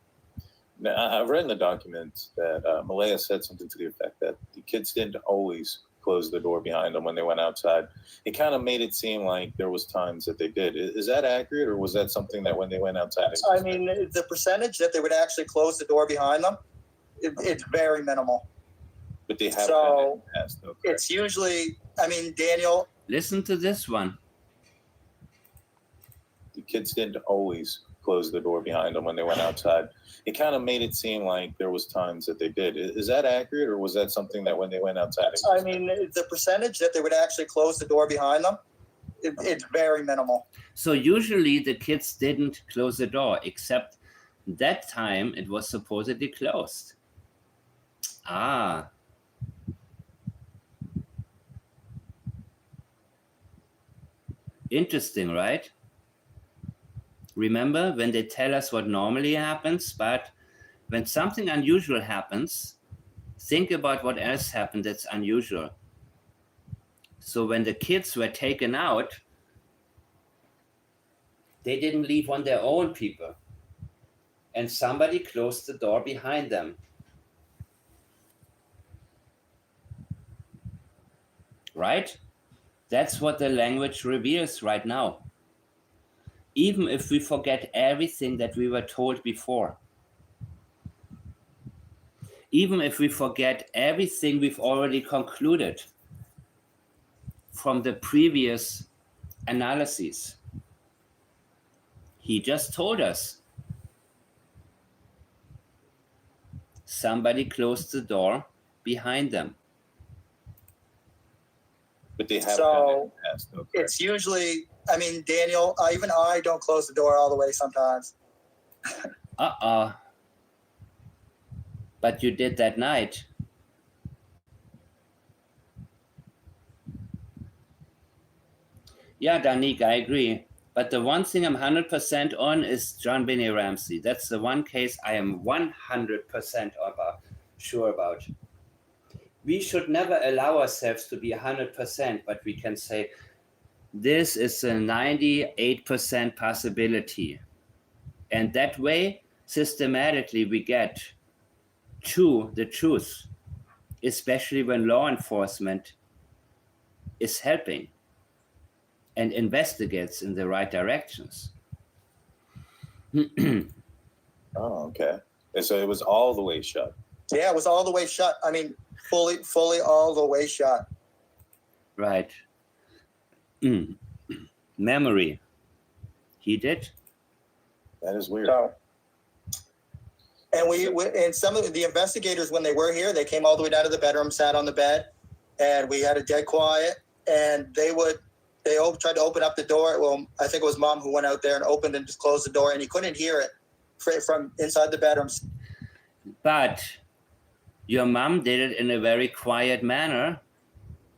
Now, I've read in the document that Malaya said something to the effect that the kids didn't always close the door behind them when they went outside. It kind of made it seem like there was times that they did. Is that accurate, or was that something that when they went outside? I mean, the percentage that they would actually close the door behind them, it's very minimal. But they haven't So, done it in the past, though. It's usually, Daniel. Listen to this one. The kids didn't always close the door behind them when they went outside. It kind of made it seem like there was times that they did. Is that accurate, or was that something that when they went outside? I mean, the percentage that they would actually close the door behind them, it's very minimal. So usually the kids didn't close the door, except that time it was supposedly closed. Ah. Interesting, right? Remember when they tell us what normally happens, but when something unusual happens, think about what else happened that's unusual. So when the kids were taken out, they didn't leave on their own, people. And somebody closed the door behind them. Right? That's what the language reveals right now. Even if we forget everything that we were told before. Even if we forget everything we've already concluded from the previous analyses. He just told us. Somebody closed the door behind them. But they haven't done it in the past, though. It's usually, Daniel, even I don't close the door all the way sometimes. But you did that night. Yeah, Danik, I agree. But the one thing I'm 100% on is JonBenet Ramsey. That's the one case I am 100% sure about. We should never allow ourselves to be 100%, but we can say, this is a 98% possibility. And that way, systematically, we get to the truth, especially when law enforcement is helping and investigates in the right directions. Oh, okay. And so it was all the way shut. Yeah, it was all the way shut. Fully all the way shut. Right. Memory. He did. That is weird. So, and some of the investigators, when they were here, they came all the way down to the bedroom, sat on the bed, and we had it dead quiet. And they tried to open up the door. Well, I think it was Mom who went out there and opened and just closed the door, and he couldn't hear it from inside the bedroom. But your mom did it in a very quiet manner.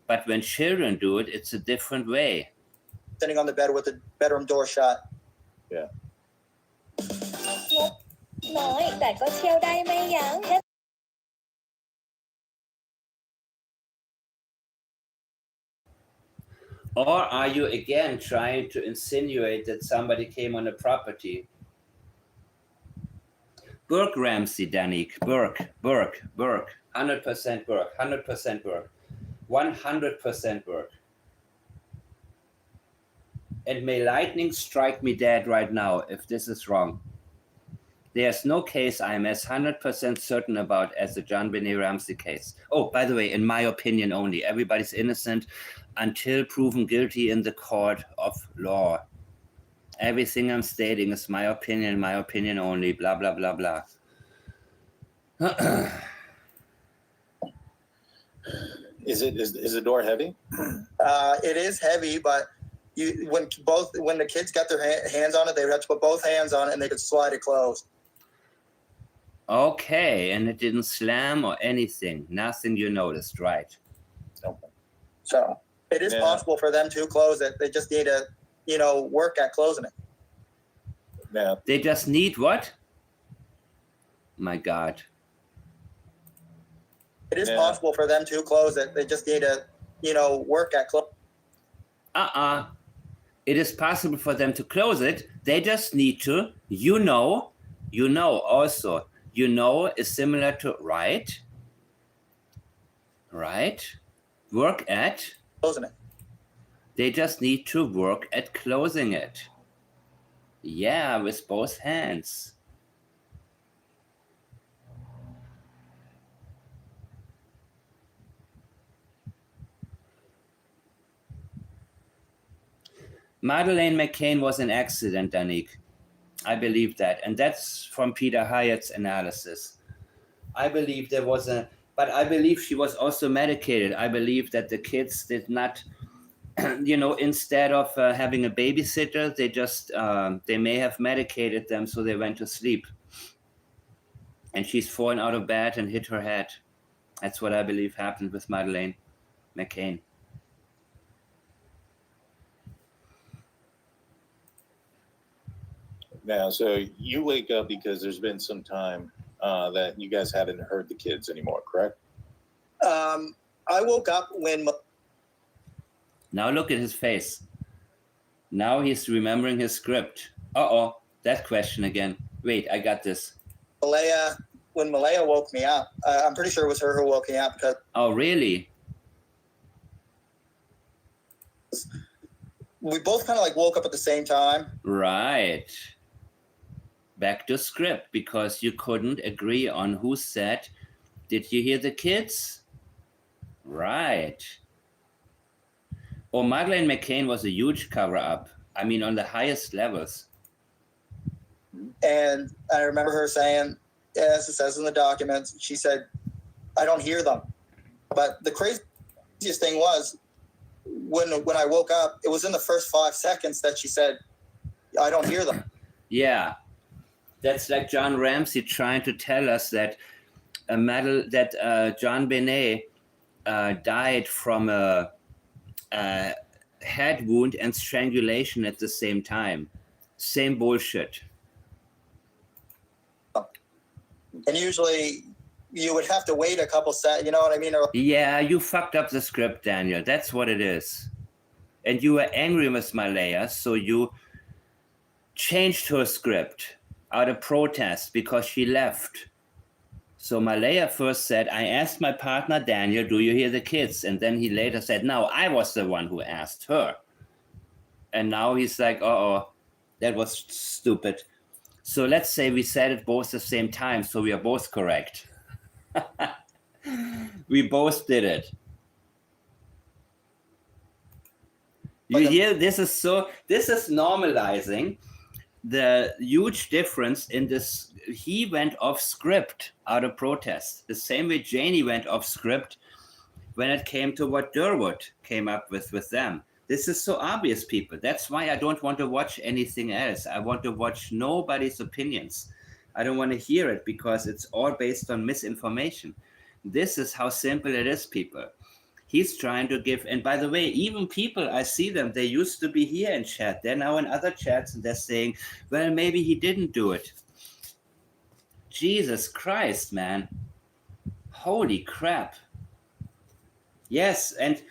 But when children do it, it's a different way. Sitting on the bed with the bedroom door shut. Yeah. Nói tại có treo đai mây dáng hết. Or are you again trying to insinuate that somebody came on the property? Burke Ramsey, Danik. Burke. 100% Burke. 100% Burke. 100% Burke. And may lightning strike me dead right now if this is wrong. There's no case I'm as 100% certain about as the JonBenet Ramsey case. Oh, by the way, in my opinion only, everybody's innocent until proven guilty in the court of law. Everything I'm stating is my opinion only, blah, blah, blah, blah. Is the door heavy? It is heavy, but when the kids got their hands on it, they would have to put both hands on it and they could slide it closed. Okay, and it didn't slam or anything. Nothing you noticed, right? Okay. So it is possible for them to close it. They just need to, work at closing it. Yeah. They just need what? My God. It is possible for them to close it. They just need to, work at closing. It is possible for them to close it. They just need to, also. Is similar to right. Work at Closing it. They just need to work at closing it. Yeah, with both hands. Madeleine McCann was an accident, Danik. I believe that. And that's from Peter Hyatt's analysis. I believe but I believe she was also medicated. I believe that the kids did not, instead of having a babysitter, they may have medicated them so they went to sleep. And she's fallen out of bed and hit her head. That's what I believe happened with Madeleine McCann. Now, so you wake up because there's been some time that you guys haven't heard the kids anymore, correct? I woke up when... Now look at his face. Now he's remembering his script. Uh-oh, that question again. Wait, I got this. When Malaya woke me up, I'm pretty sure it was her who woke me up because... Oh, really? We both kind of woke up at the same time. Right. Back to script, because you couldn't agree on who said, did you hear the kids? Right. Oh, Madeleine McCann was a huge cover-up. I mean, on the highest levels. And I remember her saying, as it says in the documents, she said, I don't hear them. But the craziest thing was, when I woke up, it was in the first 5 seconds that she said, I don't hear them. Yeah. That's like John Ramsey trying to tell us that JonBenet died from a head wound and strangulation at the same time. Same bullshit. And usually you would have to wait a couple seconds, you know what I mean? Yeah, you fucked up the script, Daniel. That's what it is. And you were angry with Malaya, so you changed her script out of protest because she left. So Malaya first said, I asked my partner, Daniel, do you hear the kids? And then he later said, no, I was the one who asked her. And now he's like, uh-oh, that was stupid. So let's say we said it both at the same time, so we are both correct. We both did it. You hear, this is normalizing the huge difference in this. He went off script out of protest, the same way Janie went off script when it came to what Durwood came up with them. This is so obvious, people. That's why I don't want to watch anything else. I want to watch nobody's opinions. I don't want to hear it because it's all based on misinformation. This is how simple it is, people. He's trying to give, and by the way, even people, I see them, they used to be here in chat. They're now in other chats and they're saying, well, maybe he didn't do it. Jesus Christ, man. Holy crap. Yes, and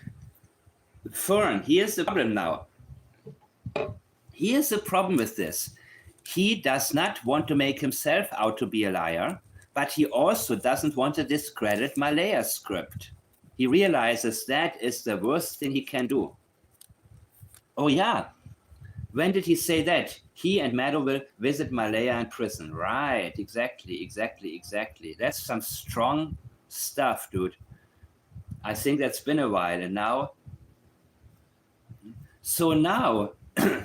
Fern, here's the problem now. Here's the problem with this. He does not want to make himself out to be a liar, but he also doesn't want to discredit Malaya's script. He realizes that is the worst thing he can do. Oh yeah, when did he say that? He and Maddo will visit Malaya in prison. Right, exactly. That's some strong stuff, dude. I think that's been a while, and now... So now,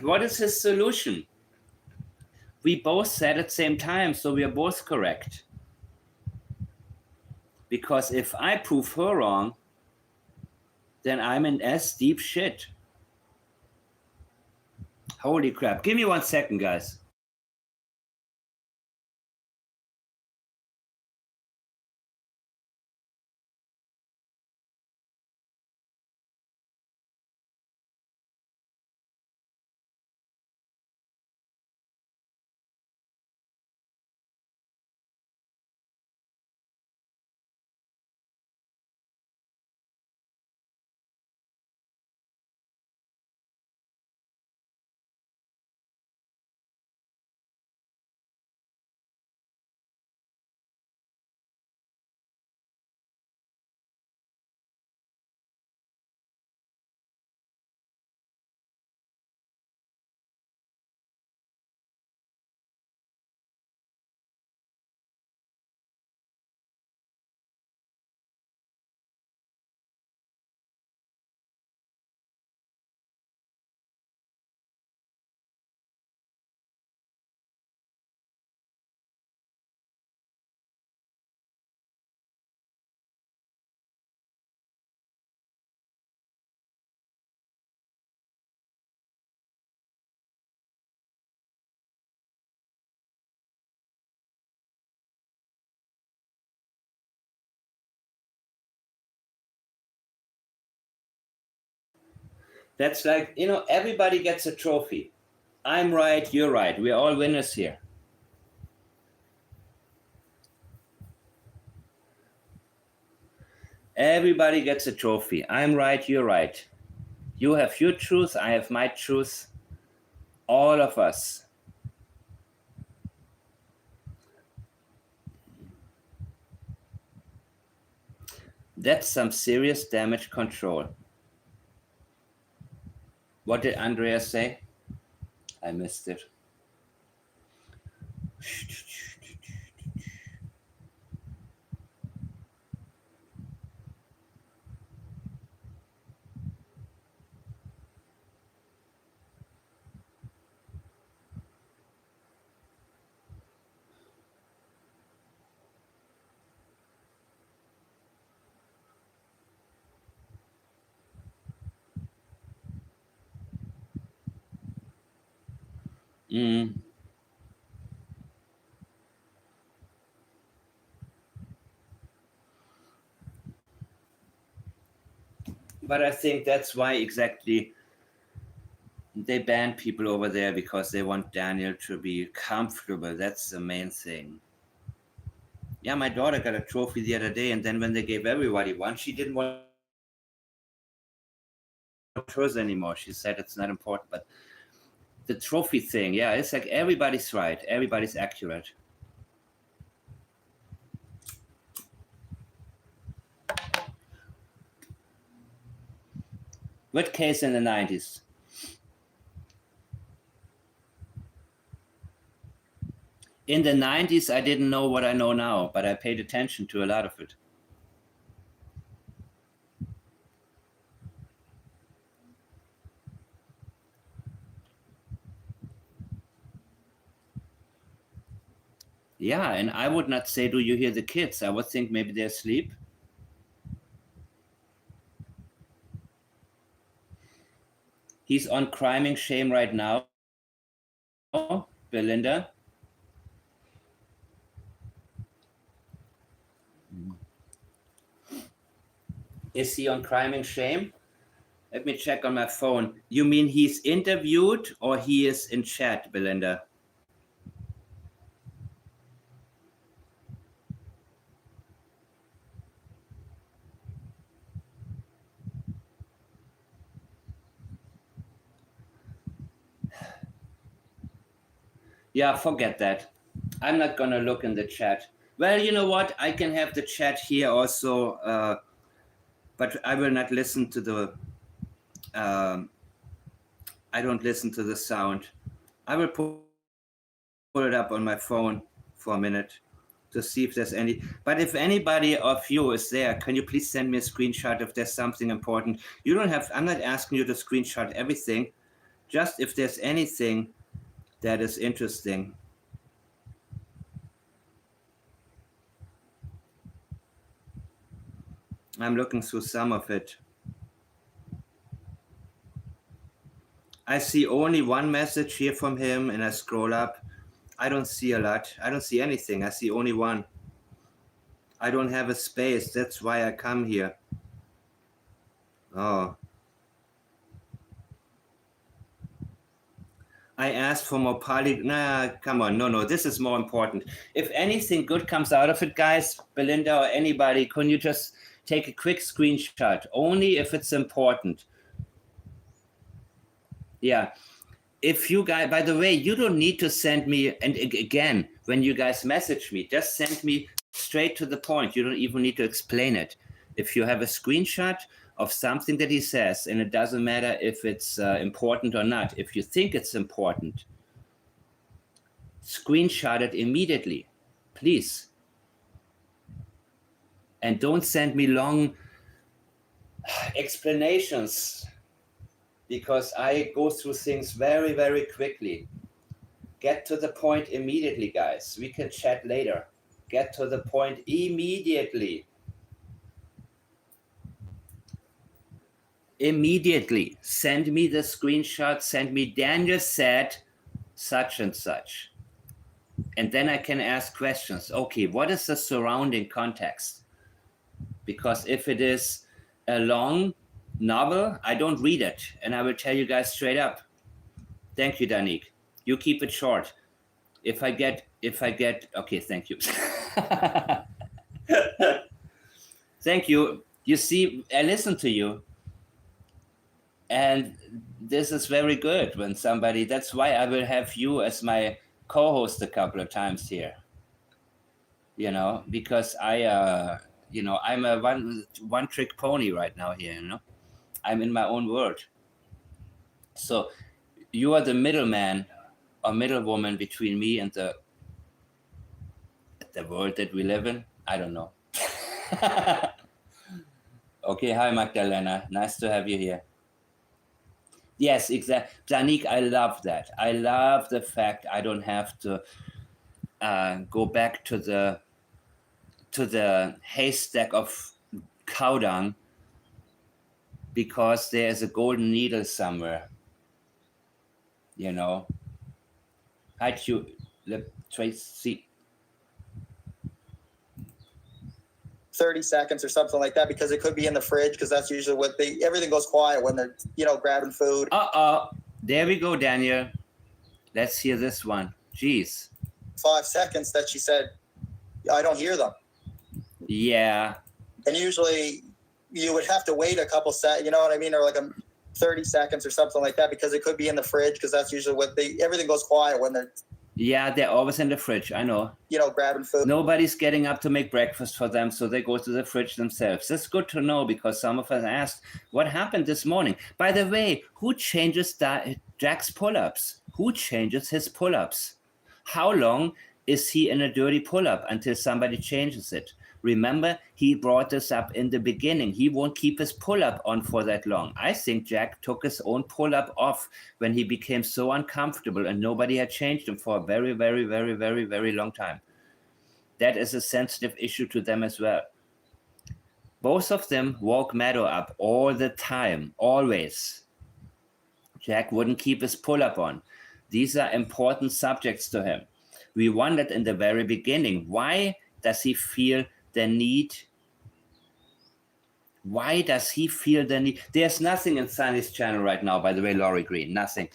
what is his solution? We both said at the same time, so we are both correct. Because if I prove her wrong, then I'm in as deep shit. Holy crap. Give me 1 second, guys. That's like, everybody gets a trophy. I'm right, you're right. We're all winners here. Everybody gets a trophy. I'm right, you're right. You have your truth, I have my truth. All of us. That's some serious damage control. What did Andrea say? I missed it. But I think that's why exactly they ban people over there, because they want Daniel to be comfortable. That's the main thing. Yeah, my daughter got a trophy the other day, and then when they gave everybody one, she didn't want hers anymore. She said it's not important. But the trophy thing, yeah, it's like everybody's right. Everybody's accurate. What case in the 90s? In the 90s, I didn't know what I know now, but I paid attention to a lot of it. Yeah, and I would not say, do you hear the kids? I would think maybe they're asleep. He's on Criming Shame right now, Belinda. Is he on Crime and Shame? Let me check on my phone. You mean he's interviewed or he is in chat, Belinda? Yeah, forget that. I'm not gonna look in the chat. Well, you know what? I can have the chat here also, but I will not listen to the. I don't listen to the sound. I will pull it up on my phone for a minute to see if there's any. But if anybody of you is there, can you please send me a screenshot if there's something important? You don't have. I'm not asking you to screenshot everything. Just if there's anything that is interesting. I'm looking through some of it. I see only one message here from him and I scroll up. I don't see a lot. I don't see anything. I see only one. I don't have a space. That's why I come here. Oh. I asked for more Nah, come on. No, this is more important. If anything good comes out of it, guys, Belinda or anybody, can you just take a quick screenshot? Only if it's important. Yeah. If you guys, by the way, you don't need to send me, and again, when you guys message me, just send me straight to the point. You don't even need to explain it. If you have a screenshot of something that he says, and it doesn't matter if it's important or not, if you think it's important, screenshot it immediately, please. And don't send me long explanations, because I go through things very, very quickly. Get to the point immediately, guys. We can chat later. Get to the point immediately. Immediately. Send me the screenshot. Send me Daniel said such and such. And then I can ask questions. Okay, what is the surrounding context? Because if it is a long novel, I don't read it, and I will tell you guys straight up. Thank you, Danik. You keep it short. If I get, okay, thank you. Thank you. You see, I listen to you, and this is very good when somebody. That's why I will have you as my co-host a couple of times here. You know, because I'm a one-trick pony right now here. You know. I'm in my own world. So you are the middleman or middlewoman between me and the world that we live in. I don't know. Okay, hi Magdalena. Nice to have you here. Yes, exactly. Danik, I love that. I love the fact I don't have to go back to the haystack of cow dung, because there's a golden needle somewhere, you know. Tracy. 30 seconds or something like that, because it could be in the fridge, because that's usually what everything goes quiet when they're, grabbing food. There we go, Daniel. Let's hear this one. Jeez. 5 seconds that she said, I don't hear them. Yeah. And usually you would have to wait a couple seconds, you know what I mean? Or like 30 seconds or something like that, because it could be in the fridge, because that's usually what everything goes quiet when they're. Yeah, they're always in the fridge. I know. Grabbing food. Nobody's getting up to make breakfast for them, so they go to the fridge themselves. That's good to know, because some of us asked, what happened this morning? By the way, who changes Jack's pull-ups? Who changes his pull-ups? How long is he in a dirty pull-up until somebody changes it? Remember, he brought this up in the beginning. He won't keep his pull-up on for that long. I think Jack took his own pull-up off when he became so uncomfortable and nobody had changed him for a very, very, very, very, very long time. That is a sensitive issue to them as well. Both of them woke Meadow up all the time, always. Jack wouldn't keep his pull-up on. These are important subjects to him. We wondered in the very beginning, why does he feel the need Why does he feel the need? There's nothing in Sunny's channel right now, by the way, Laurie Green, nothing.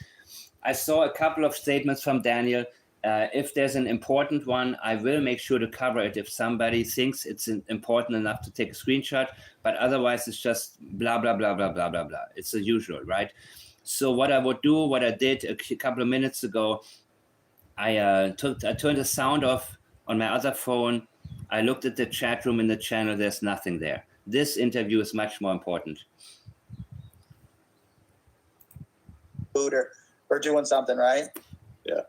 I saw a couple of statements from Daniel. If there's an important one, I will make sure to cover it if somebody thinks it's important enough to take a screenshot, but otherwise it's just blah, blah, blah, blah, blah, blah, blah. It's the usual, right? So what I would do, what I did a couple of minutes ago, I turned the sound off on my other phone. I looked at the chat room in the channel. There's nothing there. This interview is much more important. Food or doing something, right? Yeah.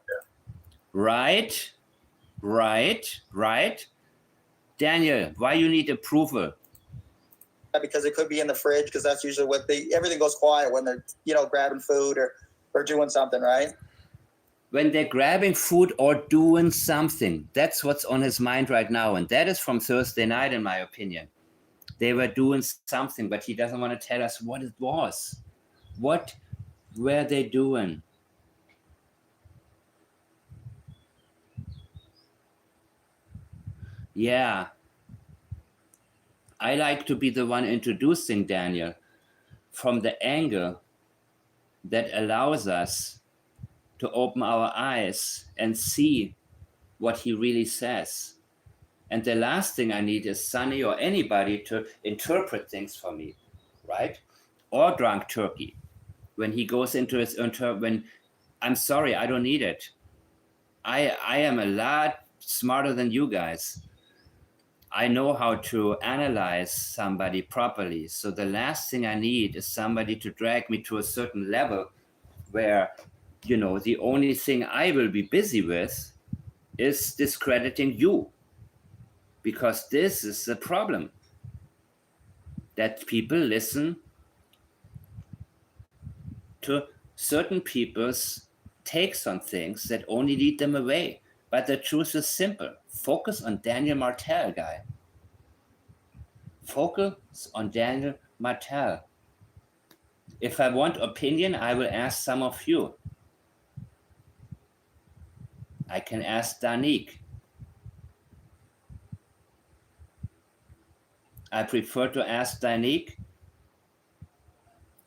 Right. Daniel, why you need approval? Because it could be in the fridge, because that's usually what everything goes quiet when they're, grabbing food or doing something, right? When they're grabbing food or doing something, that's what's on his mind right now. And that is from Thursday night, in my opinion. They were doing something, but he doesn't want to tell us what it was. What were they doing? Yeah. I like to be the one introducing Daniel from the angle that allows us to open our eyes and see what he really says. And the last thing I need is Sunny or anybody to interpret things for me, right? Or Drunk Turkey. When he goes into his I'm sorry, I don't need it. I am a lot smarter than you guys. I know how to analyze somebody properly. So the last thing I need is somebody to drag me to a certain level where, the only thing I will be busy with is discrediting you. Because this is the problem. That people listen to certain people's takes on things that only lead them away. But the truth is simple. Focus on Daniel Martel, guy. Focus on Daniel Martel. If I want opinion, I will ask some of you. I can ask Danik. I prefer to ask Danik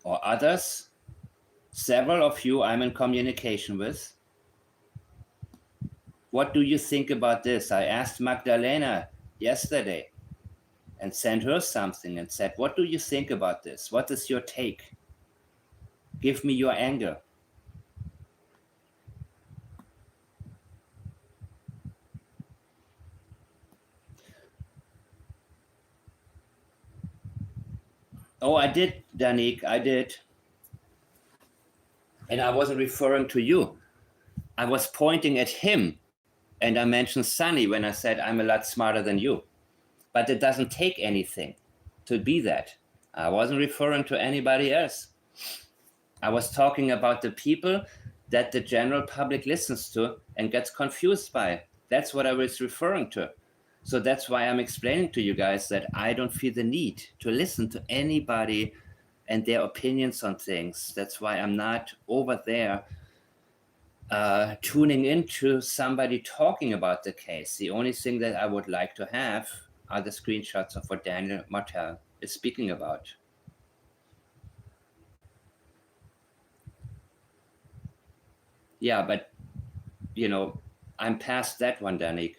or others. Several of you I'm in communication with. What do you think about this? I asked Magdalena yesterday and sent her something and said, what do you think about this? What is your take? Give me your anger. Oh, I did, Danik, I did. And I wasn't referring to you. I was pointing at him. And I mentioned Sunny when I said I'm a lot smarter than you. But it doesn't take anything to be that. I wasn't referring to anybody else. I was talking about the people that the general public listens to and gets confused by. That's what I was referring to. So that's why I'm explaining to you guys that I don't feel the need to listen to anybody and their opinions on things. That's why I'm not over there tuning into somebody talking about the case. The only thing that I would like to have are the screenshots of what Daniel Martel is speaking about. Yeah, but, I'm past that one, Danik.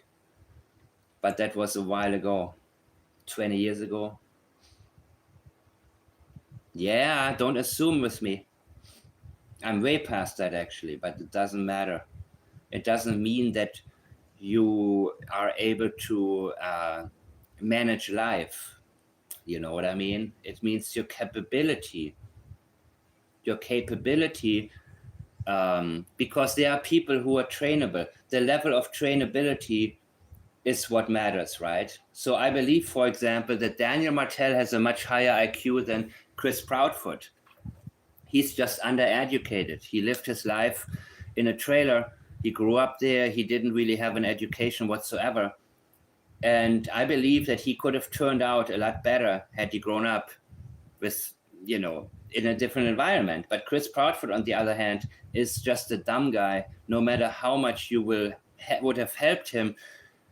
But that was a while ago, 20 years ago. Yeah, don't assume with me. I'm way past that, actually, but it doesn't matter. It doesn't mean that you are able to manage life. You know what I mean? It means your capability. Because there are people who are trainable. The level of trainability is what matters, right? So I believe, for example, that Daniel Martel has a much higher IQ than Chris Proudfoot. He's just undereducated. He lived his life in a trailer. He grew up there. He didn't really have an education whatsoever. And I believe that he could have turned out a lot better had he grown up with, in a different environment. But Chris Proudfoot, on the other hand, is just a dumb guy. No matter how much you would have helped him,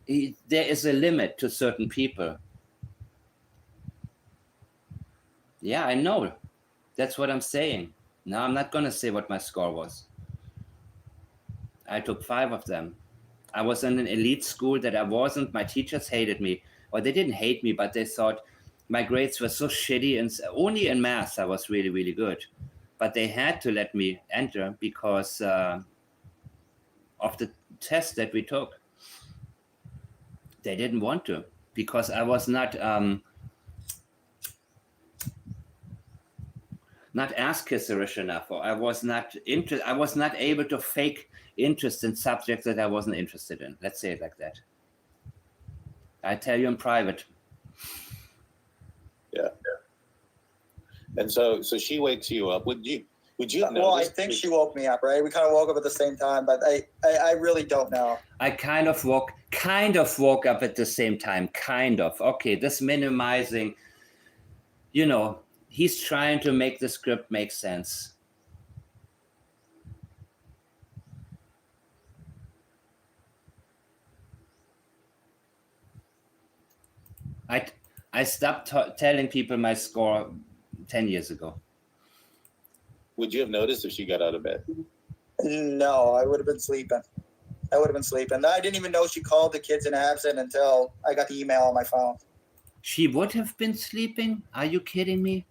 there is a limit to certain people. Yeah, I know. That's what I'm saying. Now I'm not gonna say what my score was. I took 5 of them. I was in an elite school that I wasn't. My teachers hated me. Or they didn't hate me, but they thought my grades were so shitty. And only in math I was really, really good. But they had to let me enter because of the test that we took. They didn't want to because I was not ass-kisserish enough, or I was not able to fake interest in subjects that I wasn't interested in. Let's say it like that. I tell you in private. Yeah. And so she wakes you up. Would you Well, I notice? think she woke me up, right? We kind of woke up at the same time, but I really don't know. I kind of woke up at the same time. Kind of. Okay, this minimizing, he's trying to make the script make sense. I stopped telling people my score 10 years ago. Would you have noticed if she got out of bed? No, I would have been sleeping. I didn't even know she called the kids in absent until I got the email on my phone. She would have been sleeping? Are you kidding me?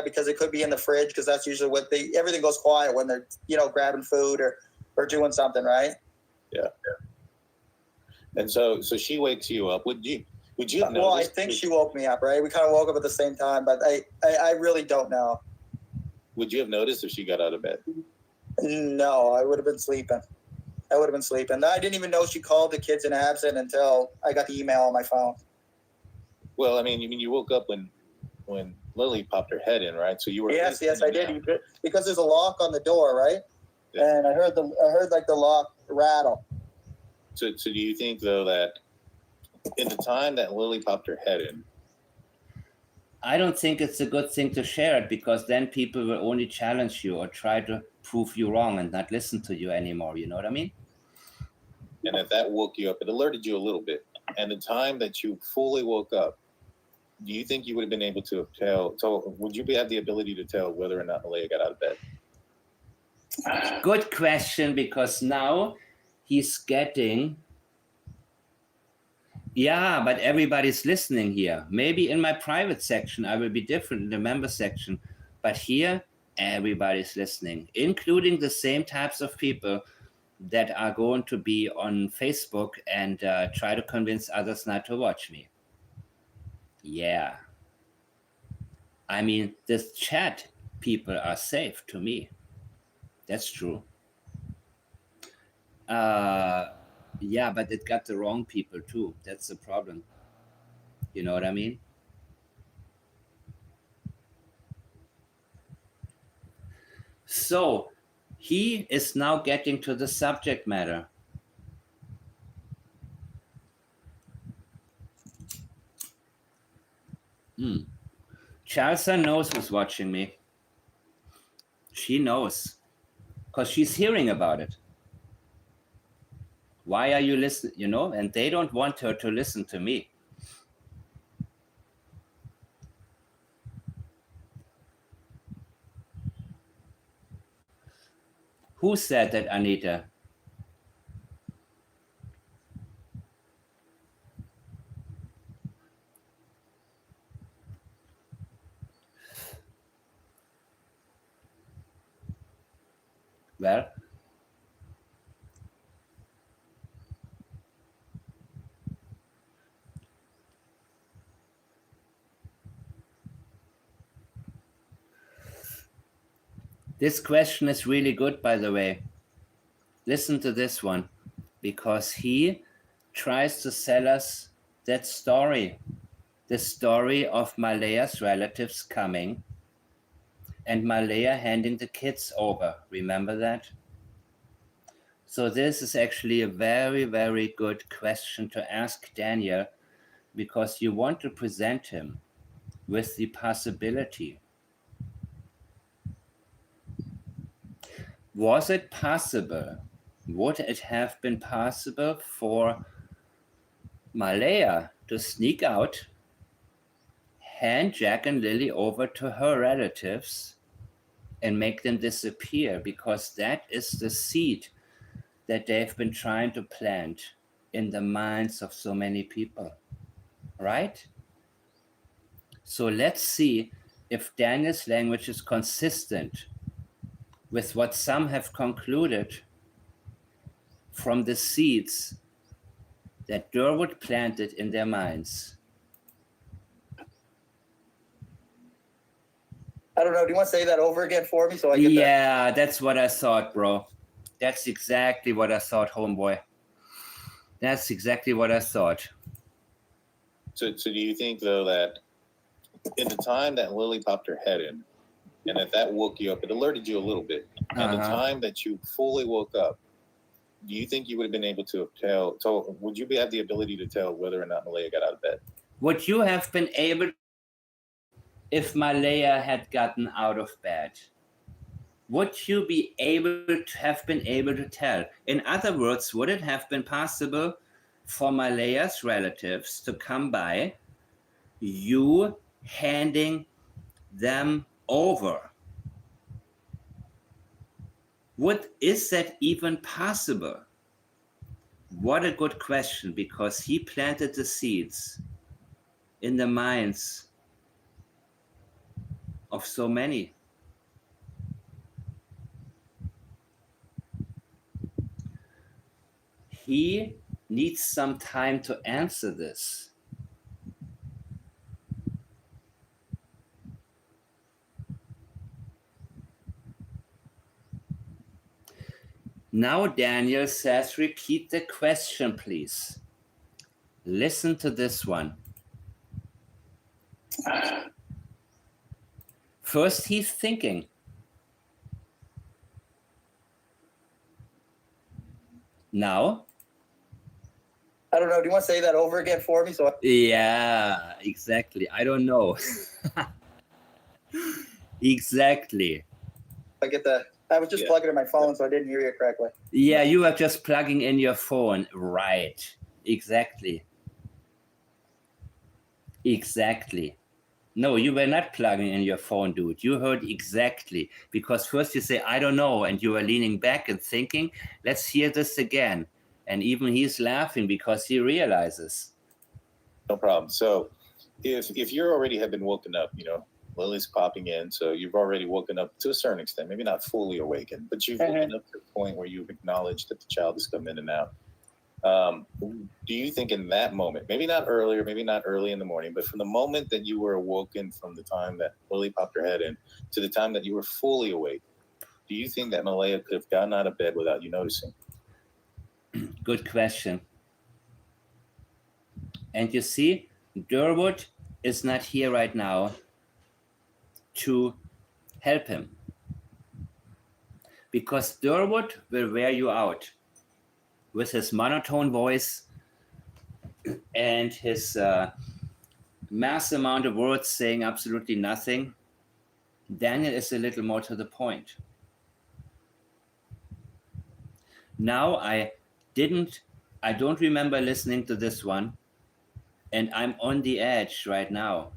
Because it could be in the fridge, because that's usually what everything goes quiet when they're, grabbing food or doing something, right? Yeah. And so she wakes you up. Would you have noticed? Well, I think she woke me up, right? We kind of woke up at the same time, but I really don't know. Would you have noticed if she got out of bed? No, I would have been sleeping. I didn't even know she called the kids in absent until I got the email on my phone. Well, I mean, you woke up when Lilly popped her head in, right? So you were. Yes, I did. Because there's a lock on the door, right? Yeah. And I heard like the lock rattle. So do you think though that in the time that Lilly popped her head in? I don't think it's a good thing to share it, because then people will only challenge you or try to prove you wrong and not listen to you anymore. You know what I mean? And if that woke you up, it alerted you a little bit. And the time that you fully woke up, do you think you would have been able to tell? Would you have the ability to tell whether or not Malaya got out of bed? Good question, because now he's getting. Yeah, but everybody's listening here. Maybe in my private section, I will be different in the member section. But here, everybody's listening, including the same types of people that are going to be on Facebook and try to convince others not to watch me. Yeah. I mean, this chat people are safe to me. That's true. Yeah, but it got the wrong people too. That's the problem. You know what I mean? So he is now getting to the subject matter. Chelsea knows who's watching me. She knows, because she's hearing about it. Why are you listening? And they don't want her to listen to me. Who said that, Anita? Well, this question is really good, by the way. Listen to this one, because he tries to sell us that story, the story of Malaya's relatives coming and Malaya handing the kids over. Remember that? So this is actually a very, very good question to ask Daniel, because you want to present him with the possibility. Was it possible? Would it have been possible for Malaya to sneak out, hand Jack and Lily over to her relatives and make them disappear, because that is the seed that they've been trying to plant in the minds of so many people, right? So let's see if Daniel's language is consistent with what some have concluded from the seeds that Durwood planted in their minds. I don't know. Do you want to say that over again for me so I get Yeah, that's what I thought, bro. That's exactly what I thought, homeboy. That's exactly what I thought. So do you think, though, that in the time that Lily popped her head in, and that woke you up, it alerted you a little bit, and the time that you fully woke up, do you think you would have been able to tell, would you have the ability to tell whether or not Malaya got out of bed? Would you have been able, if Malaya had gotten out of bed? Would you be able to have been able to tell? In other words, would it have been possible for Malaya's relatives to come by, you handing them over? Is that even possible? What a good question, because he planted the seeds in the minds of so many. He needs some time to answer this. Now Daniel says, repeat the question, please. Listen to this one. First, he's thinking. Now? I don't know. Do you want to say that over again for me? Yeah, exactly. I don't know. Exactly. I get that. I was just plugging in my phone, so I didn't hear you correctly. Yeah, you were just plugging in your phone. Right. Exactly. Exactly. No, you were not plugging in your phone, dude. You heard exactly. Because first you say, I don't know, and you were leaning back and thinking, let's hear this again. And even he's laughing because he realizes. No problem. So if you already have been woken up, Lily's popping in, so you've already woken up to a certain extent, maybe not fully awakened, but you've woken up to the point where you've acknowledged that the child has come in and out. Do you think in that moment, maybe not earlier, maybe not early in the morning, but from the moment that you were awoken, from the time that Lily popped her head in to the time that you were fully awake, do you think that Malaya could have gotten out of bed without you noticing? Good question. And you see, Durwood is not here right now to help him, because Durwood will wear you out with his monotone voice and his mass amount of words saying absolutely nothing. Daniel is a little more to the point. Now I don't remember listening to this one, and I'm on the edge right now.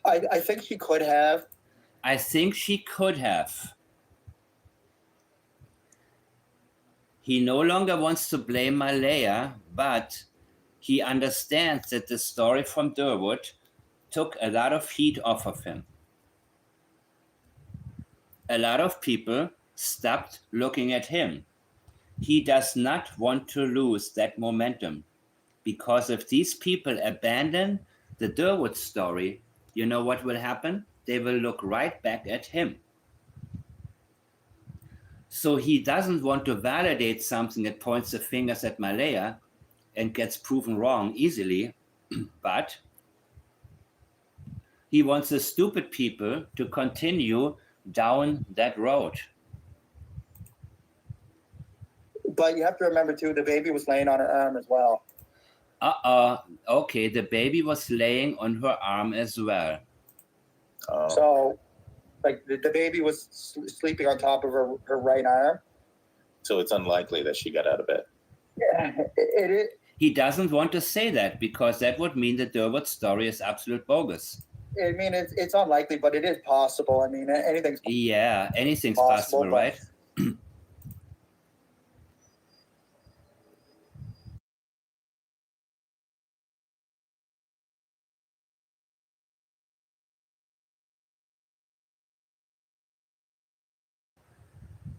I think she could have. I think she could have. He no longer wants to blame Malaya, but he understands that the story from Durwood took a lot of heat off of him. A lot of people stopped looking at him. He does not want to lose that momentum, because if these people abandon the Durwood story, you know what will happen? They will look right back at him. So he doesn't want to validate something that points the fingers at Malaya and gets proven wrong easily, but he wants the stupid people to continue down that road. But you have to remember, too, the baby was laying on her arm as well. Okay, the baby was laying on her arm as well. So Like the baby was sleeping on top of her right arm. So it's unlikely that she got out of bed. Yeah, it He doesn't want to say that because that would mean that Durward's story is absolute bogus. I mean, it's unlikely, but it is possible. I mean, anything's Yeah, anything's possible, but- right?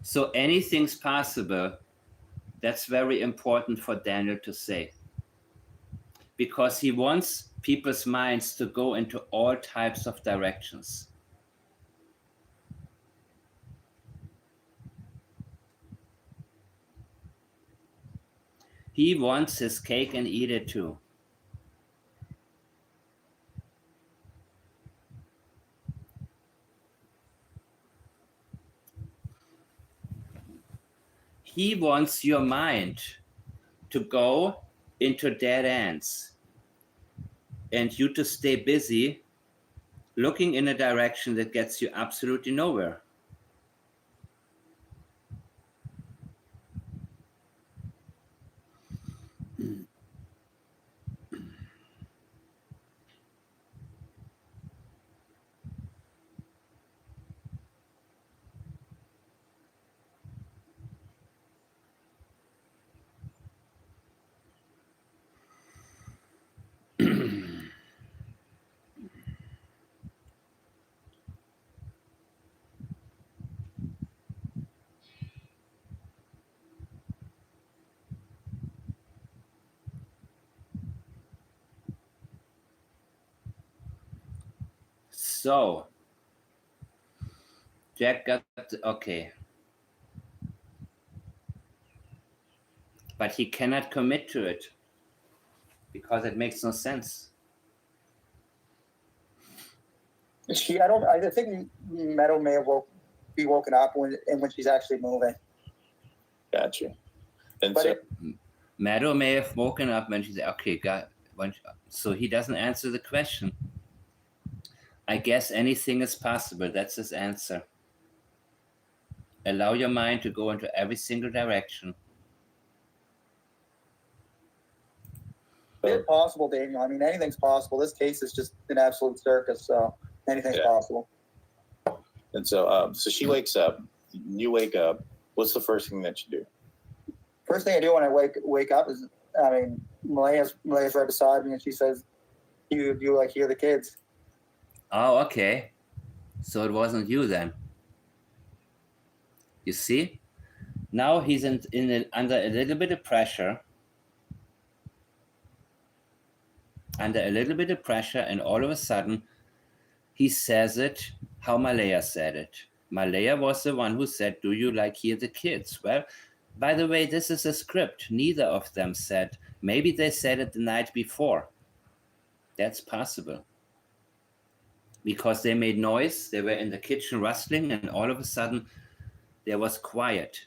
So anything's possible. That's very important for Daniel to say. Because he wants people's minds to go into all types of directions. He wants his cake and eat it too. He wants your mind to go into dead ends and you to stay busy looking in a direction that gets you absolutely nowhere. So, Jack got, okay. But he cannot commit to it because it makes no sense. I think Meadow may be woken up when she's actually moving. Gotcha. And But so, Meadow may have woken up when she's okay, so he doesn't answer the question. I guess anything is possible. That's his answer. Allow your mind to go into every single direction. It's possible, Daniel. I mean, anything's possible. This case is just an absolute circus, so anything's possible. and so, so she wakes up. You wake up. What's the first thing that you do? First thing I do when I wake up is, I mean, Malaya's right beside me, and she says, "You like hear the kids?" Oh, okay. So it wasn't you then. You see? Now he's under a little bit of pressure. And all of a sudden, he says it how Malaya said it. Malaya was the one who said, "Do you like hear the kids?" Well, by the way, this is a script. Neither of them said. Maybe they said it the night before. That's possible. Because they made noise, they were in the kitchen rustling, and all of a sudden, there was quiet.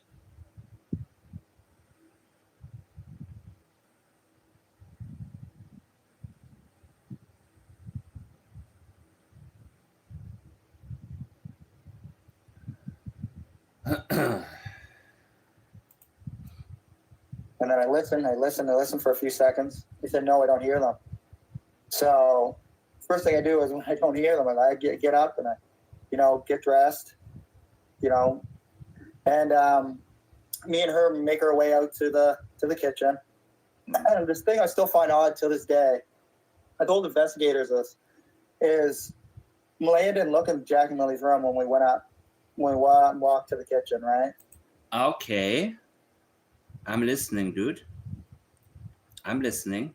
And then I listen for a few seconds. He said, "No, I don't hear them." So first thing I do is when I don't hear them, I get up and I, get dressed, and me and her make our way out to the kitchen. And this thing I still find odd to this day. I told investigators this is Malaya didn't look in Jack and Lily's room when we went out and walked to the kitchen, right? Okay. I'm listening, dude. I'm listening.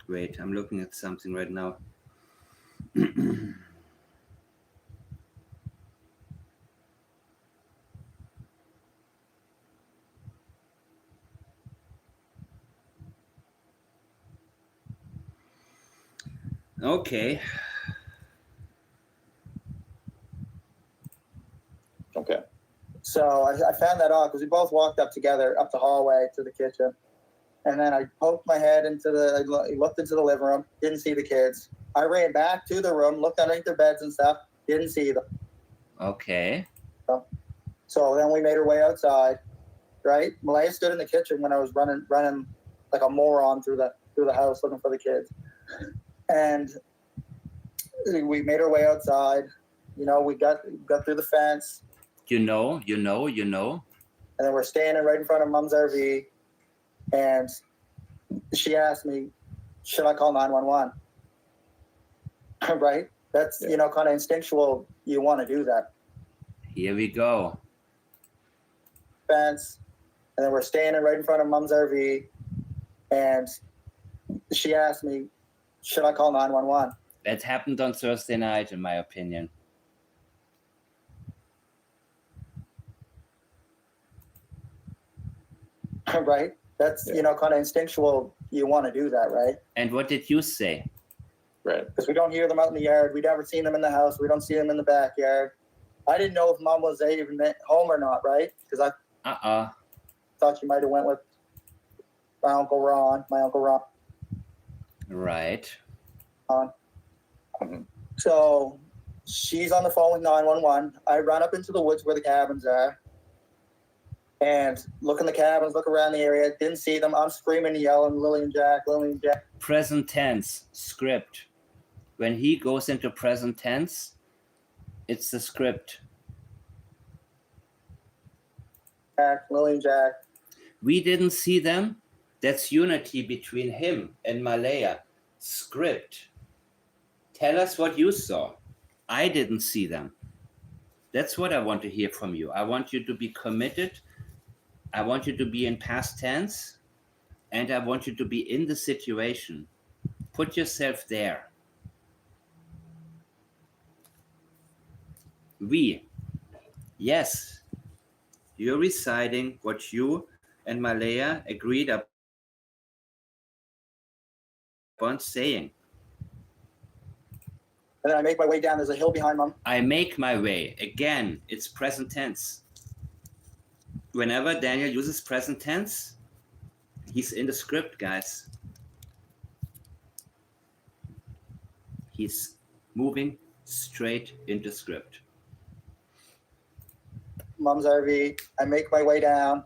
Wait, I'm looking at something right now. Okay. So I found that odd because we both walked up together up the hallway to the kitchen. And then I poked my head I looked into the living room, didn't see the kids. I ran back to the room, looked underneath their beds and stuff, didn't see them. Okay. So then we made our way outside, right? Malaya stood in the kitchen when I was running like a moron through the house looking for the kids. And we made our way outside. You know, we got through the fence. You know. And then we're standing right in front of Mom's RV. And she asked me, should I call 911? Right? That's, you know, kind of instinctual. You want to do that. Here we go. Fence. And then we're standing right in front of Mom's RV. And she asked me, should I call 911? That happened on Thursday night, in my opinion. Right? That's, you know, kind of instinctual. You want to do that, right? And what did you say? Right. Because we don't hear them out in the yard. We never seen them in the house. We don't see them in the backyard. I didn't know if Mom was even home or not, right? Because I thought she might have went with my Uncle Ron. Right. So she's on the phone with 911. I run up into the woods where the cabins are and look in the cabins, look around the area. Didn't see them. I'm screaming and yelling, Lilly and Jack. Present tense script. When he goes into present tense, it's the script. Lilly and Jack. We didn't see them. That's unity between him and Malaya. Script. Tell us what you saw. I didn't see them. That's what I want to hear from you. I want you to be committed. I want you to be in past tense. And I want you to be in the situation. Put yourself there. We. Yes. You're reciting what you and Malaya agreed upon saying. And then I make my way down. There's a hill behind Mom. I make my way. Again, it's present tense. Whenever Daniel uses present tense, he's in the script, guys. He's moving straight into script. Mom's RV. I make my way down.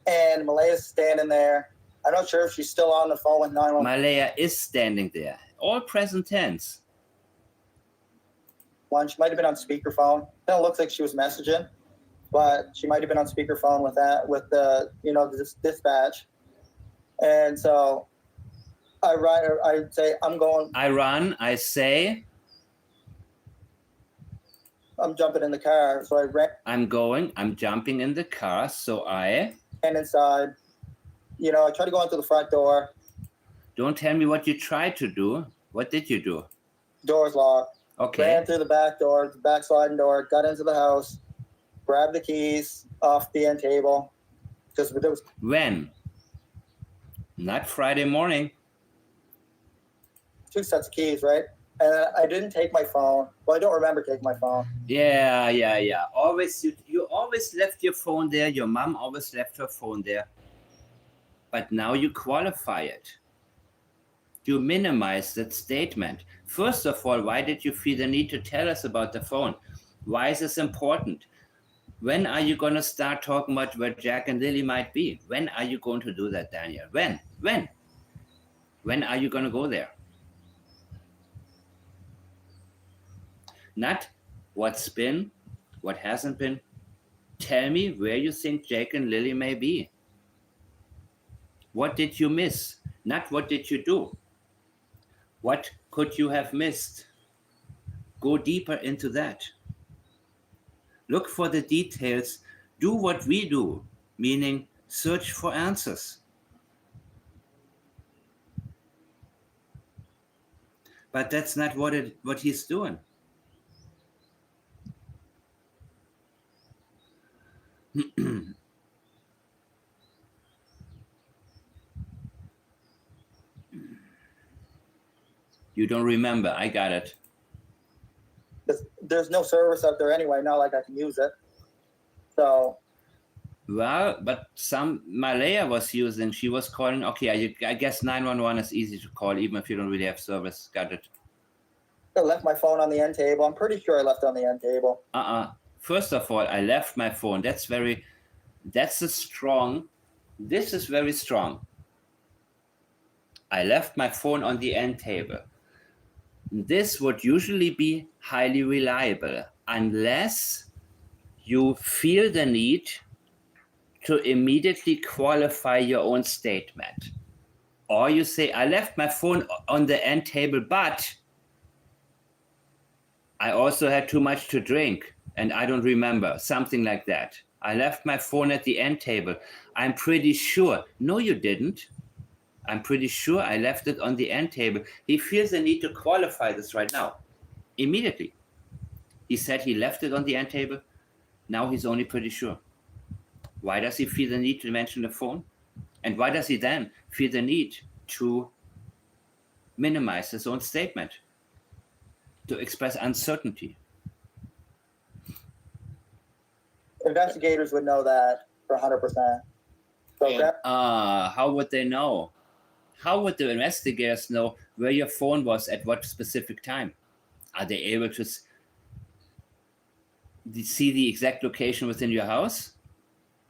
And Malaya's standing there. I'm not sure if she's still on the phone with 911. Malaya is standing there. All present tense. She might have been on speakerphone. It don't look like she was messaging, but she might have been on speakerphone with the this dispatch. And so I say, I'm going. I run, I say. I'm jumping in the car. So I ran. I'm jumping in the car, so I. And inside, I tried to go into the front door. Don't tell me what you tried to do. What did you do? Door's locked. Okay. Ran through the back door, the back sliding door, got into the house, grabbed the keys off the end table. Because there was. When? Not Friday morning. 2 sets of keys, right? And I didn't take my phone. Well, I don't remember taking my phone. Yeah. Always, you always left your phone there. Your mom always left her phone there. But now you qualify it. You minimize that statement. First of all, why did you feel the need to tell us about the phone? Why is this important? When are you going to start talking about where Jack and Lilly might be? When are you going to do that, Daniel? When? When are you going to go there? Not what's been, what hasn't been. Tell me where you think Jack and Lilly may be. What did you miss? Not what did you do? What could you have missed? Go deeper into that. Look for the details. Do what we do, meaning search for answers. But that's not what he's doing. You don't remember. I got it. There's no service out there anyway, not like I can use it. So Well, but some Malaya was using, she was calling, okay, I guess 911 is easy to call, even if you don't really have service. Got it. I left my phone on the end table. I'm pretty sure I left it on the end table. First of all, I left my phone. This is very strong. I left my phone on the end table. This would usually be highly reliable unless you feel the need to immediately qualify your own statement. Or you say, I left my phone on the end table, but I also had too much to drink and I don't remember, something like that. I left my phone at the end table. I'm pretty sure. No, you didn't. I'm pretty sure I left it on the end table. He feels the need to qualify this right now, immediately. He said he left it on the end table. Now he's only pretty sure. Why does he feel the need to mention the phone? And why does he then feel the need to minimize his own statement, to express uncertainty? Investigators would know that for 100%. So how would they know? How would the investigators know where your phone was at what specific time? Are they able to see the exact location within your house?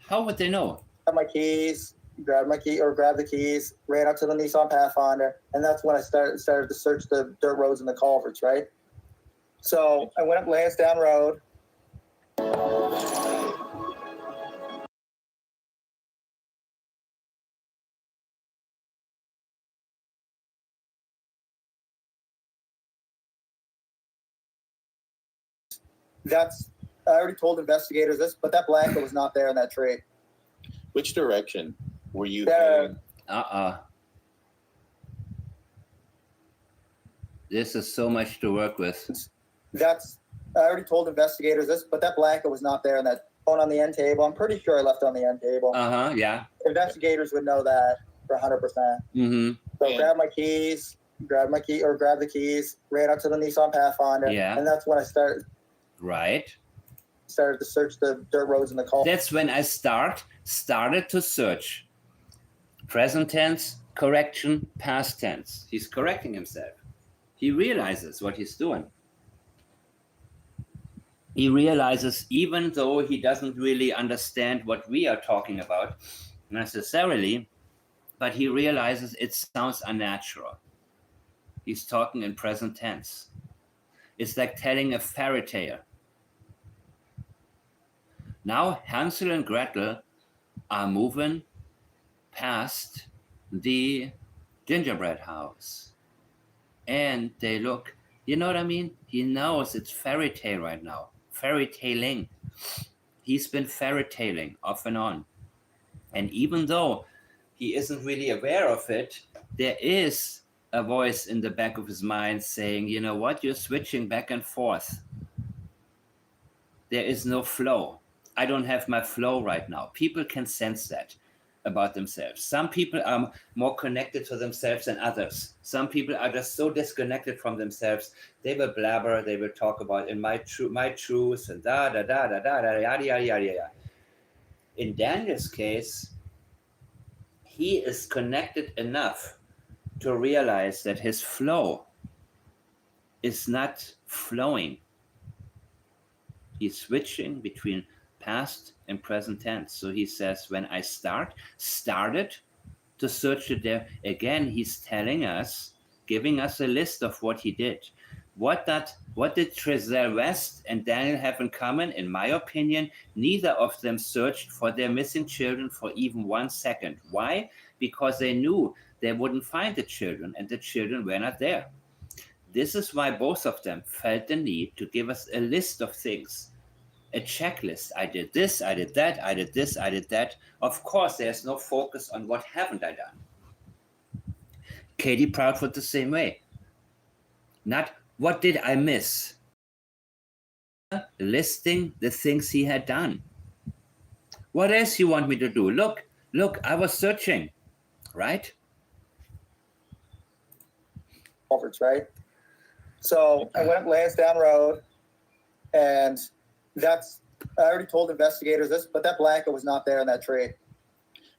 How would they know? my keys, grabbed the keys, ran up to the Nissan Pathfinder, and that's when I started to search the dirt roads and the culverts, right? So I went up Lansdowne Road. I already told investigators this, but that blanket was not there in that tree. Which direction were you There- heading? This is so much to work with. I already told investigators this, but that blanket was not there in that phone on the end table. I'm pretty sure I left it on the end table. Yeah. Investigators would know that for 100%. Mm-hmm. So Yeah. grabbed the keys, ran up to the Nissan Pathfinder, Yeah. and that's when I started Right. to search the dirt roads and the culverts. That's when I started to search. Present tense, correction, past tense. He's correcting himself. He realizes what he's doing. He realizes, even though he doesn't really understand what we are talking about necessarily, but he realizes it sounds unnatural. He's talking in present tense. It's like telling a fairy tale. Now Hansel and Gretel are moving past the gingerbread house. And they look, you know what I mean? He knows it's fairy tale right now. Fairy tailing. He's been fairy tailing off and on. And even though he isn't really aware of it, there is a voice in the back of his mind saying, you know what, you're switching back and forth. There is no flow. I don't have my flow right now. People can sense that about themselves. Some people are more connected to themselves than others. Some people are just so disconnected from themselves. They will blabber, they will talk about in my truth and yada yada yada. In Daniel's case, he is connected enough to realize that his flow is not flowing. He's switching between past and present tense. So he says, when I started to search it there, again, he's telling us, giving us a list of what he did. What did Trezell West and Daniel have in common? In my opinion, neither of them searched for their missing children for even 1 second. Why? Because they knew they wouldn't find the children, and the children were not there. This is why both of them felt the need to give us a list of things, a checklist. I did this, I did that, I did this, I did that. Of course, there's no focus on what haven't I done. Katie Proudfoot the same way. Not what did I miss? Listing the things he had done. What else you want me to do? Look, I was searching, right? Culverts, right? So I went up Lansdowne Road, and I I already told investigators this, but that blanket was not there in that tree.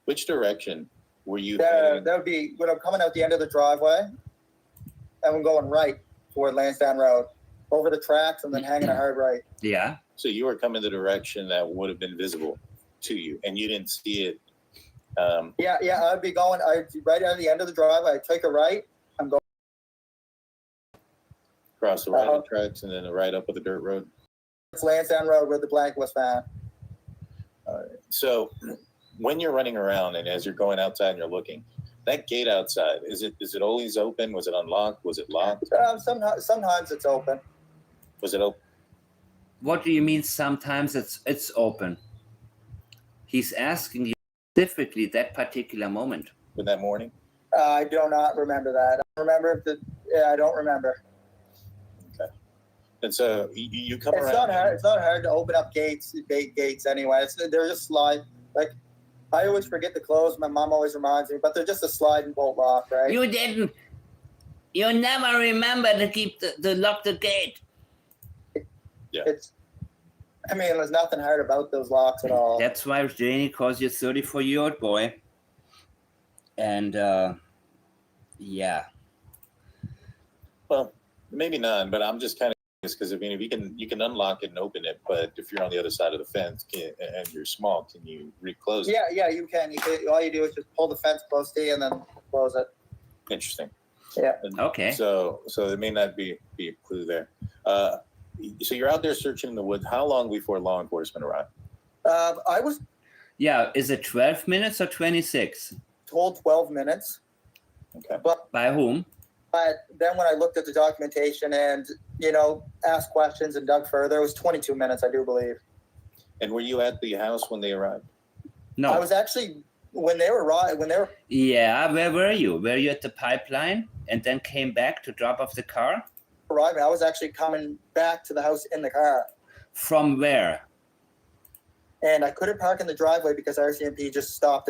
Which direction were you That heading? would be when I'm coming out the end of the driveway, and I'm going right toward Lansdowne Road, over the tracks, and then hanging a hard right. Yeah. So you were coming the direction that would have been visible to you, and you didn't see it. Yeah, I'd be going. Right at the end of the driveway. I take a right. I'm going Across the railroad tracks and then right up with the dirt road. It's Lansdowne Road where the blanket was found. So when you're running around and as you're going outside and you're looking, that gate outside, is it always open? Was it unlocked? Was it locked? Sometimes it's open. Was it open? What do you mean sometimes it's open? He's asking you specifically that particular moment. In that morning? I do not remember that. I don't remember. Okay. And so you come It's around. it's not hard to open up gates anyway. They're just slide. Like, I always forget to close. My mom always reminds me, but they're just a slide and bolt lock, right? You never remember to keep the lock the gate. Yeah. There's nothing hard about those locks at all. That's why Janie calls you a 34-year-old boy. And yeah. Well, maybe none, but I'm just kind of curious because if you can unlock it and open it, but if you're on the other side of the fence and you're small, can you reclose it? Yeah, you can. All you do is just pull the fence close to you and then close it. Interesting. Yeah. Okay. So there may not be a clue there. So you're out there searching in the woods. How long before law enforcement arrived? I was Yeah, is it 12 minutes or 26? told 12 minutes. Okay. By whom? But then when I looked at the documentation and, asked questions and dug further, it was 22 minutes, I do believe. And were you at the house when they arrived? No. I was actually, when they were. Yeah, where were you? Were you at the pipeline and then came back to drop off the car? Arriving, I was actually coming back to the house in the car. From where? And I couldn't park in the driveway because RCMP just stopped it.